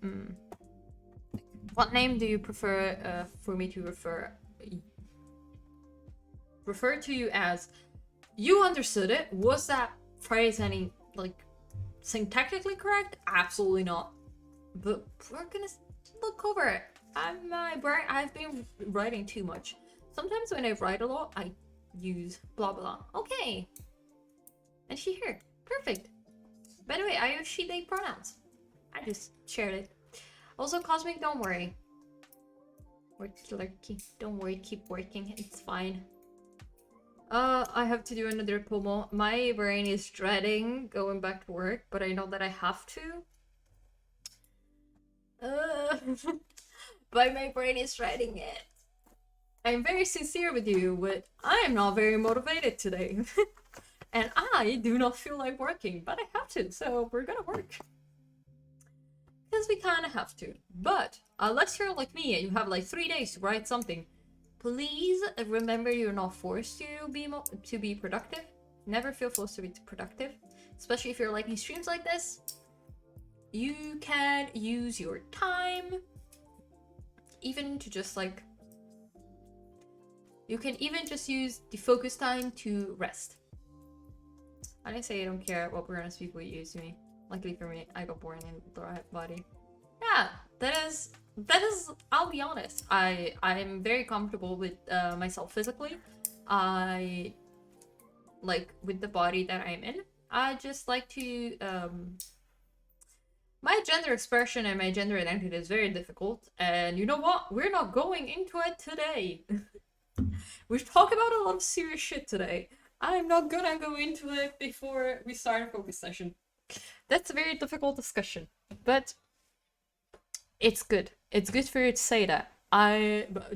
what name do you prefer for me to refer to you as? You understood it. Was that phrase any, like, syntactically correct? Absolutely not. But we're gonna look over it. I've been writing too much. Sometimes when I write a lot, I use blah blah. Okay. And she here. Perfect. By the way, I use she, they pronouns. I just shared it. Also, Cosmic, don't worry. Don't worry, keep working. It's fine. I have to do another pomo. My brain is dreading going back to work, but I know that I have to. But my brain is dreading it. I'm very sincere with you, but I am not very motivated today. And I do not feel like working, but I have to, so we're gonna work. Because we kinda have to. But, unless you're like me and you have like 3 days to write something, please remember you're not forced to be productive. Never feel forced to be productive. Especially if you're liking streams like this. You can use your time, even to just like... You can even just use the focus time to rest. I didn't say I don't care what programs people use me. Luckily for me, I got born in the right body. Yeah, that is, I'll be honest. I'm very comfortable with myself physically. I like with the body that I'm in. I just like to, my gender expression and my gender identity is very difficult. And you know what? We're not going into it today. We've talked about a lot of serious shit today. I'm not gonna go into it before we start a focus session. That's a very difficult discussion, but it's good. It's good for you to say that.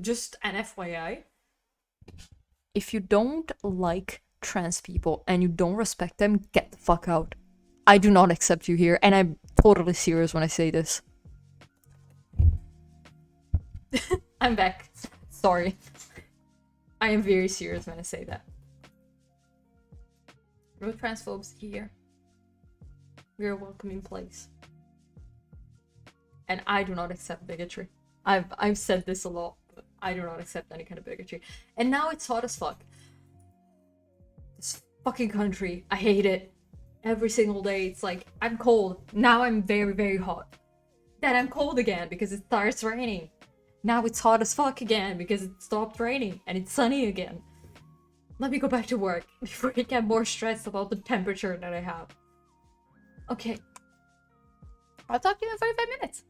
Just an FYI, if you don't like trans people and you don't respect them, get the fuck out. I do not accept you here, and I'm totally serious when I say this. I'm back. Sorry. I am very serious when I say that. No transphobes here. We're a welcoming place. And I do not accept bigotry. I've said this a lot, but I do not accept any kind of bigotry. And now it's hot as fuck. This fucking country, I hate it. Every single day, it's like, I'm cold. Now I'm very, very hot. Then I'm cold again because it starts raining. Now it's hot as fuck again because it stopped raining and it's sunny again. Let me go back to work before I get more stressed about the temperature that I have. Okay. I'll talk to you in 45 minutes.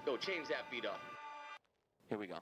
Yo, change that beat up. Here we go.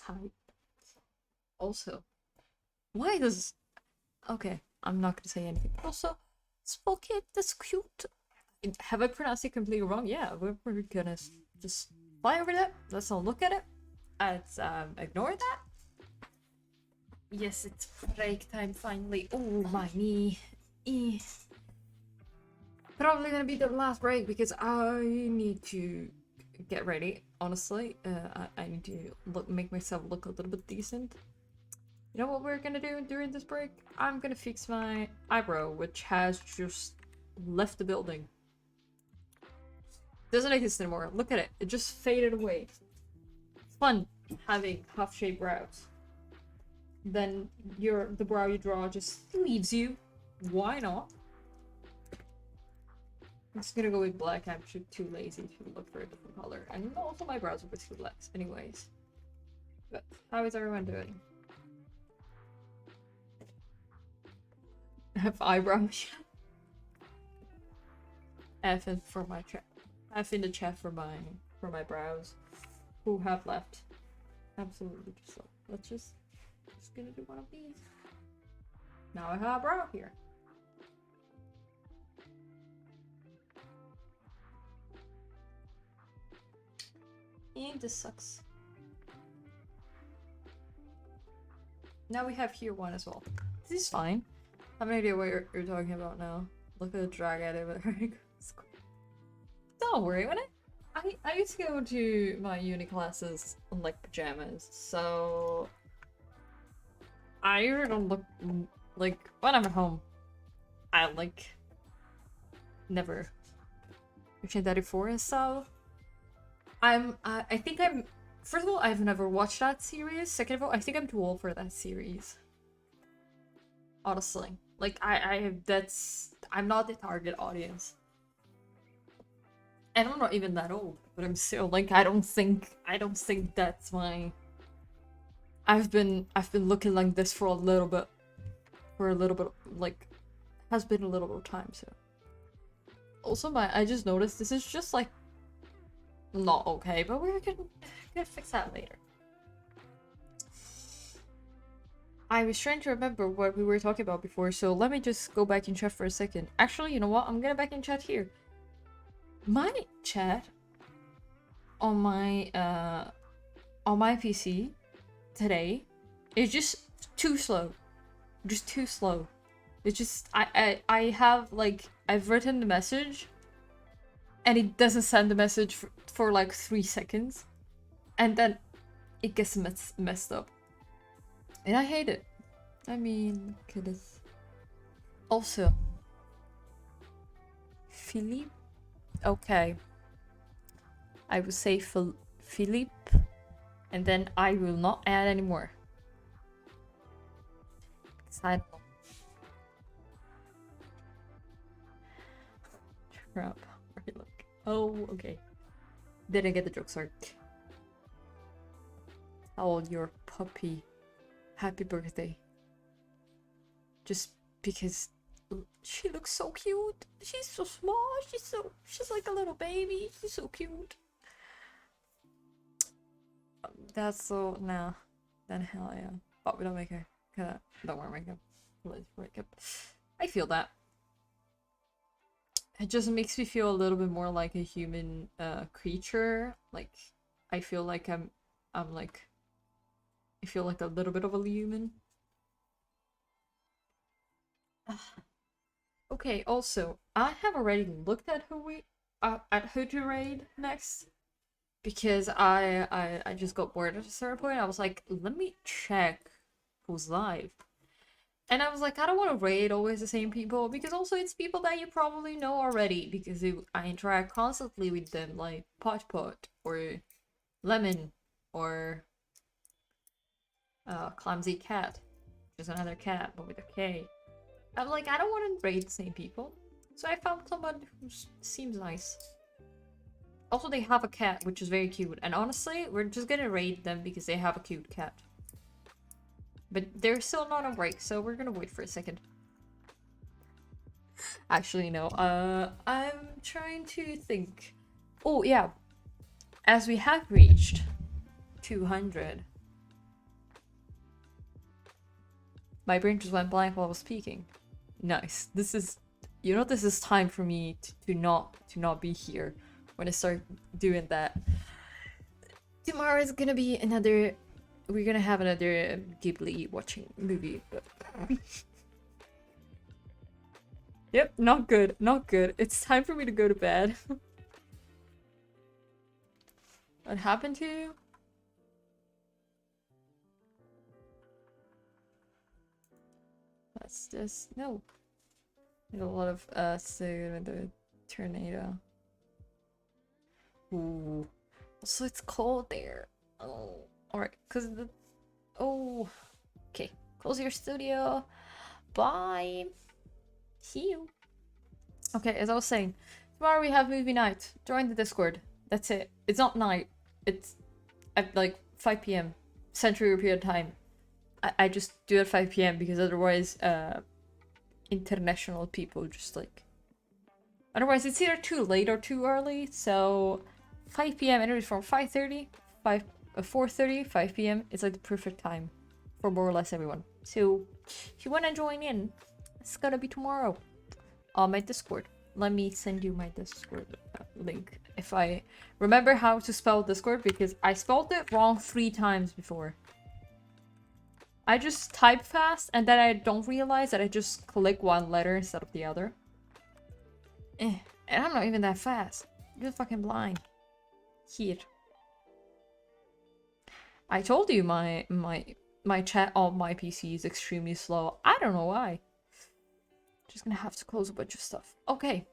Hi. Also, why does... Okay, I'm not gonna say anything. Also, small kid, that's cute. Have I pronounced it completely wrong? Yeah, we're gonna just fly over that. Let's not look at it. Let's ignore that. Yes, it's break time finally. Oh, my knee. Probably gonna be the last break because I need to get ready. Honestly, I need to make myself look a little bit decent. You know what we're gonna do during this break? I'm gonna fix my eyebrow, which has just left the building. Doesn't exist anymore. Look at it. It just faded away. It's fun having half-shaped brows. Then the brow you draw just leaves you. Why not? I'm just gonna go with black. I'm too lazy to look for a different color. And also my brows are with too black anyways. But how is everyone doing? I have eyebrows. F in for my chat. F in the chat for my brows. Who have left? Absolutely just so. Let's just gonna do one of these. Now I have a brow here. And this sucks. Now we have here one as well. This is fine. I have no idea what you're talking about now. Look at the drag at it. Don't worry, when I used to go to my uni classes in like pajamas, so I usually don't look like when I'm at home. I like never watching that before, so I think I'm first of all I've never watched that series. Second of all, I think I'm too old for that series. Honestly, like I'm not the target audience. And I'm not even that old, but I'm still like I don't think that's my I've been looking like this for a little bit like has been a little bit of time, so also I just noticed this is just like not okay, but we're gonna fix that later. I was trying to remember what we were talking about before, so let me just go back in chat for a second. Actually, you know what? I'm gonna back in chat here. My chat on my PC today is just too slow. Just too slow. It's just I have like I've written the message and it doesn't send the message for like 3 seconds and then it gets messed up. And I hate it. I mean, look at this. Also, Philippe. Okay. I will say Philippe, and then I will not add anymore. Because I don't know. Crap. Look. Oh, okay. Didn't get the joke, sorry. Oh, your puppy. Happy birthday. Just because she looks so cute. She's so small. She's like a little baby. She's so cute. That's so nah. Then hell yeah. But we don't make her. Don't wear makeup. Let's makeup. I feel that. It just makes me feel a little bit more like a human creature. Like I feel like I'm like I feel like a little bit of a human. Okay, also, I have already looked at who to raid next. Because I just got bored at a certain point. I was like, let me check who's live. And I was like, I don't want to raid always the same people. Because also it's people that you probably know already. Because I interact constantly with them. Like Pot or Lemon or Clumsy Cat. Which is another cat, but with a K. I'm like, I don't want to raid the same people. So I found someone who seems nice. Also, they have a cat, which is very cute. And honestly, we're just gonna raid them because they have a cute cat. But they're still not on break, so we're gonna wait for a second. Actually, no. I'm trying to think. Oh, yeah. As we have reached 200, My brain just went blank while I was speaking. Nice. This is, you know, this is time for me to not be here when I start doing that. Tomorrow is gonna be another. We're gonna have another Ghibli watching movie. But... Yep, not good, not good. It's time for me to go to bed. What happened to you? What's this? No. There's a lot of food with the tornado. Ooh. So it's cold there. Oh. Alright, cause the oh. Okay. Close your studio. Bye. See you. Okay, as I was saying, tomorrow we have movie night. Join the Discord. That's it. It's not night. It's at like 5 p.m. Central European time. I just do it at 5 p.m. because otherwise international people just like... Otherwise it's either too late or too early. So 5 p.m. anyways from 5:30, 4:30, 5 p.m. It's like the perfect time for more or less everyone. So if you want to join in, it's gonna be tomorrow on my Discord. Let me send you my Discord link if I remember how to spell Discord, because I spelled it wrong 3 times before. I just type fast and then I don't realize that I just click one letter instead of the other. And I'm not even that fast. You're fucking blind. Here. I told you my chat on my PC is extremely slow. I don't know why. Just gonna have to close a bunch of stuff. Okay.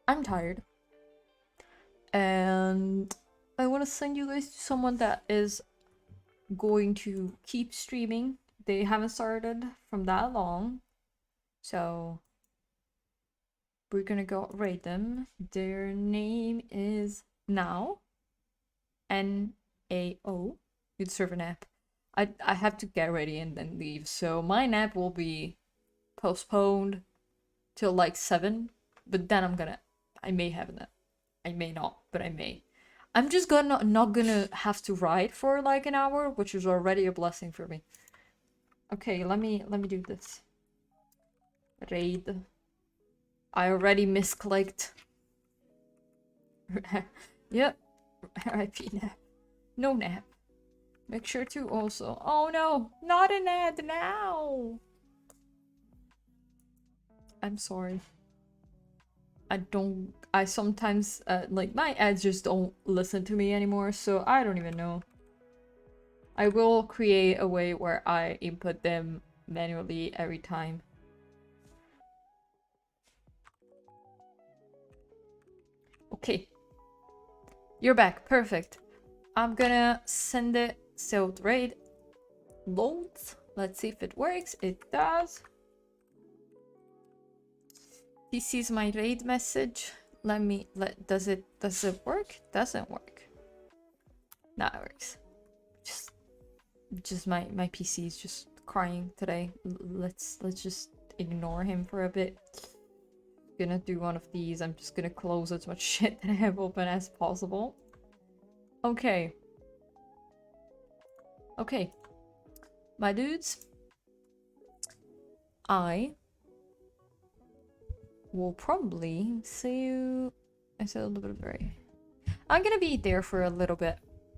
I'm tired. And I want to send you guys to someone that is going to keep streaming. They haven't started from that long. So we're gonna go rate them. Their name is Now. N-A-O. You deserve a nap. I have to get ready and then leave. So my nap will be postponed till like 7. But then I may have a nap. I may not, but I may. I'm just not gonna have to ride for like an hour, which is already a blessing for me. Okay, let me do this. Raid. I already misclicked. Yep. RIP nap. No nap. Make sure to also. Oh no, not an ad now. I'm sorry. I sometimes, like, my ads just don't listen to me anymore, so I don't even know. I will create a way where I input them manually every time. Okay. You're back. Perfect. I'm gonna send it so the raid loads. Let's see if it works. It does. This is my raid message. Does it work? Doesn't work. Nah, it works. Just my PC is just crying today. Let's just ignore him for a bit. Gonna do one of these. I'm just gonna close as much shit that I have open as possible. Okay. Okay. My dudes. I will probably see you. I said a little bit of very. I'm gonna be there for a little bit.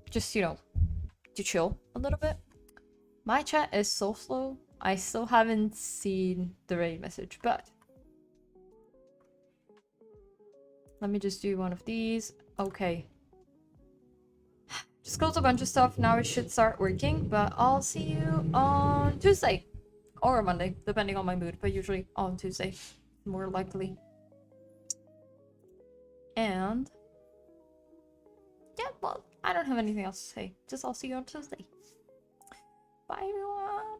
Just, you know, to chill a little bit. My chat is so slow. I still haven't seen the raid message, but let me just do one of these. Okay. Just close a bunch of stuff. Now it should start working, but I'll see you on Tuesday or Monday, depending on my mood, but usually on Tuesday, more likely. And yeah, well, I don't have anything else to say. Just I'll see you on Tuesday. Bye, everyone.